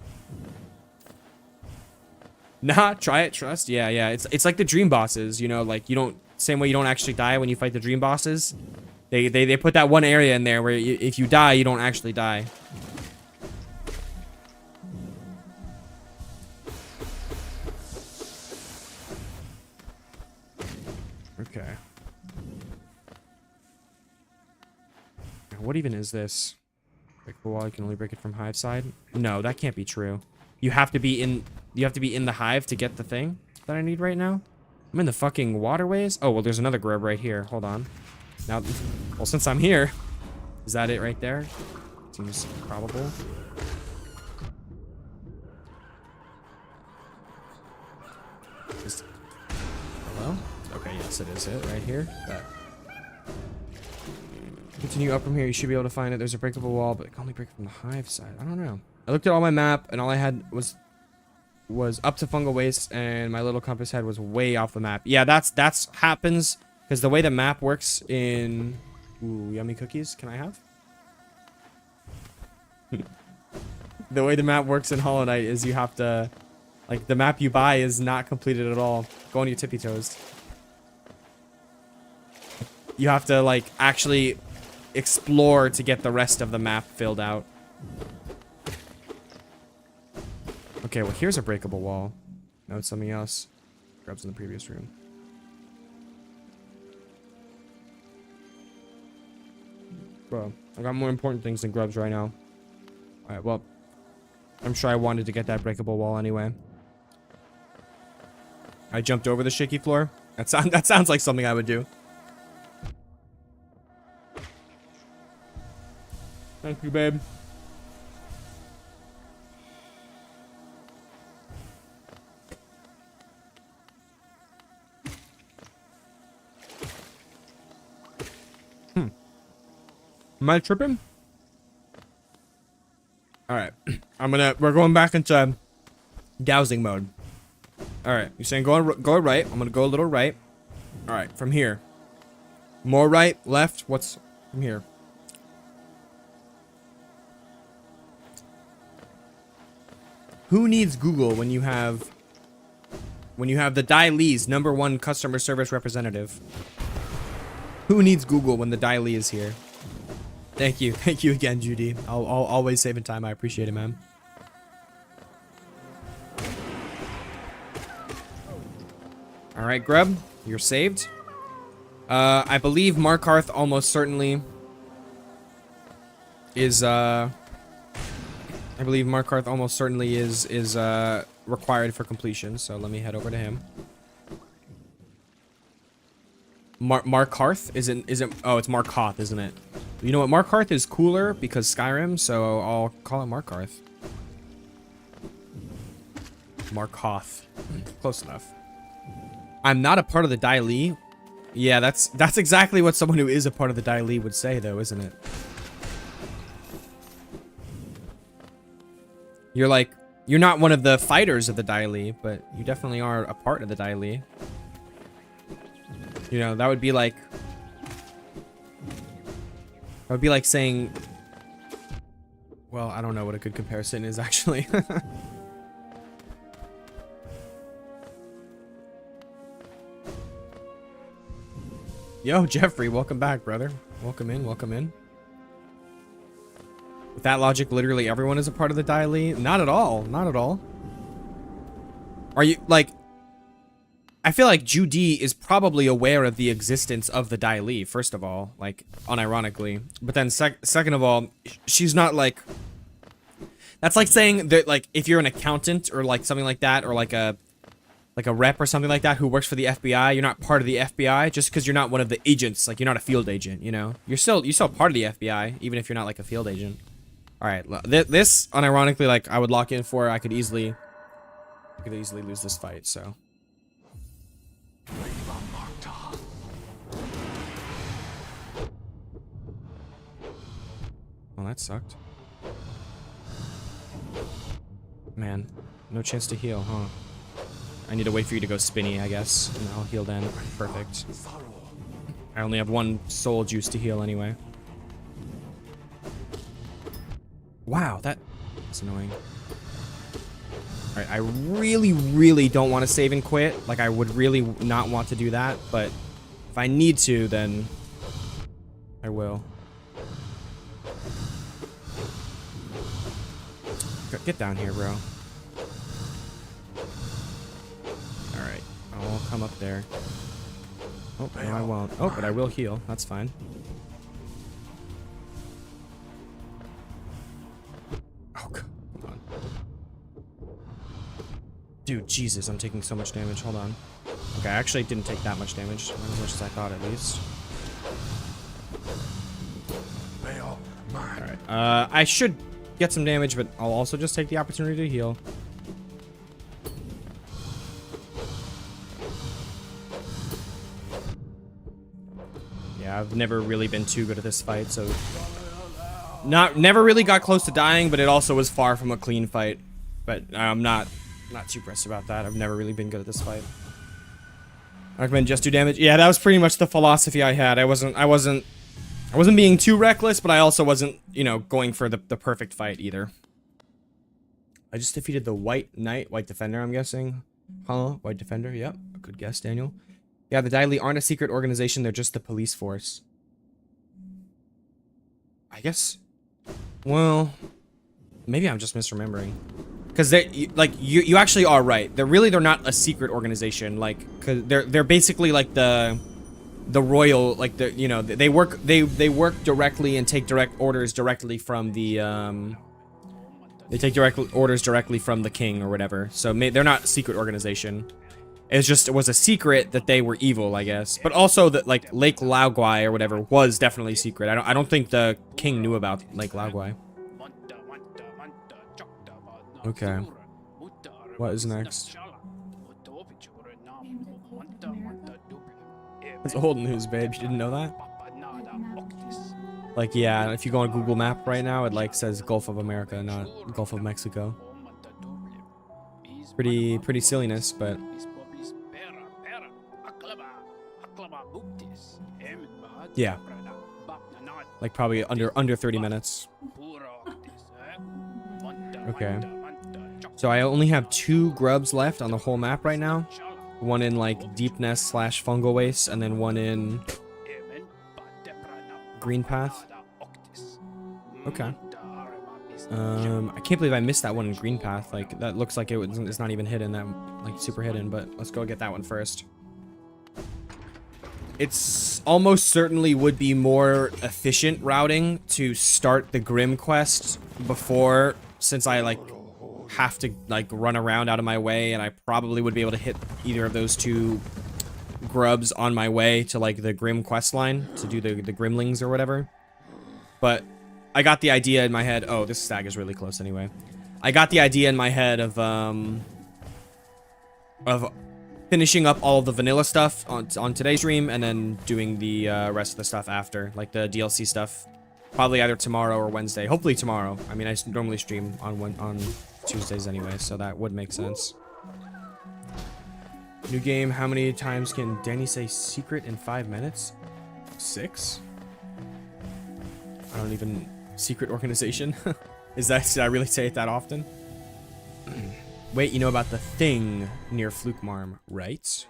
Nah, try it, trust. Yeah, yeah. It's like the dream bosses, you know, like you don't... Same way you don't actually die when you fight the dream bosses. They put that one area in there where if you die, you don't actually die. Okay. What even is this? Break the wall, you can only break it from hive side? No, that can't be true. You have to be in the hive to get the thing that I need right now? I'm in the fucking waterways? Oh, well, there's another grub right here. Hold on. Now, well, since I'm here, is that it right there? Seems probable. Hello? Okay, yes, it is it right here. But continue up from here. You should be able to find it. There's a breakable wall, but it can only break from the hive side. I don't know. I looked at all my map, and all I had was up to Fungal Waste, and my little compass head was way off the map. Yeah, that's happens because the way the map works in... Ooh, yummy cookies. Can I have? The way the map works in Hollow Knight is you have to... Like, the map you buy is not completed at all. Go on your tippy toes. you have to like actually explore to get the rest of the map filled out. Okay, well here's a breakable wall. No, it's something else. Grubs in the previous room. Bro, I got more important things than grubs right now. Alright, well, I'm sure I wanted to get that breakable wall anyway. I jumped over the shaky floor. That sounds like something I would do. Thank you, babe. Am I tripping? Alright. We're going back into dowsing mode. Alright, you're saying go right. I'm gonna go a little right. Alright, from here. More right, left, what's from here? Who needs Google when you have the Dai Li's #1 customer service representative? Who needs Google when the Dai Li is here? Thank you again, Judy. I'll always save in time. I appreciate it, man. All right, Grub, you're saved. I believe Markarth almost certainly is. I believe Markarth almost certainly is required for completion. So let me head over to him. Markarth isn't. Oh, it's Markarth, isn't it? You know what? Markarth is cooler because Skyrim, so I'll call it Markarth. Markarth. Close enough. I'm not a part of the Dai Li. Yeah, that's exactly what someone who is a part of the Dai Li would say, though, isn't it? You're not one of the fighters of the Dai Li, but you definitely are a part of the Dai Li. You know, that would be like saying, well, I don't know what a good comparison is, actually. Yo, Jeffrey, welcome back, brother. Welcome in, welcome in. With that logic, literally everyone is a part of the Dai Li? Not at all, not at all. Are you, like... I feel like Judy is probably aware of the existence of the Dai Li, first of all, like, unironically. But then second of all, she's not like... That's like saying that, like, if you're an accountant or like something like that, or like a rep or something like that who works for the FBI, you're not part of the FBI just because you're not one of the agents. Like, you're not a field agent, you know? You're still part of the FBI, even if you're not like a field agent. All right, this unironically, like, I would lock in for. I could easily lose this fight. So. Well, that sucked. Man, no chance to heal, huh? I need to wait for you to go spinny, I guess, and I'll heal then. Perfect. I only have 1 soul juice to heal anyway. Wow, that's annoying. Alright, I really, really don't want to save and quit. Like, I would really not want to do that, but if I need to, then I will. Get down here, bro. Alright, I'll come up there. Oh, no, I won't. Oh, but I will heal. That's fine. Oh, God. Hold on. Dude, Jesus, I'm taking so much damage. Hold on. Okay, I actually didn't take that much damage. Not as much as I thought, at least. Alright, I should get some damage, but I'll also just take the opportunity to heal. Yeah, I've never really been too good at this fight, so... Never really got close to dying, but it also was far from a clean fight. But I'm not too pressed about that. I've never really been good at this fight. I recommend just do damage. Yeah, that was pretty much the philosophy I had. I wasn't being too reckless, but I also wasn't, you know, going for the perfect fight either. I just defeated the White Knight, White Defender, I'm guessing. Huh? White Defender, yep. Good guess, Daniel. Yeah, the Daily aren't a secret organization. They're just the police force. I guess. Well, maybe I'm just misremembering. Because they like you actually are right. They're not a secret organization. Like, cause they're basically like the royal, like the, you know, they work directly and take direct orders directly from the they take direct orders directly from the king or whatever. So they're not a secret organization. It was a secret that they were evil, I guess. But also that like Lake Laoguai or whatever was definitely secret. I don't think the king knew about Lake Laoguai. Okay. What is next? It's old news, babe. You didn't know that? Like, yeah, if you go on Google Map right now, it like says Gulf of America, not Gulf of Mexico. Pretty silliness, but yeah. Like probably under 30 minutes. Okay. So I only have 2 grubs left on the whole map right now. One in like Deep Nest / Fungal Waste, and then one in Green Path. Okay. I can't believe I missed that one in Green Path. Like, that looks like it's not even hidden, that like super hidden, but let's go get that one first. It's almost certainly would be more efficient routing to start the Grim quest before, since I like have to like run around out of my way, and I probably would be able to hit either of those 2 grubs on my way to like the Grim quest line to do the Grimlings or whatever. But I got the idea in my head. Oh, this stag is really close anyway. I got the idea in my head of finishing up all the vanilla stuff on today's stream, and then doing the rest of the stuff after, like the DLC stuff, probably either tomorrow or Wednesday. Hopefully tomorrow. I mean, I normally stream on Tuesdays anyway, so that would make sense. New game. How many times can Danny say secret in 5 minutes? 6? I don't even... Secret organization? Did I really say it that often? Wait, you know about the thing near Flukemarm, right?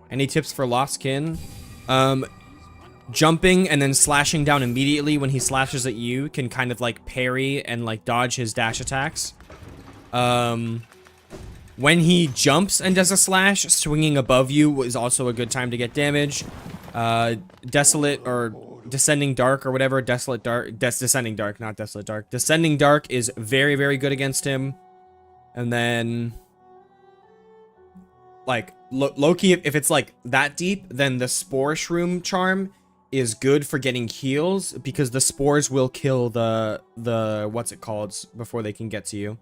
Any tips for Lost Kin? Jumping and then slashing down immediately when he slashes at you can kind of like parry and like dodge his dash attacks. When he jumps and does a slash, swinging above you is also a good time to get damage. Desolate or Descending Dark or whatever. Desolate Dark. Descending Dark, not Desolate Dark. Descending Dark is very, very good against him. And then, like, Loki, if it's like that deep, then the Spore Shroom charm is good for getting heals, because the spores will kill the what's it called before they can get to you.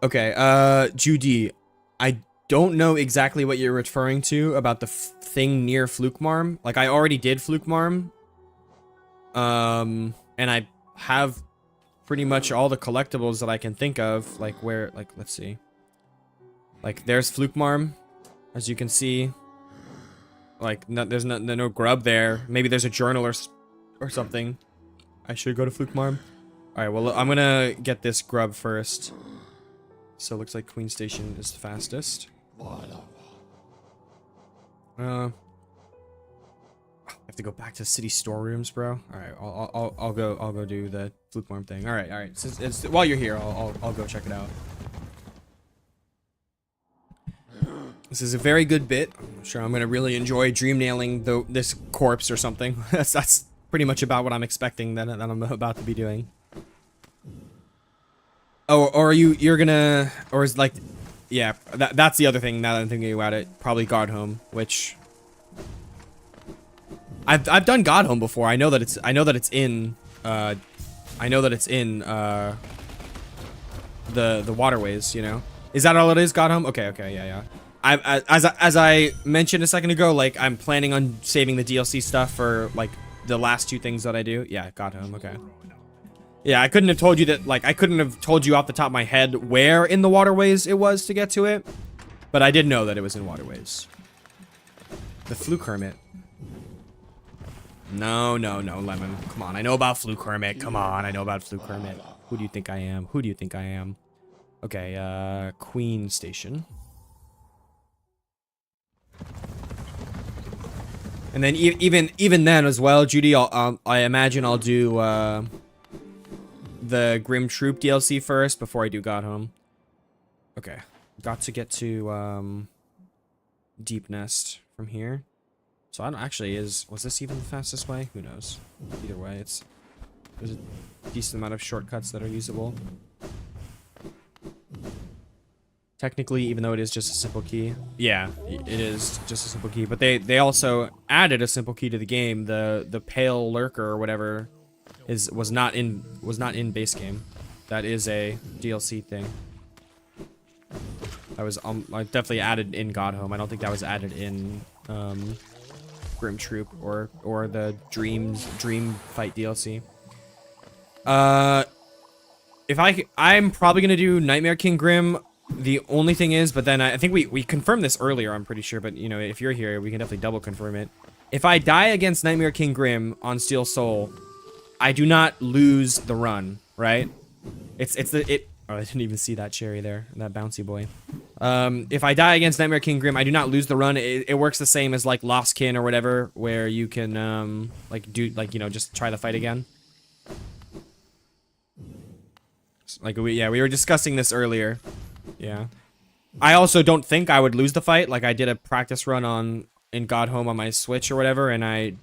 Okay, Judy, I don't know exactly what you're referring to about the thing near Flukemarm. Like, I already did Flukemarm. And I have pretty much all the collectibles that I can think of. Like, where, like, let's see. Like, there's Flukemarm, as you can see. Like, there's no grub there. Maybe there's a journal or something. I should go to Flukemarm. Alright, well, I'm gonna get this grub first. So it looks like Queen Station is the fastest. I have to go back to city storerooms, bro. All right, I'll go do the Flukemarm thing. All right. While you're here, I'll go check it out. This is a very good bit. I'm sure I'm gonna really enjoy dream nailing this corpse or something. that's pretty much about what I'm expecting that I'm about to be doing. Oh, or you're gonna, or is like, yeah, that's the other thing now that I'm thinking about it. Probably Godhome, which I've done Godhome before. I know that it's in the waterways, you know. Is that all it is, Godhome? Okay, yeah. As I mentioned a second ago, like, I'm planning on saving the DLC stuff for like the last 2 things that I do. Yeah, Godhome, okay. Yeah, I couldn't have told you that, like, I couldn't have told you off the top of my head where in the waterways it was to get to it, but I did know that it was in waterways. The Fluke Hermit. No, Lemon. Come on, I know about Fluke Hermit. Come on, I know about Fluke Hermit. Who do you think I am? Okay, Queen Station. And then even then as well, Judy, I imagine I'll do the Grim Troop DLC first before I do God Home. Okay, got to get to Deep Nest from here. So I don't actually was this even the fastest way? Who knows? Either way, there's a decent amount of shortcuts that are usable. Technically, even though it is just a simple key. Yeah, it is just a simple key. But they also added a simple key to the game. The Pale Lurker or whatever was not in base game. That is a DLC thing. That was definitely added in God Home. I don't think that was added in Grim Troop or the Dream Fight DLC. I'm probably gonna do Nightmare King Grim. The only thing is, but then I think we confirmed this earlier, I'm pretty sure, but you know, if you're here, we can definitely double confirm it. If I die against Nightmare King Grim on Steel Soul, I do not lose the run, right? Oh, I didn't even see that cherry there, that bouncy boy. If I die against Nightmare King Grim, I do not lose the run. It works the same as like Lost Kin or whatever, where you can just try the fight again. Like we were discussing this earlier. Yeah. I also don't think I would lose the fight. Like I did a practice run in God Home on my Switch or whatever, and I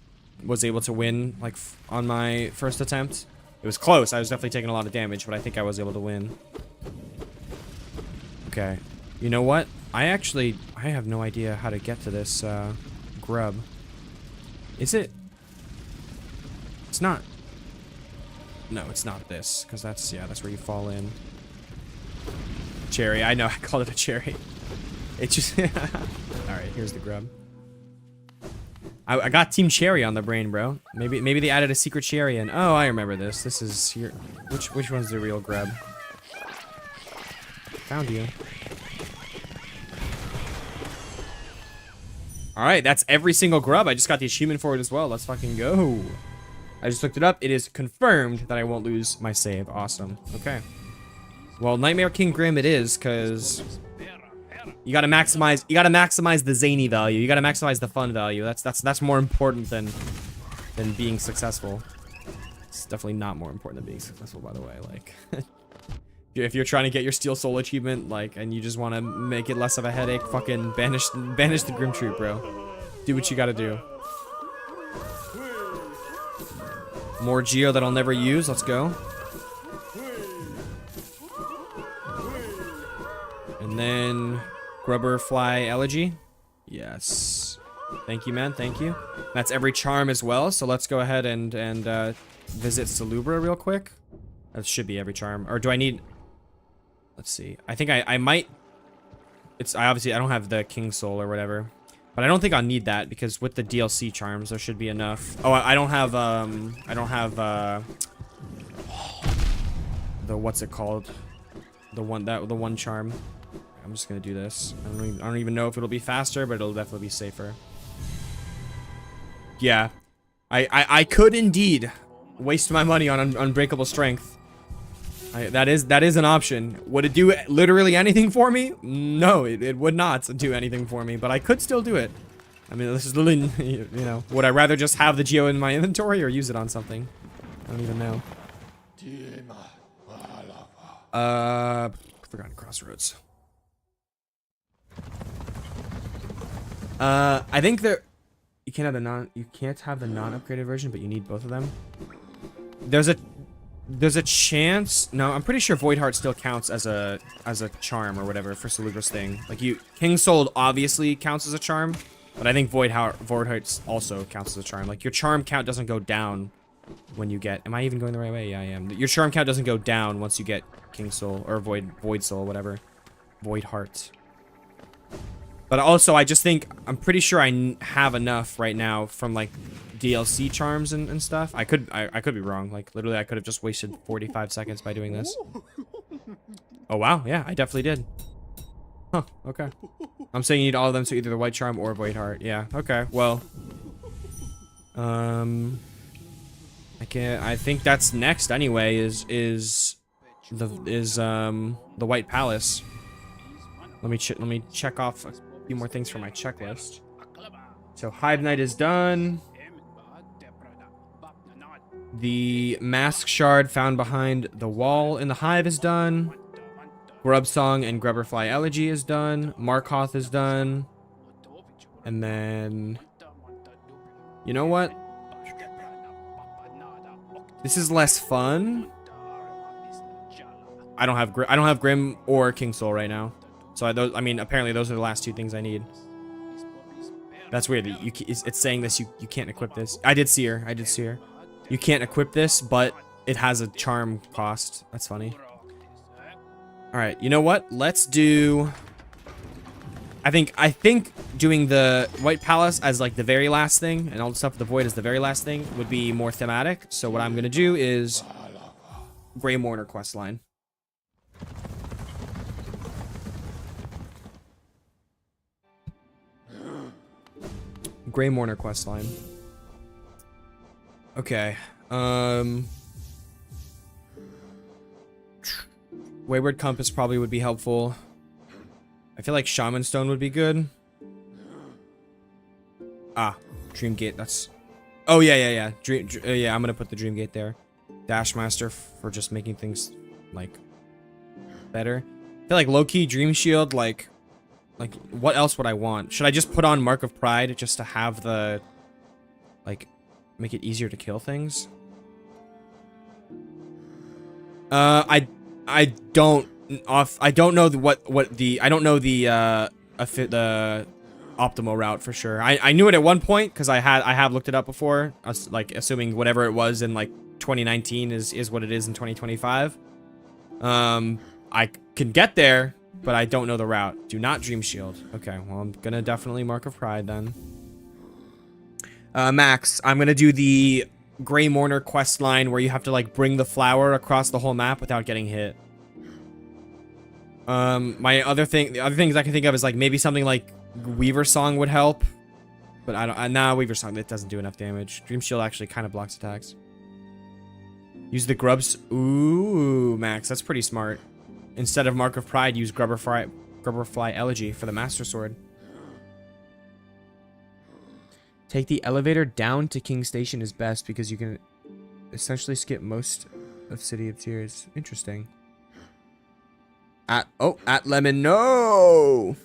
was able to win like on my first attempt. It was close. I was definitely taking a lot of damage, but I think I was able to win. Okay. You know what? I have no idea how to get to this grub. Is it? It's not. No, it's not this, because that's where you fall in. Cherry. I know, I called it a cherry. It just... Alright, here's the grub. I got Team Cherry on the brain, bro. Maybe they added a secret cherry in. Oh, I remember this. This is here. Which one's the real grub? Found you. Alright, that's every single grub. I just got the achievement for it as well. Let's fucking go. I just looked it up. It is confirmed that I won't lose my save. Awesome. Okay. Well, Nightmare King Grim it is, because you gotta maximize the zany value. You gotta maximize the fun value. That's more important than being successful. It's definitely not more important than being successful, by the way. Like, if you're trying to get your Steel Soul achievement, like, and you just want to make it less of a headache, fucking banish the Grim Troop, bro. Do what you gotta do. More Geo that I'll never use. Let's go. And then Grubber Fly Elegy. Yes. Thank you, man. Thank you. That's every charm as well. So let's go ahead and visit Salubra real quick. That should be every charm. Or do I need... Let's see. I think I might... I don't have the King Soul or whatever. But I don't think I'll need that, because with the DLC charms, there should be enough. Oh, I don't have the, what's it called? The one charm. I'm just gonna do this. I don't even know if it'll be faster, but it'll definitely be safer. Yeah. I could indeed waste my money on Unbreakable Strength. That is an option. Would it do literally anything for me? No, it would not do anything for me, but I could still do it. I mean, this is literally, you know, would I rather just have the Geo in my inventory or use it on something? I don't even know. Forgotten Crossroads. I think you can't have the non-upgraded version, but you need both of them. There's a chance. No, I'm pretty sure Void Heart still counts as a charm or whatever for Salubra's thing. Like King Soul obviously counts as a charm, but I think Void Heart also counts as a charm. Like your charm count doesn't go down when you get. Am I even going the right way? Yeah, I am. Your charm count doesn't go down once you get King Soul or Void Soul, whatever. Void Heart. But also, I just think I'm pretty sure I have enough right now from like DLC charms and stuff. I could be wrong. Like literally, I could have just wasted 45 seconds by doing this. Oh wow, yeah, I definitely did. Huh? Okay. I'm saying you need all of them, so either the White Charm or Void Heart. Yeah. Okay. Well. I think that's next anyway. Is the White Palace. Let me check off a few more things from my checklist. So Hive Knight is done. The Mask Shard found behind the wall in the hive is done. Grub Song and Grubberfly Elegy is done. Markoth is done. And then... You know what? This is less fun. I don't have Grim or King Soul right now. So I mean, apparently those are the last two things I need. That's weird. It's saying this. You can't equip this. I did see her. You can't equip this, but it has a charm cost. That's funny. All right. You know what? Let's do. I think doing the White Palace as like the very last thing, and all the stuff with the Void as the very last thing would be more thematic. So what I'm gonna do is Grey Mourner questline. Grey Mourner questline. Okay. Wayward Compass probably would be helpful. I feel like Shaman Stone would be good. Ah, Dreamgate. That's. Oh yeah. Yeah, I'm gonna put the Dreamgate there. Dashmaster for just making things like better. I feel like low-key Dream Shield. Like what else would I want? Should I just put on Mark of Pride just to have the like make it easier to kill things? I don't know the optimal route for sure. I knew it at one point because I have looked it up before. I was, like, assuming whatever it was in like 2019 is what it is in 2025. I can get there, but I don't know the route. Do not Dream Shield. Okay, well I'm gonna definitely Mark of Pride then. Max, I'm gonna do the Grey Mourner quest line where you have to like bring the flower across the whole map without getting hit. The other things I can think of is like maybe something like Weaver Song would help, but nah, Weaver Song, that doesn't do enough damage. Dream Shield actually kind of blocks attacks. Use the grubs. Ooh, Max, that's pretty smart. Instead of Mark of Pride, use Grubberfly Elegy for the Master Sword. Take the elevator down to King Station is best because you can essentially skip most of City of Tears. Interesting. At Lemon, no!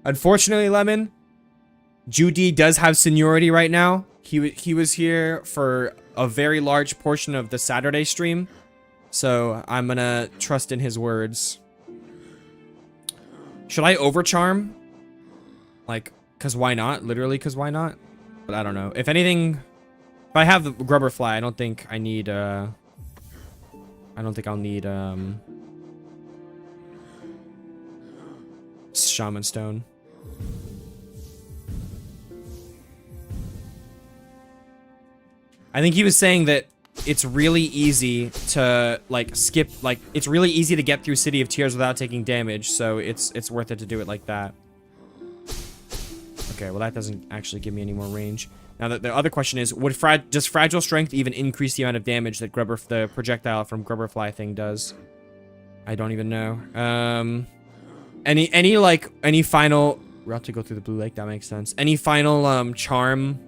Unfortunately, Lemon, Judy does have seniority right now. He was here for a very large portion of the Saturday stream. So I'm gonna trust in his words. Should I overcharm? Like, cause why not? Literally, cause why not? But I don't know. If anything, if I have the Grubberfly, I don't think I need. I don't think I'll need Shaman Stone. I think he was saying that it's really easy to like skip, like it's really easy to get through City of Tears without taking damage, so it's worth it to do it like that. Okay, well that doesn't actually give me any more range. Now the other question is, does Fragile Strength even increase the amount of damage that the projectile from Grubberfly thing does? I don't even know. Any final, we're about to go through the Blue Lake, that makes sense. Any final charm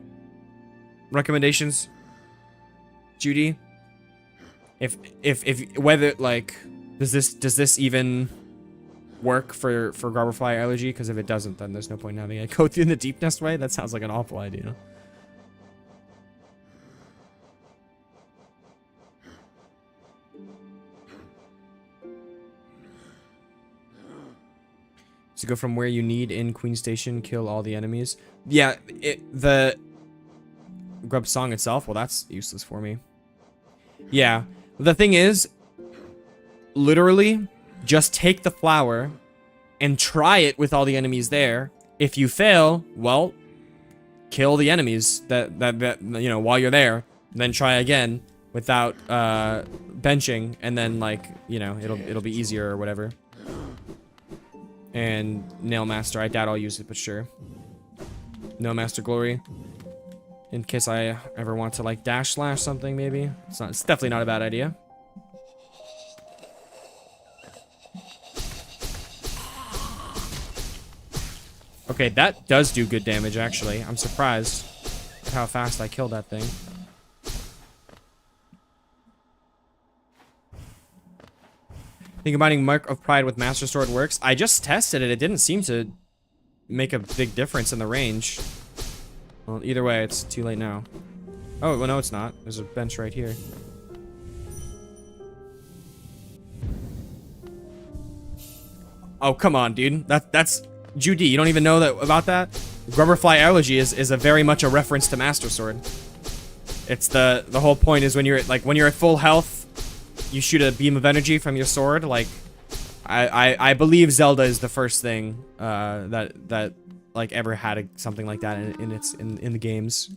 recommendations, Judy? If whether like does this even work for Grubberfly Elegy? Because if it doesn't, then there's no point in having it go through the Deep Nest way. That sounds like an awful idea. So go from where you need in Queen Station, kill all the enemies. Yeah, the Grub Song itself, well, that's useless for me. Yeah, the thing is, literally, just take the flower and try it with all the enemies there. If you fail, well, kill the enemies that you know while you're there. Then try again without benching, and then like you know it'll be easier or whatever. And Nail Master, I doubt I'll use it, but sure. Nail Master Glory. In case I ever want to like dash slash something, maybe. It's definitely not a bad idea. Okay, that does do good damage, actually. I'm surprised at how fast I killed that thing. Think combining Mark of Pride with Master Sword works. I just tested it. It didn't seem to make a big difference in the range. Well, either way, it's too late now. Oh, well, no, it's not. There's a bench right here. Oh, come on, dude. That's Judy. You don't even know that about that? Grubberfly Elegy is a very much a reference to Master Sword. It's the whole point is when you're at full health, you shoot a beam of energy from your sword. Like, I believe Zelda is the first thing that like ever had something like that in the games.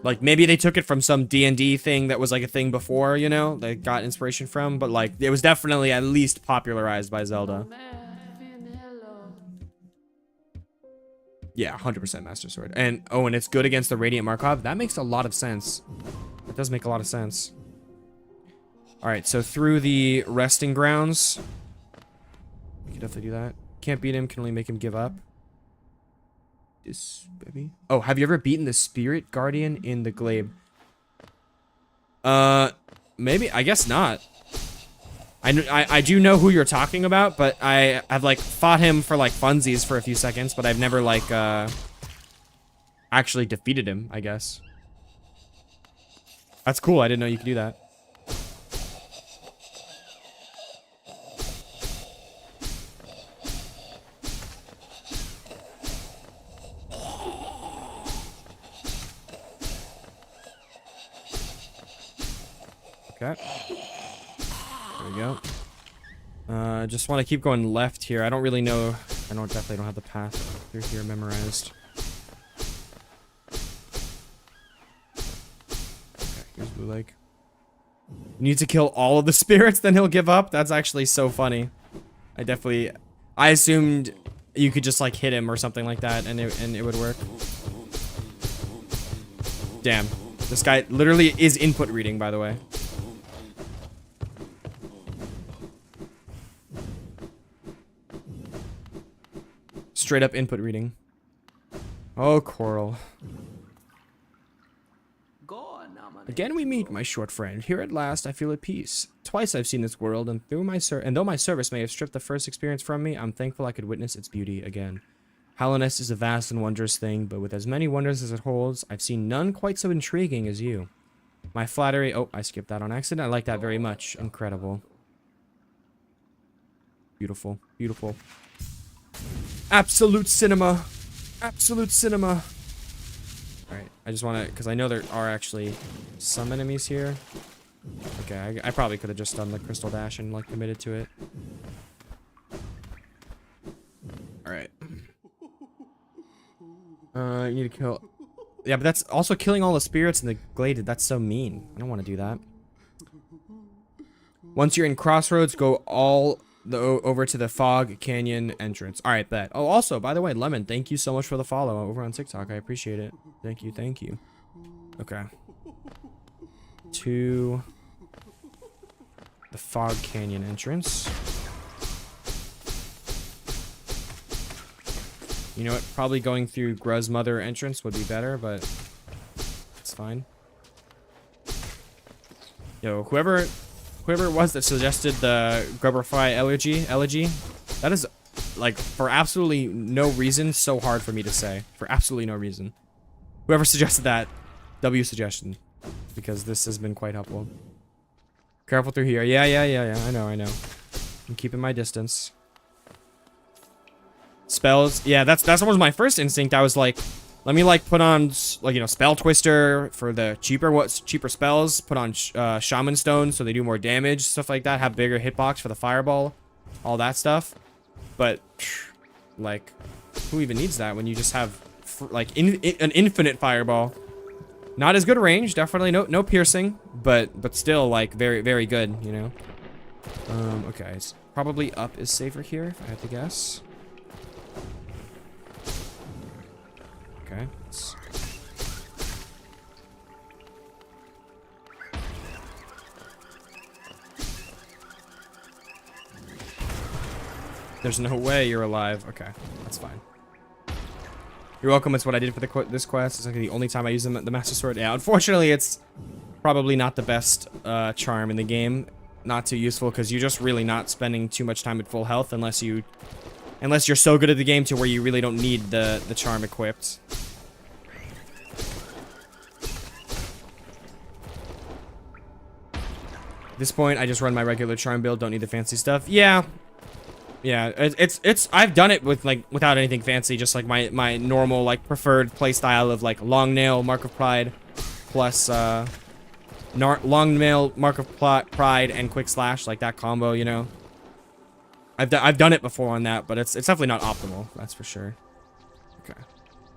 Like, maybe they took it from some D&D thing that was like a thing before, you know, they got inspiration from, but like it was definitely at least popularized by Zelda. Yeah, 100% Master Sword. And oh, and it's good against the Radiant Markov. That makes a lot of sense. That does make a lot of sense. All right, so through the resting grounds, we can definitely do that. Can't beat him, can only make him give up. This baby. Oh, have you ever beaten the Spirit Guardian in the Glade? Maybe. I guess not. I do know who you're talking about, but I've like fought him for like funsies for a few seconds, but I've never like actually defeated him, I guess. That's cool. I didn't know you could do that. Okay. There we go. Just want to keep going left here. I don't really know. I definitely don't have the path through here memorized. Okay, here's Blue Lake. You need to kill all of the spirits, then he'll give up? That's actually so funny. I assumed you could just like hit him or something like that and it would work. Damn. This guy literally is input reading, by the way. Straight up input reading. Oh, Coral. Again we meet, my short friend. Here at last I feel at peace. Twice I've seen this world, and though my service may have stripped the first experience from me, I'm thankful I could witness its beauty again. Hallownest is a vast and wondrous thing, but with as many wonders as it holds, I've seen none quite so intriguing as you. My flattery... Oh, I skipped that on accident. I like that very much. Incredible. Beautiful. Beautiful. Absolute cinema. Absolute cinema. Alright, I just want to... Because I know there are actually some enemies here. Okay, I probably could have just done the Crystal Dash and, like, committed to it. Alright. You need to kill... Yeah, but that's also killing all the spirits in the glade. That's so mean. I don't want to do that. Once you're in Crossroads, go over to the Fog Canyon entrance. All right, bet. Oh, also, by the way, Lemon, thank you so much for the follow over on TikTok. I appreciate it. Thank you, thank you. Okay. To the Fog Canyon entrance. You know what? Probably going through Gruz Mother entrance would be better, but it's fine. Yo, whoever it was that suggested the Grubberfly elegy, that is, like, for absolutely no reason, so hard for me to say. For absolutely no reason. Whoever suggested that, W suggestion. Because this has been quite helpful. Careful through here. Yeah. I know. I'm keeping my distance. Spells. Yeah, that's almost my first instinct. I was like, let me, like, put on, like, you know, Spell Twister for the cheaper spells. Put on Shaman Stone so they do more damage, stuff like that. Have bigger hitbox for the Fireball. All that stuff. But, like, who even needs that when you just have, like, an infinite Fireball? Not as good range. Definitely no piercing. But still, like, very, very good, you know? Okay. It's probably up is safer here, if I had to guess. Okay. There's no way you're alive. Okay, that's fine. You're welcome. It's what I did for this quest. It's like the only time I use the Master Sword. Yeah, unfortunately, it's probably not the best charm in the game. Not too useful because you're just really not spending too much time at full health unless you're so good at the game to where you really don't need the charm equipped. At this point, I just run my regular charm build. Don't need the fancy stuff. Yeah. Yeah, it's I've done it with like without anything fancy, just like my normal like preferred playstyle of like long nail, Mark of Pride, plus long nail, Mark of Pride, and quick slash, like that combo, you know. I've done it before on that, but it's definitely not optimal, that's for sure. Okay,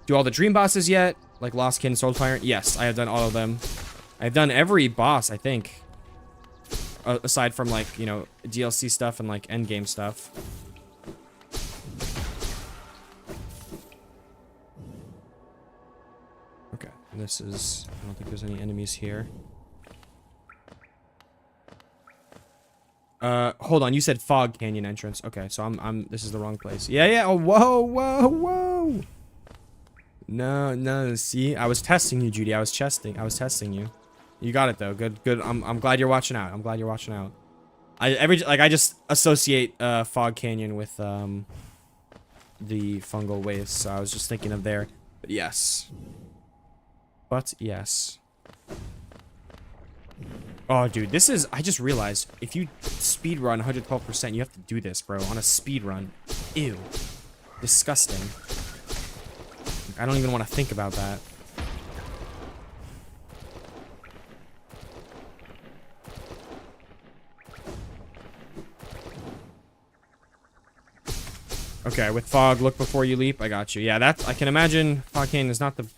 do all the dream bosses yet? Like Lost Kin, Soul Tyrant? Yes, I have done all of them. I've done every boss, I think. Aside from, like, you know, DLC stuff and, like, endgame stuff. Okay, this is... I don't think there's any enemies here. Hold on, you said Fog Canyon entrance. Okay, so this is the wrong place. Yeah, oh, whoa! No, see? I was testing you, Judy. I was testing you. You got it though. Good. I'm glad you're watching out. I just associate Fog Canyon with the fungal waste, so I was just thinking of there. But yes. Oh, dude, this is... I just realized if you speed run 112%, you have to do this, bro, on a speed run. Ew. Disgusting. I don't even want to think about that. Okay, with fog, look before you leap. I got you. Yeah, that's... I can imagine Fog Canyon is not the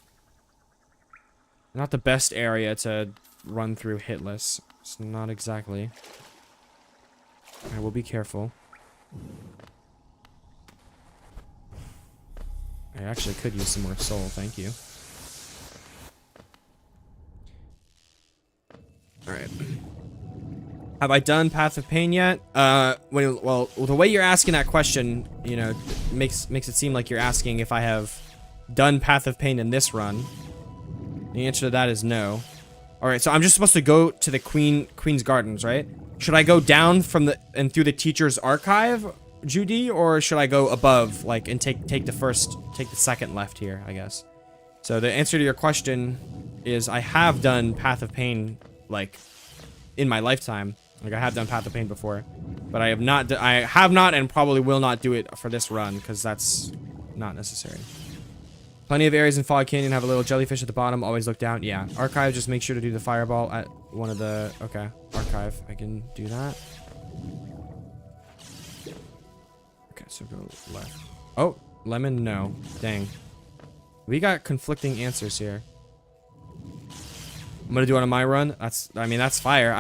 best area to run through hitless. It's not exactly. I will be careful. I actually could use some more soul. Thank you. All right. Have I done Path of Pain yet? Well, the way you're asking that question, you know, makes it seem like you're asking if I have done Path of Pain in this run. The answer to that is no. All right, so I'm just supposed to go to the Queen's Gardens, right? Should I go down from and through the teacher's archive, Judy, or should I go above, like, and take the second left here, I guess? So the answer to your question is I have done Path of Pain, like, in my lifetime. Like, I have done Path of Pain before, but I have not and probably will not do it for this run, because that's not necessary. Plenty of areas in Fog Canyon have a little jellyfish at the bottom. Always look down. Yeah. Archive, just make sure to do the fireball at one of the... Okay. Archive. I can do that. Okay, so go left. Oh, lemon, no. Dang. We got conflicting answers here. I'm gonna do it on my run. I mean, that's fire.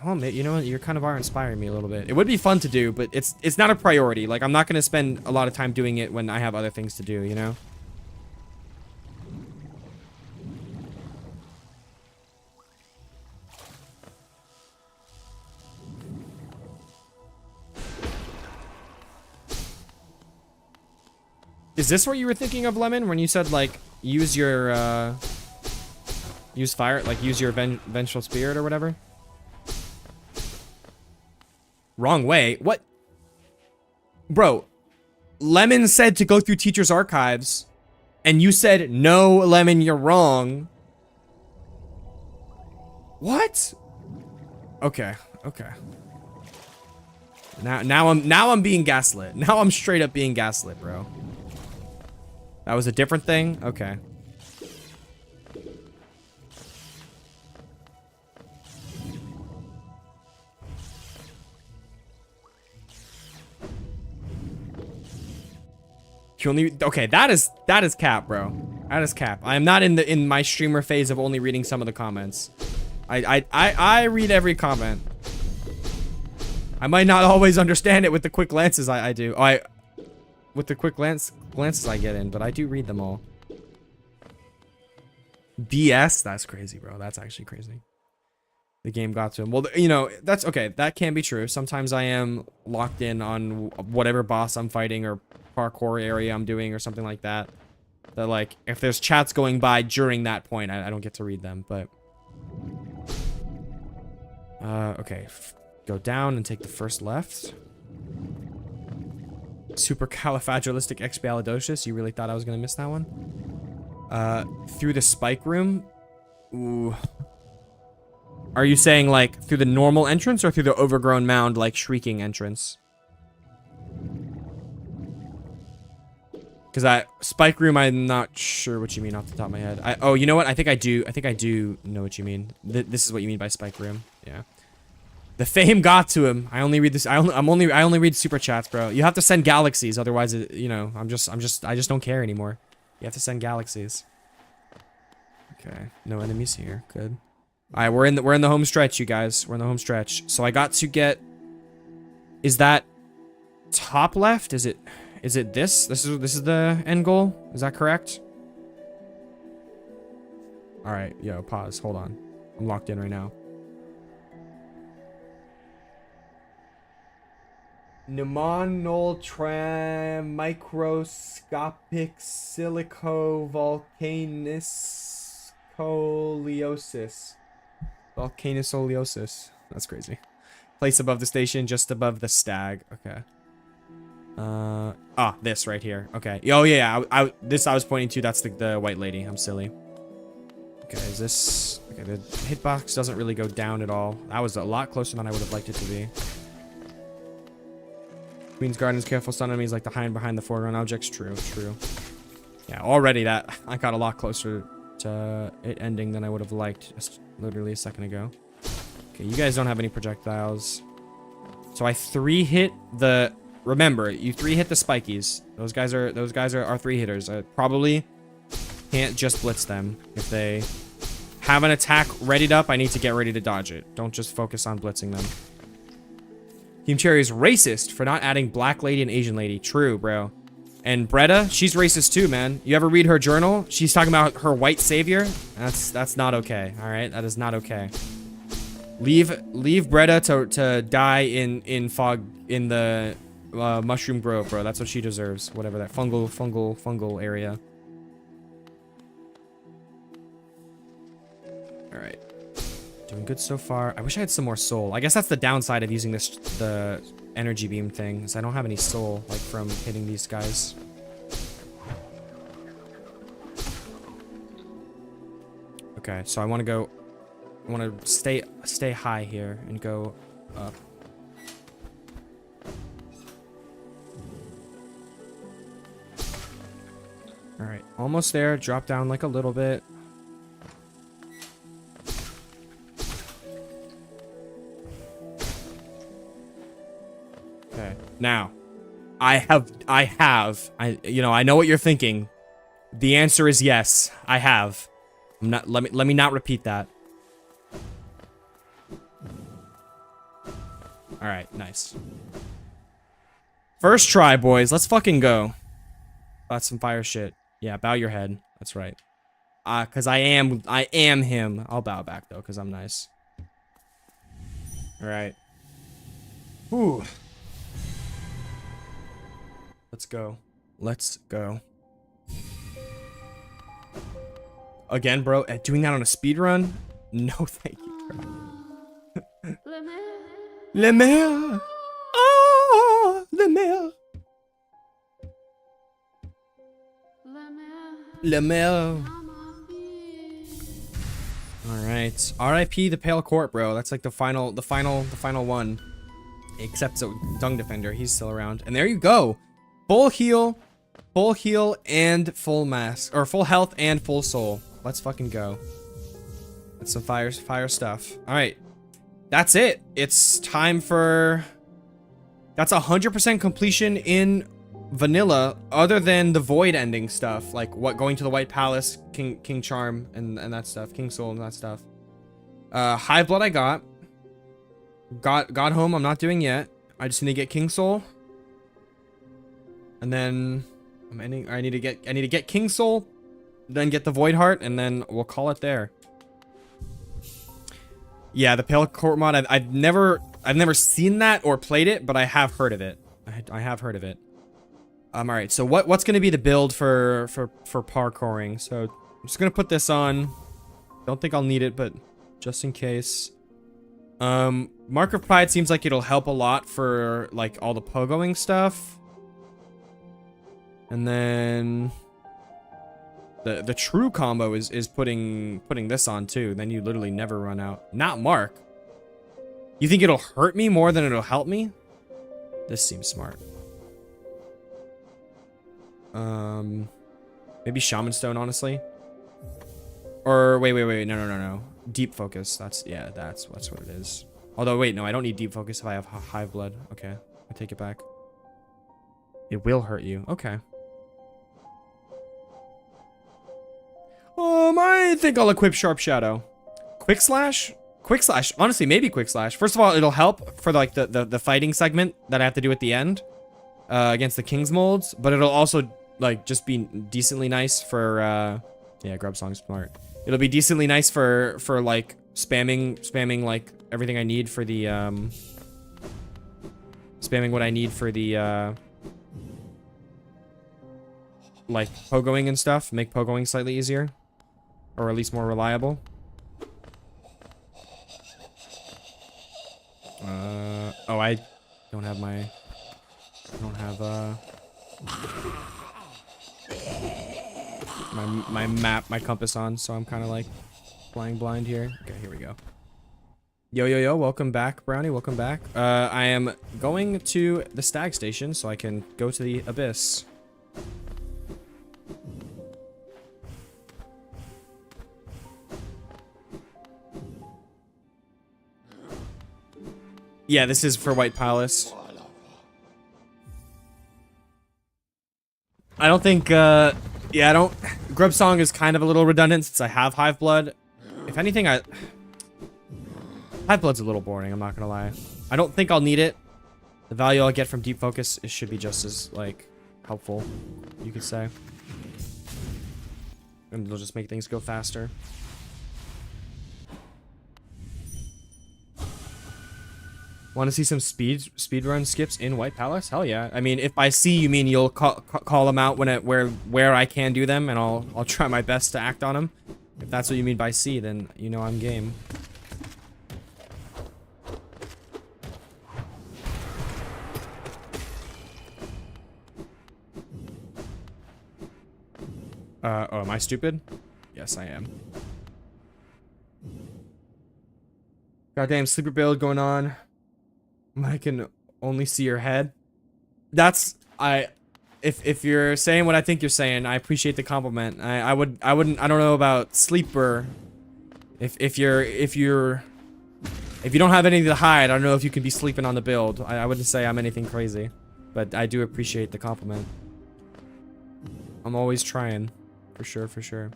Oh, man, you know what? You kind of are inspiring me a little bit. It would be fun to do, but it's not a priority. Like, I'm not gonna spend a lot of time doing it when I have other things to do, you know? Is this what you were thinking of, Lemon, when you said, like, use your, use fire, like, use your vengeful spirit or whatever? Wrong way. What? Bro, Lemon said to go through teacher's archives, and you said, no, Lemon, you're wrong. What? Okay. Now I'm being gaslit. Now I'm straight up being gaslit, bro. That was a different thing? Okay. You only... Okay, that is cap, bro. That is cap. I am not in my streamer phase of only reading some of the comments. I read every comment. I might not always understand it with the quick glances I do. With the quick glances I get in, but I do read them all. BS? That's crazy, bro. That's actually crazy. The game got to him. Well, you know, that's okay. That can be true. Sometimes I am locked in on whatever boss I'm fighting or parkour area I'm doing or something like that. That, like, if there's chats going by during that point, I don't get to read them, but... okay. Go down and take the first left. Supercalifragilisticexpialidocious. You really thought I was gonna miss that one? Through the spike room? Ooh... Are you saying, like, through the normal entrance or through the overgrown mound, like, shrieking entrance? Because spike room, I'm not sure what you mean off the top of my head. Oh, you know what? I think I do know what you mean. This is what you mean by spike room. Yeah. The fame got to him. I only read this. I only read super chats, bro. You have to send galaxies, otherwise, you know, I just don't care anymore. You have to send galaxies. Okay. No enemies here. Good. Alright, we're in the home stretch, you guys. We're in the home stretch. So I got to get... Is that top left? Is it this? This is the end goal? Is that correct? Alright, yo, pause. Hold on. I'm locked in right now. Microscopic silicovolcaniscoliosis. Volcanosoliosis. That's crazy. Place above the station, just above the stag. Okay. This right here. Okay. Oh yeah, this I was pointing to. That's the white lady. I'm silly. Okay, is this... Okay, the hitbox doesn't really go down at all. That was a lot closer than I would have liked it to be. Queen's Garden's careful stun enemies like to hide behind the foreground objects. True, true. Yeah, already that I got a lot closer to it ending than I would have liked just literally a second ago. Okay, you guys don't have any projectiles. So I 3-hit the... Remember, you 3-hit the spikies. Those guys are 3-hitters. I probably can't just blitz them. If they have an attack readied up, I need to get ready to dodge it. Don't just focus on blitzing them. Team Cherry is racist for not adding Black Lady and Asian Lady. True, bro. And Bretta, she's racist too, man. You ever read her journal? She's talking about her white savior. That's not okay. All right, that is not okay. Leave Bretta to die in fog in the mushroom grove, bro. That's what she deserves. Whatever that fungal area. All right. Doing good so far. I wish I had some more soul. I guess that's the downside of using the energy beam thing, is I don't have any soul, like, from hitting these guys. Okay, so I want to stay high here and go up. All right, almost there. Drop down like a little bit. Okay. Now, I know what you're thinking. The answer is yes. I have. Let me not repeat that. All right, nice. First try, boys. Let's fucking go. That's some fire shit. Yeah, bow your head. That's right. Cause I am him. I'll bow back though, cause I'm nice. All right. Whew. Let's go. Let's go. Again, bro. Doing that on a speed run? No, thank you, bro. Le mer. Oh, le mer. Le mer. All right. R.I.P. the Pale Court, bro. That's like the final one. Except so Dung Defender, he's still around. And there you go. Full heal, and full mask, or full health and full soul. Let's fucking go. That's some fire stuff. All right, that's it. It's time for. That's 100% completion in vanilla, other than the void ending stuff, like going to the White Palace, King Charm, and that stuff, King Soul and that stuff. Hive Blood I got home. I'm not doing yet. I just need to get King Soul. And then I need to get King Soul, then get the Void Heart, and then we'll call it there. Yeah, the pale court mod. I've never seen that or played it, but I have heard of it. I have heard of it. All right. So what's gonna be the build for parkouring? So I'm just gonna put this on. Don't think I'll need it, but just in case. Mark of Pride seems like it'll help a lot for like all the pogoing stuff. And then the true combo is putting this on too. Then you literally never run out. Not Mark. You think it'll hurt me more than it'll help me? This seems smart. Maybe Shaman Stone, honestly. Or wait, no. Deep focus. That's what it is. Although wait, no, I don't need deep focus if I have hive blood. Okay, I take it back. It will hurt you. Okay. I think I'll equip Sharp Shadow. Quick Slash? Quick Slash. Honestly, maybe Quick Slash. First of all, it'll help for like the fighting segment that I have to do at the end against the King's molds, but it'll also like just be decently nice for yeah, Grub Song's smart. It'll be decently nice for like spamming like everything I need for the spamming what I need for the like pogoing and stuff. Make pogoing slightly easier, or at least more reliable. Oh, I don't have my my compass on, so I'm kind of like flying blind here. Okay, here we go. Yo, welcome back, Brownie, welcome back. I am going to the Stag Station so I can go to the Abyss. Yeah, this is for White Palace. I don't think, yeah, I don't... Grub Song is kind of a little redundant since I have Hive Blood. If anything, Hive Blood's a little boring, I'm not gonna lie. I don't think I'll need it. The value I'll get from Deep Focus should be just as, like, helpful, you could say. And it'll just make things go faster. Want to see some speedrun skips in White Palace? Hell yeah! I mean, if by see you mean you'll call them out where I can do them, and I'll try my best to act on them. If that's what you mean by see, then you know I'm game. Oh, am I stupid? Yes, I am. Goddamn sleeper build going on. I can only see your head. That's if you're saying what I think you're saying, I appreciate the compliment. I don't know about sleeper. If you don't have anything to hide, I don't know if you can be sleeping on the build. I wouldn't say I'm anything crazy, but I do appreciate the compliment. I'm always trying, for sure.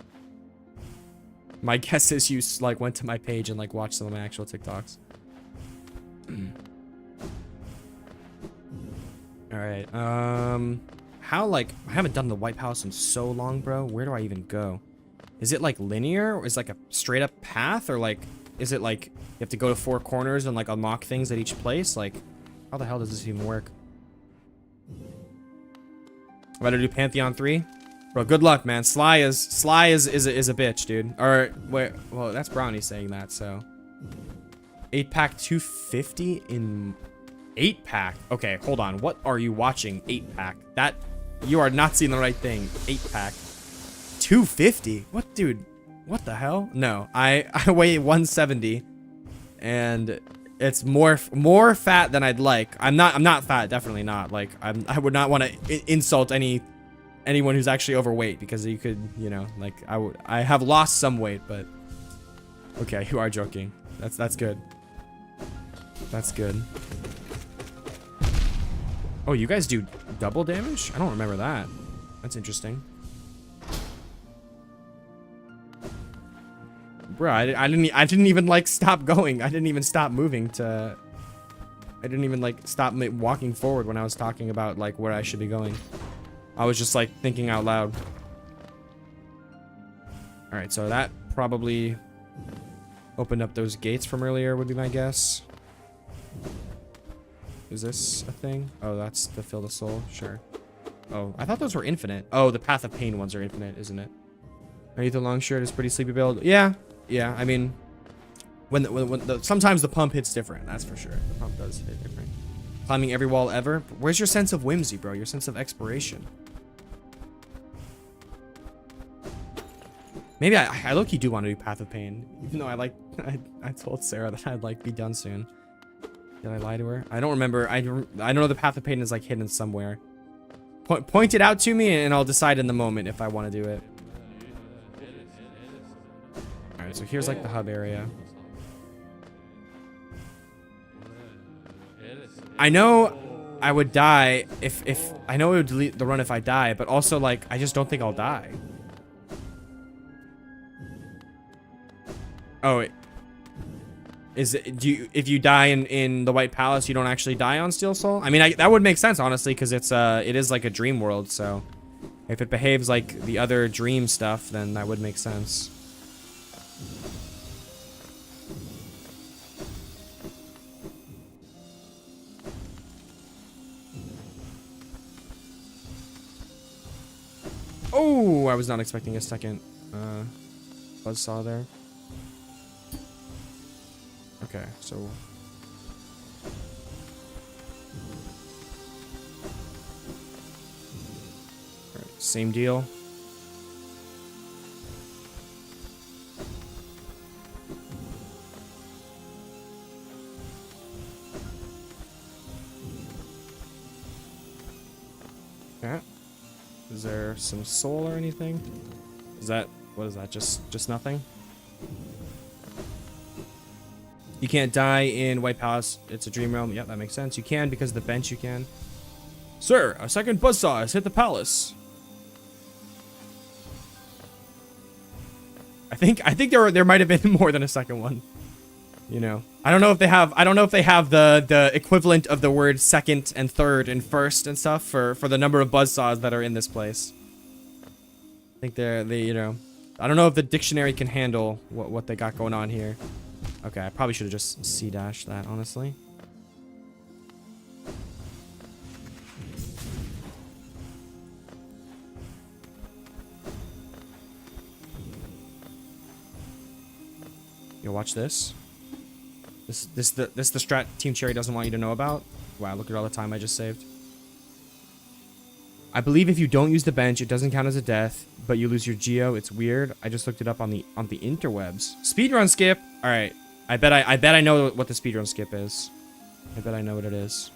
My guess is you like went to my page and like watched some of my actual TikToks. Alright, how, like, I haven't done the White Palace in so long, bro. Where do I even go? Is it, like, linear? Or is it, like, a straight-up path? Or, like, is it, like, you have to go to 4 corners and, like, unlock things at each place? Like, how the hell does this even work? I better do Pantheon 3? Bro, good luck, man. Sly is a bitch, dude. Or, wait, well, that's Brownie saying that, so. 8-pack 250 in... 8-pack. Okay, hold on. What are you watching? 8-pack. That you are not seeing the right thing. 8-pack. 250. What, dude? What the hell? No, I weigh 170, and it's more fat than I'd like. I'm not fat. Definitely not. Like I would not want to insult anyone who's actually overweight, because you could, you know, like I have lost some weight, but okay, you are joking. That's good. That's good. Oh, you guys do double damage? I don't remember that. That's interesting. Bro, I didn't even like stop going. I didn't even stop moving to... I didn't even like stop walking forward when I was talking about like where I should be going. I was just like thinking out loud. Alright, so that probably Opened up those gates from earlier would be my guess. Is this a thing? Oh, that's the Fill the Soul. Sure. Oh, I thought those were infinite. Oh, the Path of Pain ones are infinite, isn't it? Underneath the long shirt is pretty sleepy build. Yeah. Yeah, I mean, sometimes the pump hits different, that's for sure. The pump does hit different. Climbing every wall ever. Where's your sense of whimsy, bro? Your sense of exploration. Maybe I low-key do want to do Path of Pain, even though I told Sarah that I'd like be done soon. Did I lie to her? I don't remember. I don't know the Path of Pain is like hidden somewhere. Point it out to me and I'll decide in the moment if I want to do it. All right, so here's like the hub area. I know I would die if I know it would delete the run if I die, but also like I just don't think I'll die. Oh, is it? If you die in the White Palace, you don't actually die on Steel Soul? I mean, that would make sense honestly, because it is like a dream world. So if it behaves like the other dream stuff, then that would make sense. Oh, I was not expecting a second buzzsaw there. Okay, so alright, same deal. Okay. Is there some soul or anything? Is that, what is that? Just nothing? You can't die in White Palace. It's a dream realm. Yep, that makes sense. You can because of the bench you can. Sir, a second buzzsaw has hit the palace. I think there might have been more than a second one. You know. I don't know if they have the equivalent of the word second and third and first and stuff for the number of buzzsaws that are in this place. I think they you know, I don't know if the dictionary can handle what they got going on here. Okay, I probably should have just C-dashed that, honestly. Yo, watch this. This the strat Team Cherry doesn't want you to know about. Wow, look at all the time I just saved. I believe if you don't use the bench, it doesn't count as a death, but you lose your geo. It's weird. I just looked it up on the interwebs. Speedrun skip. All right. I bet I know what the speedrun skip is. I bet I know what it is.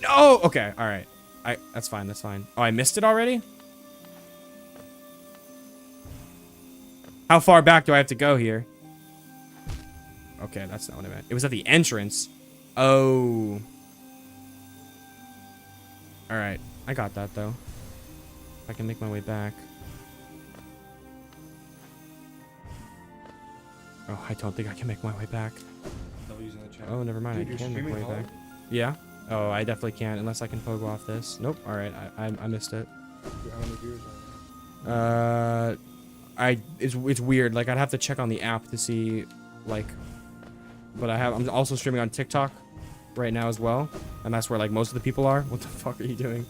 No. Okay. All right. That's fine. That's fine. Oh, I missed it already? How far back do I have to go here? Okay, that's not what I meant. It was at the entrance. Oh. All right. I got that though. I can make my way back. Oh, I don't think I can make my way back. Oh, never mind. Dude, I can make my way back. Yeah? Oh, I definitely can't unless I can pogo off this. Nope. All right. I missed it. It's weird. Like, I'd have to check on the app to see, like, but I'm also streaming on TikTok right now as well, and that's where like most of the people are. What the fuck are you doing?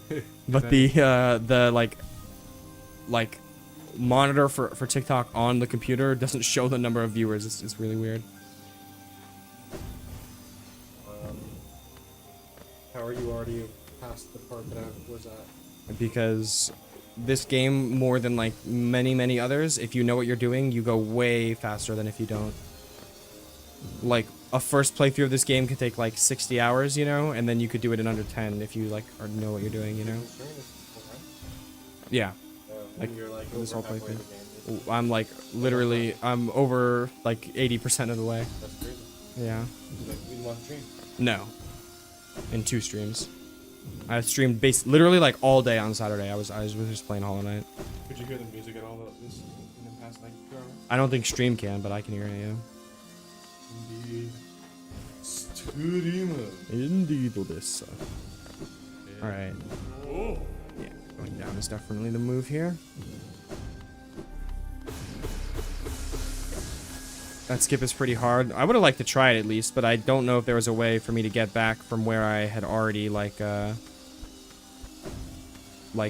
But the like monitor for TikTok on the computer doesn't show the number of viewers. It's really weird. How are you already past the part that I was at? Because this game, more than like many others, if you know what you're doing, you go way faster than if you don't. Like, a first playthrough of this game could take like 60 hours, you know, and then you could do it in under 10 if you like or know what you're doing, you know. Yeah. Like, you're like this whole playthrough. Game. I'm like literally, I'm over like 80% of the way. That's crazy. Yeah. Like, in one stream? No. In 2 streams. I streamed literally like all day on Saturday. I was just playing Hollow Knight. Could you hear the music at all this in the past like 2 hours? I don't think stream can, but I can hear it. Yeah. Indeed. Streamer. Indeed, this. All right. Oh. Yeah, going down is definitely the move here. That skip is pretty hard. I would have liked to try it at least, but I don't know if there was a way for me to get back from where I had already, like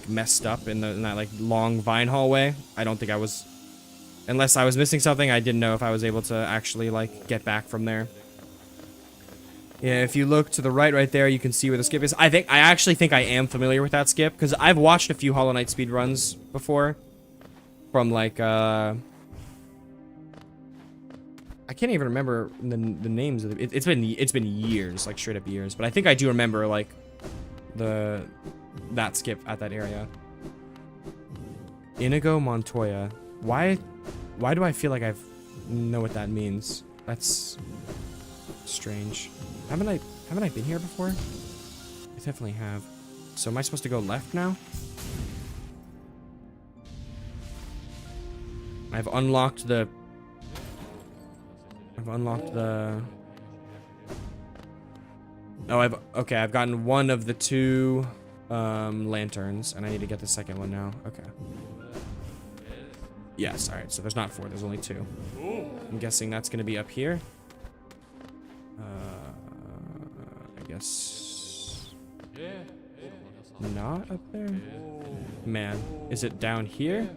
messed up in that, like, long vine hallway. I don't think I was... Unless I was missing something, I didn't know if I was able to actually, like, get back from there. Yeah, if you look to the right there, you can see where the skip is. I actually think I am familiar with that skip, because I've watched a few Hollow Knight speedruns before. From, like, I can't even remember the names of it. It's been years, like straight up years. But I think I do remember like that skip at that area. Inigo Montoya. Why do I feel like I know what that means? That's strange. Haven't I been here before? I definitely have. So am I supposed to go left now? I've unlocked the... Oh, I've gotten one of the two lanterns, and I need to get the second one now. Okay. Yes, alright, so there's not 4, there's only 2. I'm guessing that's gonna be up here. I guess... Not up there? Man, is it down here?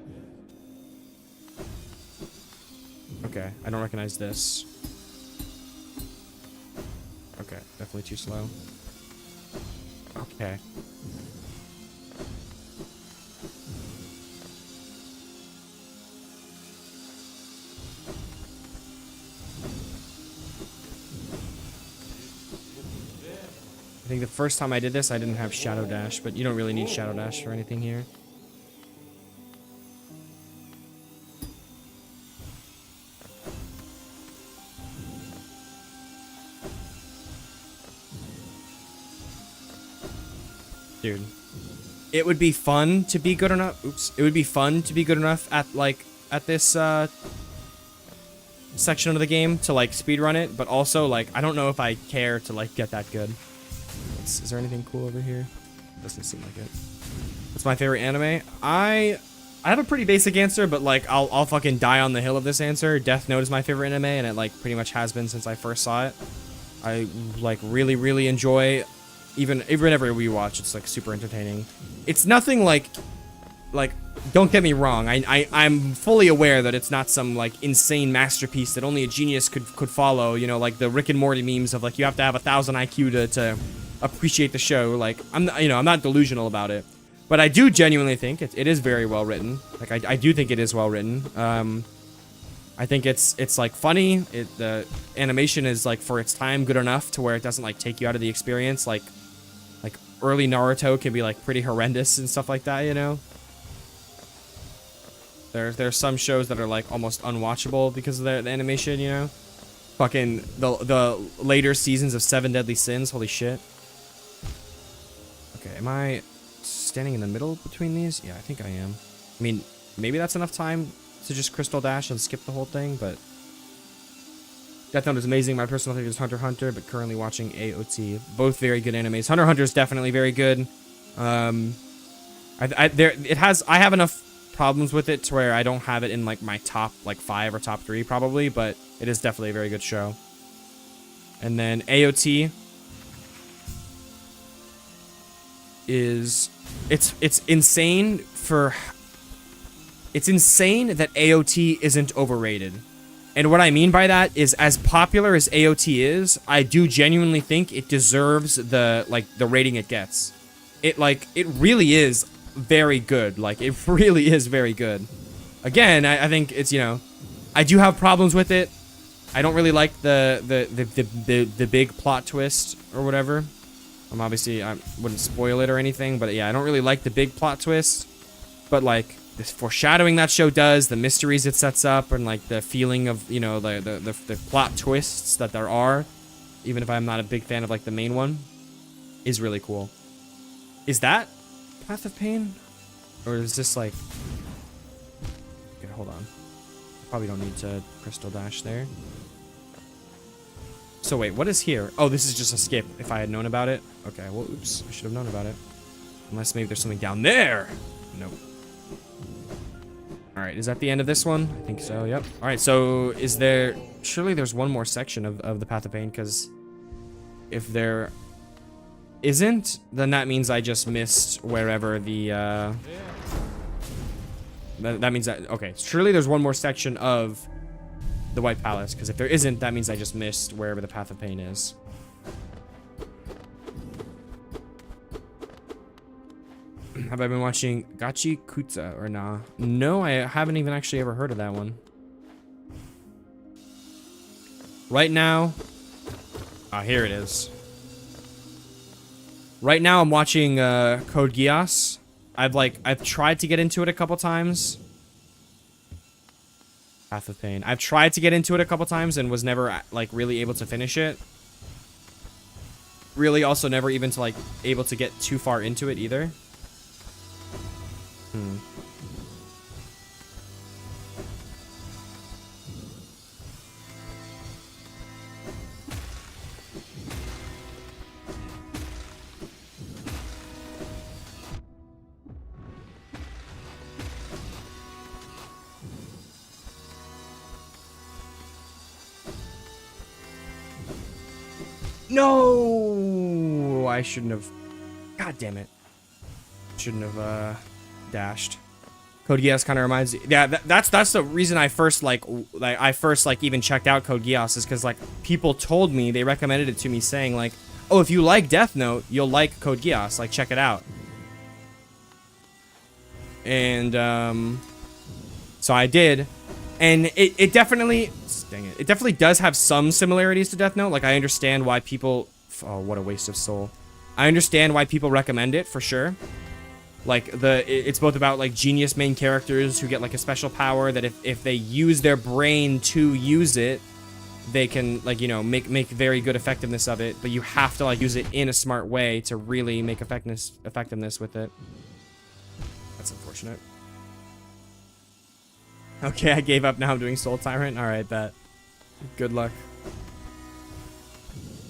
Okay, I don't recognize this. Okay, definitely too slow. Okay. I think the first time I did this, I didn't have Shadow Dash, but you don't really need Shadow Dash for anything here. Dude, it would be fun to be good enough. Oops. It would be fun to be good enough at this section of the game to like speedrun it, but also like I don't know if I care to like get that good. Is there anything cool over here? Doesn't seem like it. What's my favorite anime? I have a pretty basic answer, but like I'll fucking die on the hill of this answer. Death Note is my favorite anime, and it like pretty much has been since I first saw it. I like really enjoy. Even whenever we watch, it's like super entertaining. It's nothing like don't get me wrong. I'm fully aware that it's not some like insane masterpiece that only a genius could follow. You know, like the Rick and Morty memes of like you have to have 1,000 IQ to appreciate the show. Like I'm not delusional about it, but I do genuinely think it is very well written. Like I do think it is well written. I think it's like funny. The animation is like for its time good enough to where it doesn't like take you out of the experience. Like early Naruto can be like pretty horrendous and stuff like that, you know. There's some shows that are like almost unwatchable because of the animation, you know. Fucking the later seasons of 7 Deadly Sins, holy shit. Okay, am I standing in the middle between these? Yeah, I think I am. I mean, maybe that's enough time to just Crystal Dash and skip the whole thing, but... Death Note is amazing. My personal favorite is Hunter x Hunter, but currently watching AOT. Both very good animes. Hunter x Hunter is definitely very good. I have enough problems with it to where I don't have it in like my top like 5 or top 3 probably, but it is definitely a very good show. And then AOT is it's insane that AOT isn't overrated. And what I mean by that is, as popular as AOT is, I do genuinely think it deserves the rating it gets. It really is very good. Like, it really is very good. Again, I think it's, you know, I do have problems with it. I don't really like the big plot twist or whatever. Obviously, I wouldn't spoil it or anything, but yeah, I don't really like the big plot twist. But like, this foreshadowing that show does, the mysteries it sets up, and like the feeling of, you know, the plot twists that there are, even if I'm not a big fan of like the main one, is really cool. Is that Path of Pain? Or is this like... Okay, hold on. Probably don't need to Crystal Dash there. So wait, what is here? Oh, this is just a skip if I had known about it. Okay, well, oops. I should have known about it. Unless maybe there's something down there. Nope. All right, is that the end of this one? I think so, yep. All right, so is there... Surely there's one more section of the Path of Pain, because if there isn't, then that means I just missed wherever the... That means that... Okay, surely there's one more section of the White Palace, because if there isn't, that means I just missed wherever the Path of Pain is. Have I been watching Gachi Kutsa or nah? No, I haven't even actually ever heard of that one. Right now... Ah, here it is. Right now I'm watching Code Geass. I've tried to get into it a couple times. Path of Pain. I've tried to get into it a couple times and was never like really able to finish it. Really also never even to like able to get too far into it either. No, I shouldn't have. God damn it. Shouldn't have dashed. Code Geass kind of reminds me. Yeah, that's the reason I first like even checked out Code Geass is because like people told me, they recommended it to me saying like, oh, if you like Death Note, you'll like Code Geass. Like check it out. And so I did, and it definitely, dang it, it definitely does have some similarities to Death Note. Like I understand why people, oh, what a waste of soul. I understand why people recommend it for sure. Like it's both about like genius main characters who get like a special power that if they use their brain to use it, they can like, you know, make very good effectiveness of it, but you have to like use it in a smart way to really make effectiveness with it. That's unfortunate. Okay, I gave up. Now I'm doing Soul Tyrant. All right, bet. Good luck.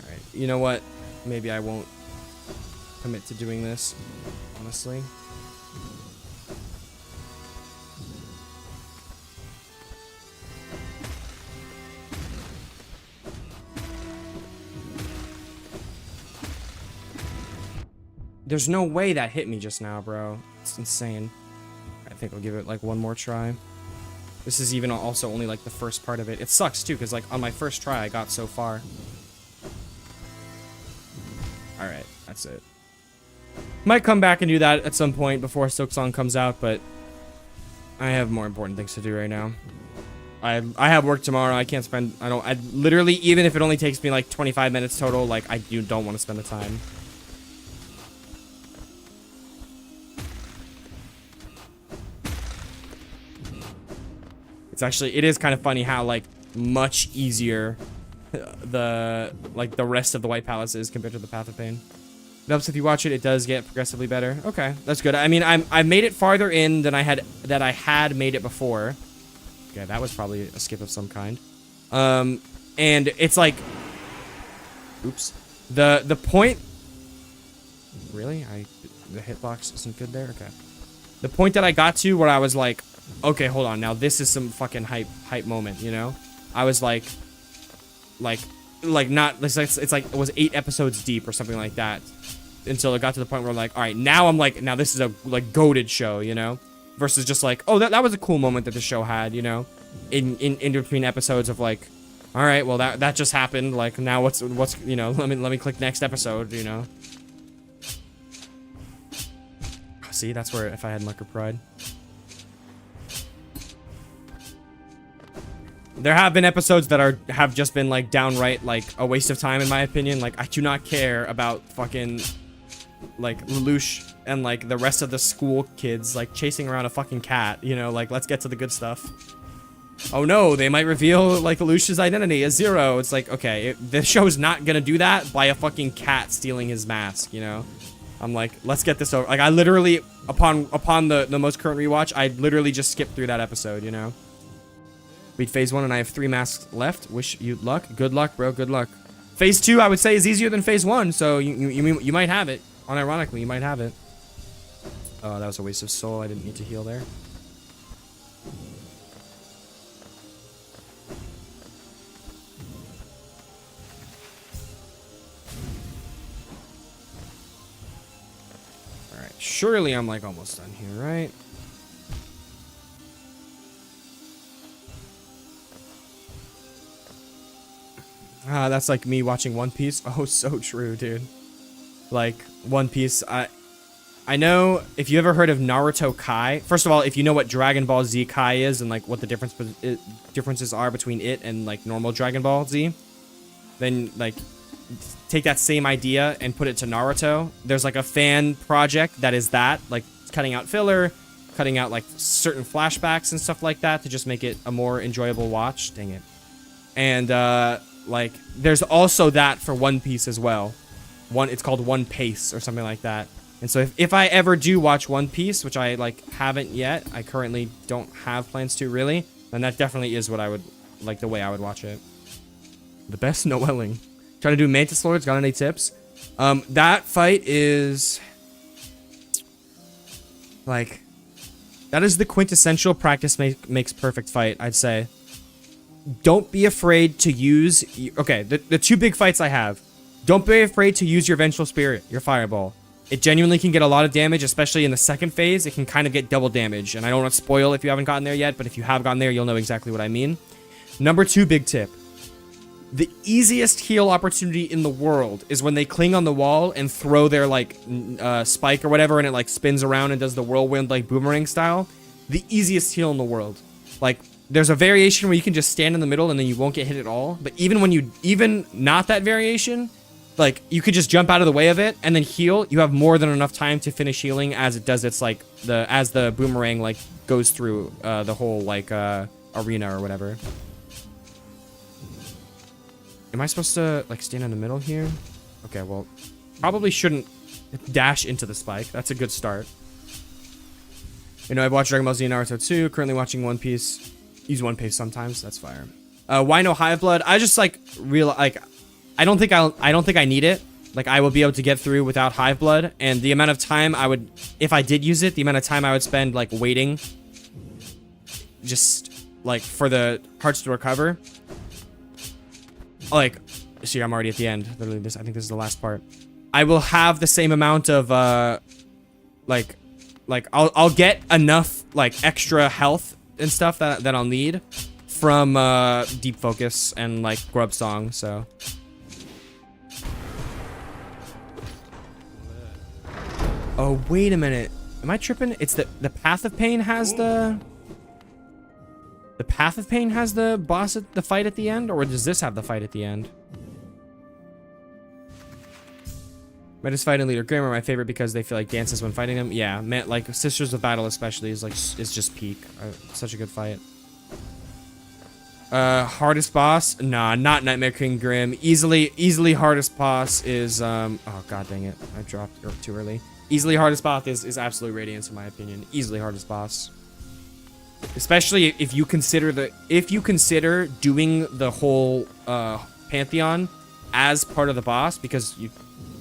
All right, you know what? Maybe I won't commit to doing this, honestly. There's no way that hit me just now, bro. It's insane. I think I'll give it like one more try. This is even also only like the first part of it. It sucks too, because like on my first try, I got so far. All right, that's it. Might come back and do that at some point before Silksong comes out, but I have more important things to do right now. I have work tomorrow. I can't spend. I literally, even if it only takes me like 25 minutes total, like I don't want to spend the time. It is kind of funny how like much easier the rest of the White Palace is compared to the Path of Pain. It helps if you watch it. It does get progressively better. Okay, that's good. I mean, I made it farther in than I had made it before. Okay, that was probably a skip of some kind. And it's like, oops. The point. Really, the hitbox isn't good there. Okay. The point that I got to where I was like, okay, hold on. Now this is some fucking hype moment, you know? I was like not, it's like, it was 8 episodes deep or something like that. Until it got to the point where I'm like, all right, now I'm like, now this is a like goated show, you know? Versus just like, oh, that was a cool moment that the show had, you know? In between episodes of like, all right, well that just happened. Like now what's, you know, let me click next episode, you know? See, that's where if I had Mucker Pride. There have been episodes that have just been like downright like a waste of time in my opinion. Like I do not care about fucking like Lelouch and like the rest of the school kids like chasing around a fucking cat, you know, like let's get to the good stuff. Oh no, they might reveal like Lelouch's identity as Zero. It's like, okay, the show's not gonna do that by a fucking cat stealing his mask, you know? I'm like, let's get this over. Like I literally upon the most current rewatch, I literally just skipped through that episode, you know? Beat phase 1 and I have 3 masks left. Wish you luck. Good luck, bro. Good luck. Phase 2, I would say, is easier than phase 1, so you might have it. Unironically, you might have it. Oh, that was a waste of soul. I didn't need to heal there. Surely I'm like almost done here, right? That's like me watching One Piece. Oh, so true, dude. Like One Piece, I know if you ever heard of Naruto Kai. First of all, if you know what Dragon Ball Z Kai is and like what the differences are between it and like normal Dragon Ball Z, then like take that same idea and put it to Naruto. There's like a fan project that is that, like cutting out filler, cutting out like certain flashbacks and stuff like that to just make it a more enjoyable watch. Dang it. And like there's also that for One Piece as well. It's called One Pace or something like that. And so if I ever do watch One Piece, which I like haven't yet, I currently don't have plans to really, then that definitely is what I would like, the way I would watch it. The best Noelling. Trying to do Mantis Lords, got any tips? That fight is like, that is the quintessential practice makes perfect fight, I'd say. Don't be afraid to use, okay, the two big fights I have. Don't be afraid to use your Vengeful Spirit, your Fireball. It genuinely can get a lot of damage, especially in the second phase. It can kind of get double damage, and I don't want to spoil if you haven't gotten there yet, but if you have gotten there, you'll know exactly what I mean. Number 2 big tip. The easiest heal opportunity in the world is when they cling on the wall and throw their, like, spike or whatever, and it, like, spins around and does the whirlwind, like, boomerang style. The easiest heal in the world. Like, there's a variation where you can just stand in the middle and then you won't get hit at all, but even not that variation, like, you could just jump out of the way of it and then heal. You have more than enough time to finish healing as it does its, like, as the boomerang, like, goes through the whole, like, arena or whatever. Am I supposed to, like, stand in the middle here? Okay, well, probably shouldn't dash into the spike. That's a good start. You know, I've watched Dragon Ball Z and Naruto 2. Currently watching One Piece. Use One Piece sometimes. That's fire. Why no Hive Blood? I just, like, I don't think I need it. Like, I will be able to get through without Hive Blood, and the amount of time I would, if I did use it, the amount of time I would spend, like, waiting, just, like, for the hearts to recover. Like, see, I'm already at the end. Literally, I think this is the last part. I will have the same amount of, like, I'll get enough, like, extra health and stuff that I'll need from, Deep Focus and, like, Grub Song, so. Oh, wait a minute. Am I tripping? It's the Path of Pain has the Path of Pain has the boss at the fight at the end, or does this have the fight at the end? Metis Fight and Leader Grim are my favorite because they feel like dances when fighting them. Yeah, man, like Sisters of Battle especially is just peak. Such a good fight. Hardest boss? Nah, not Nightmare King Grim. Easily hardest boss is oh god dang it. I dropped too early. Easily hardest boss is Absolute Radiance in my opinion. Easily hardest boss. Especially if you consider doing the whole Pantheon as part of the boss, because you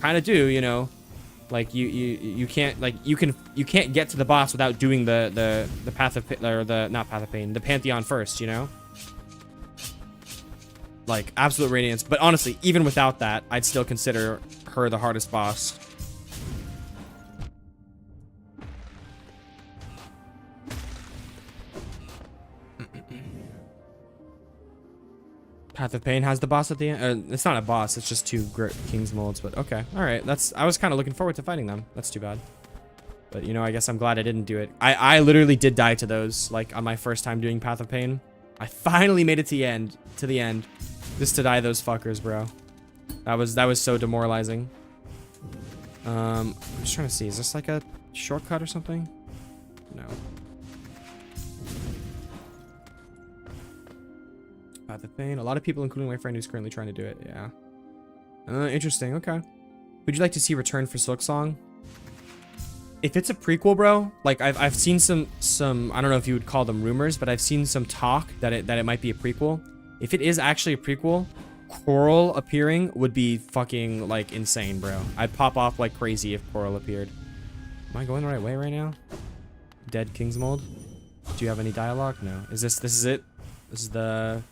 kind of do, you know. Like you can't, like you can't get to the boss without doing the Path of Pain, or the not Path of Pain, the Pantheon first, you know. Like Absolute Radiance, but honestly, even without that, I'd still consider her the hardest boss. Path of Pain has the boss at the end. It's not a boss, it's just 2 King's Molds, but okay. Alright, I was kind of looking forward to fighting them. That's too bad. But, you know, I guess I'm glad I didn't do it. I literally did die to those, like, on my first time doing Path of Pain. I finally made it to the end. Just to die those fuckers, bro. That was so demoralizing. I'm just trying to see, is this like a shortcut or something? No. Path of Pain. A lot of people, including my friend who's currently trying to do it. Yeah. Interesting. Okay. Would you like to see Return for Silksong? If it's a prequel, bro, like I've seen some I don't know if you would call them rumors, but I've seen some talk that it might be a prequel. If it is actually a prequel, Coral appearing would be fucking like insane, bro. I'd pop off like crazy if Coral appeared. Am I going the right way right now? Dead King's Mold. Do you have any dialogue? No. Is this it? This is the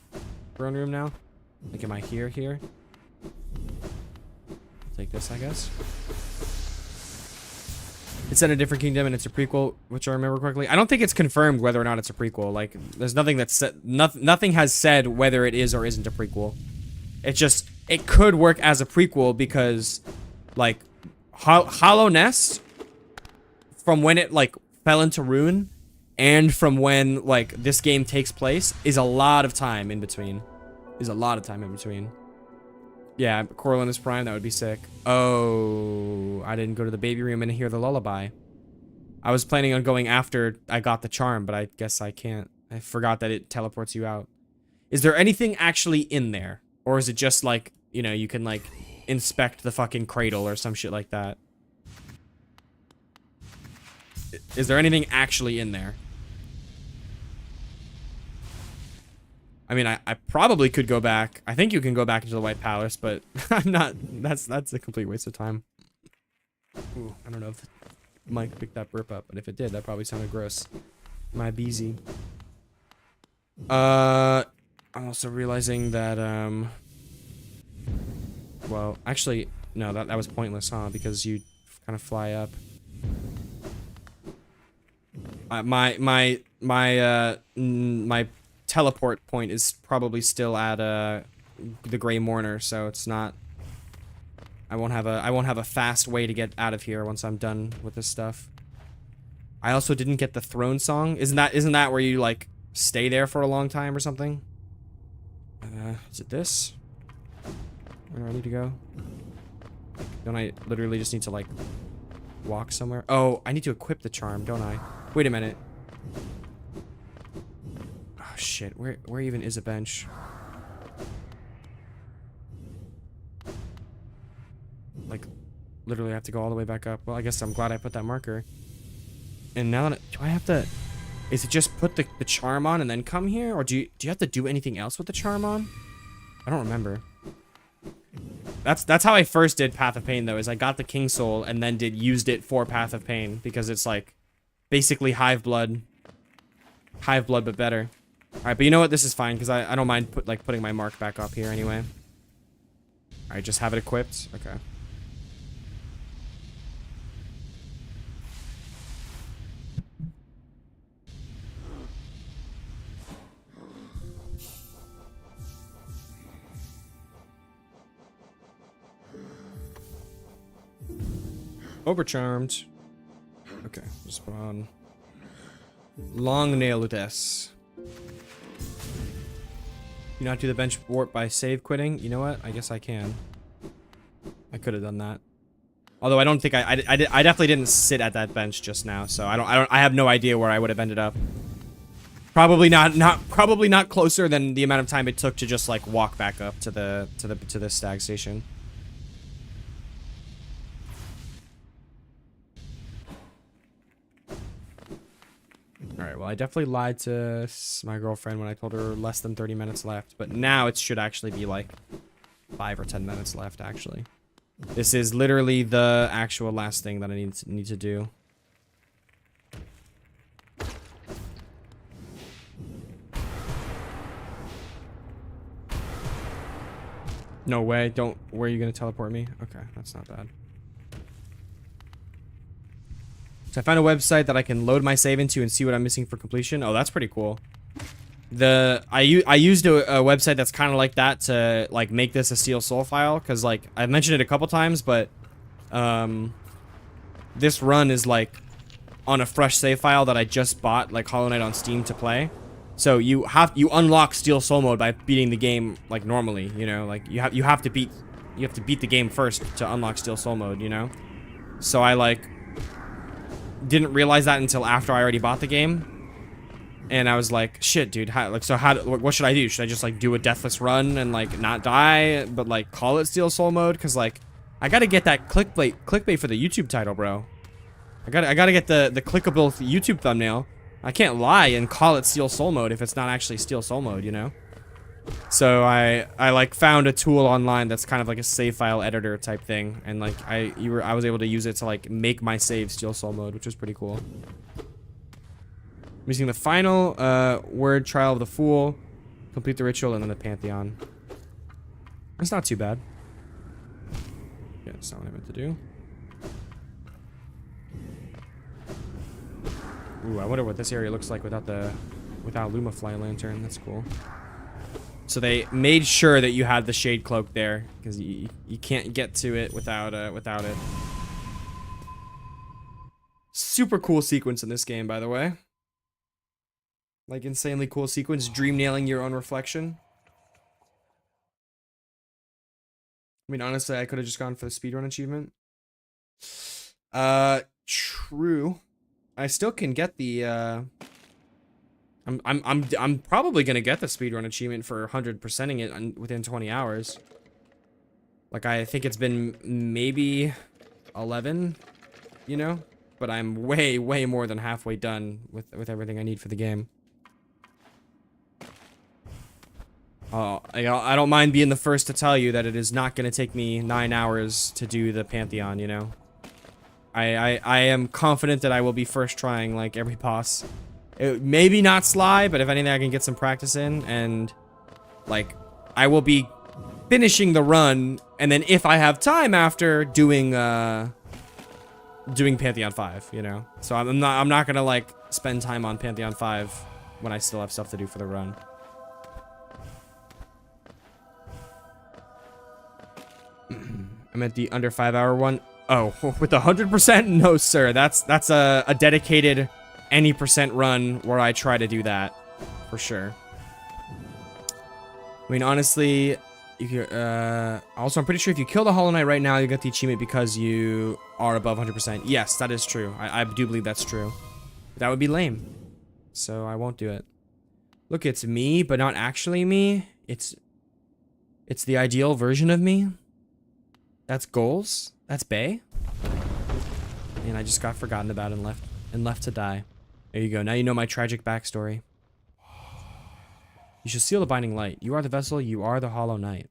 throne room now? Like, am I here? Take this, I guess. It's set in a different kingdom and it's a prequel, which I remember correctly. I don't think it's confirmed whether or not it's a prequel. Like, there's nothing that's said. Nothing has said whether it is or isn't a prequel. It's just it could work as a prequel because, like, Hollow Nest, from when it like fell into ruin, and from when like this game takes place, is a lot of time in between. Yeah, Coriolanus Prime, that would be sick. Oh, I didn't go to the baby room and hear the lullaby. I was planning on going after I got the charm, but I guess I can't. I forgot that it teleports you out. Is there anything actually in there? Or is it just like, you know, you can like inspect the fucking cradle or some shit like that? Is there anything actually in there? I mean, I probably could go back. I think you can go back into the White Palace, but I'm not. That's a complete waste of time. Ooh, I don't know if the mic picked that burp up, but if it did, that probably sounded gross. My beezy. I'm also realizing that well, actually, no, that was pointless, huh? Because you kind of fly up. My teleport point is probably still at the Grey Mourner, so it's not. I won't have a fast way to get out of here once I'm done with this stuff. I also didn't get the throne song. Isn't that where you like stay there for a long time or something? Is it this? Where do I need to go? Don't I literally just need to like walk somewhere? Oh, I need to equip the charm, don't I? Wait a minute. Oh shit, where even is a bench? Like, literally I have to go all the way back up. Well, I guess I'm glad I put that marker. And now that do I have to... Is it just put the charm on and then come here? Or do you have to do anything else with the charm on? I don't remember. That's how I first did Path of Pain, though, is I got the King Soul and then used it for Path of Pain. Because it's like, basically Hive Blood. Hive Blood, but better. Alright, but you know what? This is fine, because I don't mind putting my mark back up here anyway. Alright, just have it equipped. Okay. Overcharmed. Okay, just put on Long Nailudess. You not do the bench warp by save quitting? You know what? I guess I can. I could have done that. Although I don't think I definitely didn't sit at that bench just now, so I have no idea where I would have ended up. Probably not closer than the amount of time it took to just like walk back up to the stag station. Alright, well, I definitely lied to my girlfriend when I told her less than 30 minutes left, but now it should actually be like 5 or 10 minutes left, actually. This is literally the actual last thing that I need to do. No way, don't... Where are you gonna teleport me? Okay, that's not bad. So I found a website that I can load my save into and see what I'm missing for completion. Oh, that's pretty cool. I used a website that's kind of like that to like make this a Steel Soul file, because like I've mentioned it a couple times, but this run is like on a fresh save file that I just bought like Hollow Knight on Steam to play. So you unlock Steel Soul mode by beating the game like normally, you know, like you have to beat the game first to unlock Steel Soul mode, you know. So I like didn't realize that until after I already bought the game, and I was like, shit, dude, what should I do? Should I just like do a deathless run and like not die, but like call it Steel Soul mode? Because like I gotta get that clickbait for the YouTube title, bro. I gotta get the clickable YouTube thumbnail. I can't lie and call it Steel Soul mode if it's not actually Steel Soul mode, you know. So I like found a tool online that's kind of like a save file editor type thing, and like I was able to use it to like make my save Steel Soul mode, which was pretty cool. I'm using the final word Trial of the Fool, complete the ritual, and then the Pantheon. It's not too bad. Yeah, that's not what I meant to do. Ooh, I wonder what this area looks like without Lumafly Lantern. That's cool. So they made sure that you had the Shade Cloak there, because you can't get to it without it. Super cool sequence in this game, by the way. Like, insanely cool sequence. Dream nailing your own reflection. I mean, honestly, I could have just gone for the speedrun achievement. True. I still can get the, I'm probably gonna get the speedrun achievement for 100%ing it within 20 hours. Like, I think it's been maybe 11, you know? But I'm way, way more than halfway done with everything I need for the game. I don't mind being the first to tell you that it is not going to take me 9 hours to do the Pantheon, you know? I am confident that I will be first trying, like, every boss. Maybe not Sly, but if anything, I can get some practice in, and, like, I will be finishing the run, and then if I have time after, doing Pantheon 5, you know? So I'm not gonna, like, spend time on Pantheon 5 when I still have stuff to do for the run. I'm at the under 5 hour one. Oh, with 100%? No, sir. That's a dedicated any percent run where I try to do that. For sure. I mean, honestly, also, I'm pretty sure if you kill the Hollow Knight right now, you get the achievement because you are above 100%. Yes, that is true. I do believe that's true. That would be lame. So I won't do it. Look, it's me, but not actually me. It's the ideal version of me. That's goals. That's Bay. And I just got forgotten about and left to die. There you go. Now you know my tragic backstory. You should seal the binding light. You are the vessel. You are the Hollow Knight.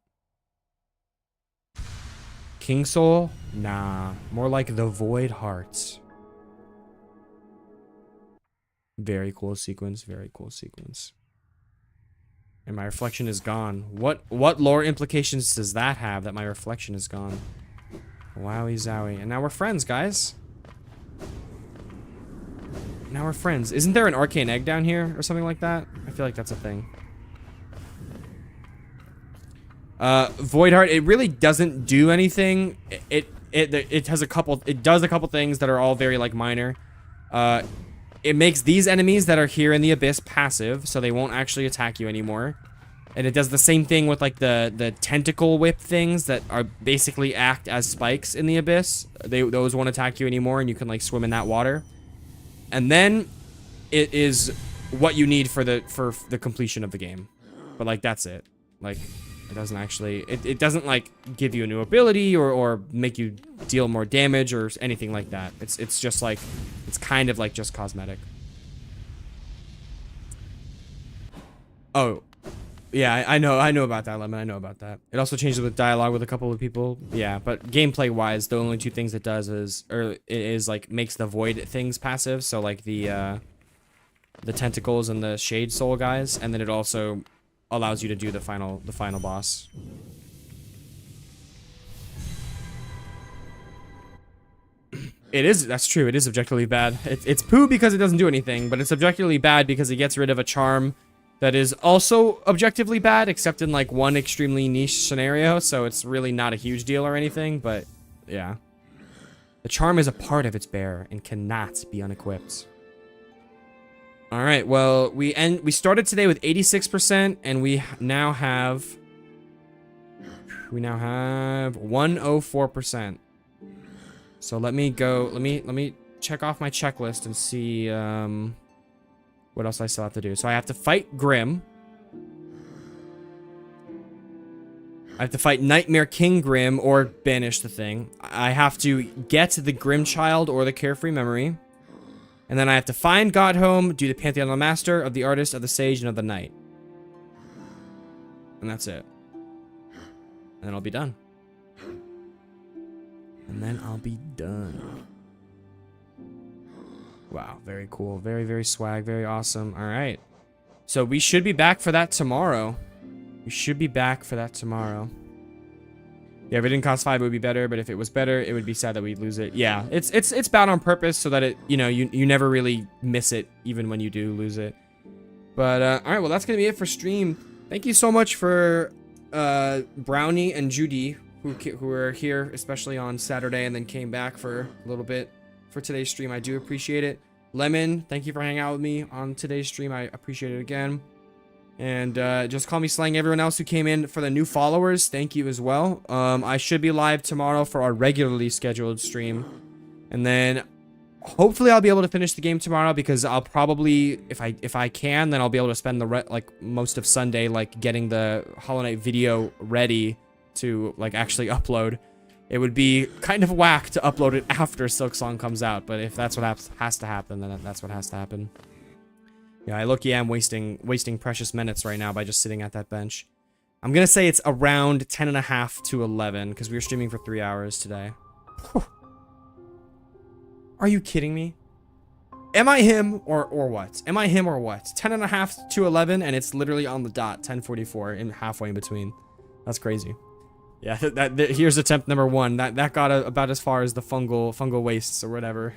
King Soul? Nah. More like the Void Hearts. Very cool sequence. Very cool sequence. And my reflection is gone. What lore implications does that have that my reflection is gone? Wowie zowie. And now we're friends, guys. Now we're friends. Isn't there an arcane egg down here or something like that? I feel like that's a thing. Voidheart, it really doesn't do anything. It does a couple things that are all very, like, minor. It makes these enemies that are here in the abyss passive, so they won't actually attack you anymore. And it does the same thing with, like, the tentacle whip things that are basically act as spikes in the abyss. Those won't attack you anymore, and you can, like, swim in that water. And then it is what you need for the completion of the game. But, like, that's it. Like, it doesn't actually, it doesn't, like, give you a new ability or make you deal more damage or anything like that. It's just, like, it's kind of, like, just cosmetic. Oh. Yeah, I know about that, Lemon. I know about that. It also changes with dialogue with a couple of people. Yeah, but gameplay-wise, the only two things it does is like, makes the void things passive. So, like, the tentacles and the shade soul guys. And then it also allows you to do the final boss. That's true. It is objectively bad. It's poo because it doesn't do anything, but it's objectively bad because it gets rid of a charm that is also objectively bad, except in, like, one extremely niche scenario, so it's really not a huge deal or anything, but yeah. The charm is a part of its bearer and cannot be unequipped. Alright, well, we started today with 86%, and we now have 104%. So let me check off my checklist and see, what else I still have to do. So I have to fight Grim. I have to fight Nightmare King Grim or banish the thing. I have to get the Grim Child or the Carefree Memory. And then I have to find Godhome, do the Pantheon of the Master, of the Artist, of the Sage, and of the Knight. And that's it. And then I'll be done. And then I'll be done. Wow, very cool. Very, very swag. Very awesome. All right. So we should be back for that tomorrow. We should be back for that tomorrow. Yeah, if it didn't cost 5, it would be better. But if it was better, it would be sad that we'd lose it. Yeah, it's bad on purpose so that it, you know, you never really miss it, even when you do lose it. But all right, well that's gonna be it for stream. Thank you so much for Brownie and Judy who were here, especially on Saturday, and then came back for a little bit for today's stream. I do appreciate it. Lemon, thank you for hanging out with me on today's stream. I appreciate it again. And just call me Slang. Everyone else who came in for the new followers, thank you as well. I should be live tomorrow for our regularly scheduled stream. And then hopefully I'll be able to finish the game tomorrow, because I'll probably, if I can, then I'll be able to spend the most of Sunday like getting the Hollow Knight video ready to like actually upload. It would be kind of whack to upload it after Silksong comes out, but if that's what has to happen, then that's what has to happen. Yeah, I look, am wasting precious minutes right now by just sitting at that bench. I'm gonna say it's around 10:30 to 11, because we were streaming for 3 hours today. Are you kidding me? Am I him or what? Am I him or what? 10:30 to 11, and it's literally on the dot, 10:44, and halfway in between. That's crazy. Yeah, here's attempt number 1. That got about as far as the fungal wastes or whatever.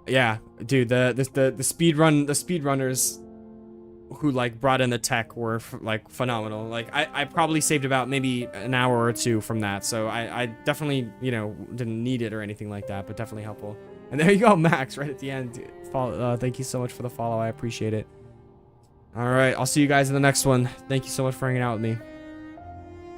Yeah, dude, the speedrunners who like brought in the tech were like phenomenal. Like I probably saved about maybe an hour or 2 from that, so I definitely, you know, didn't need it or anything like that, but definitely helpful. And there you go, Max, right at the end. Thank you so much for the follow. I appreciate it. All right, I'll see you guys in the next one. Thank you so much for hanging out with me.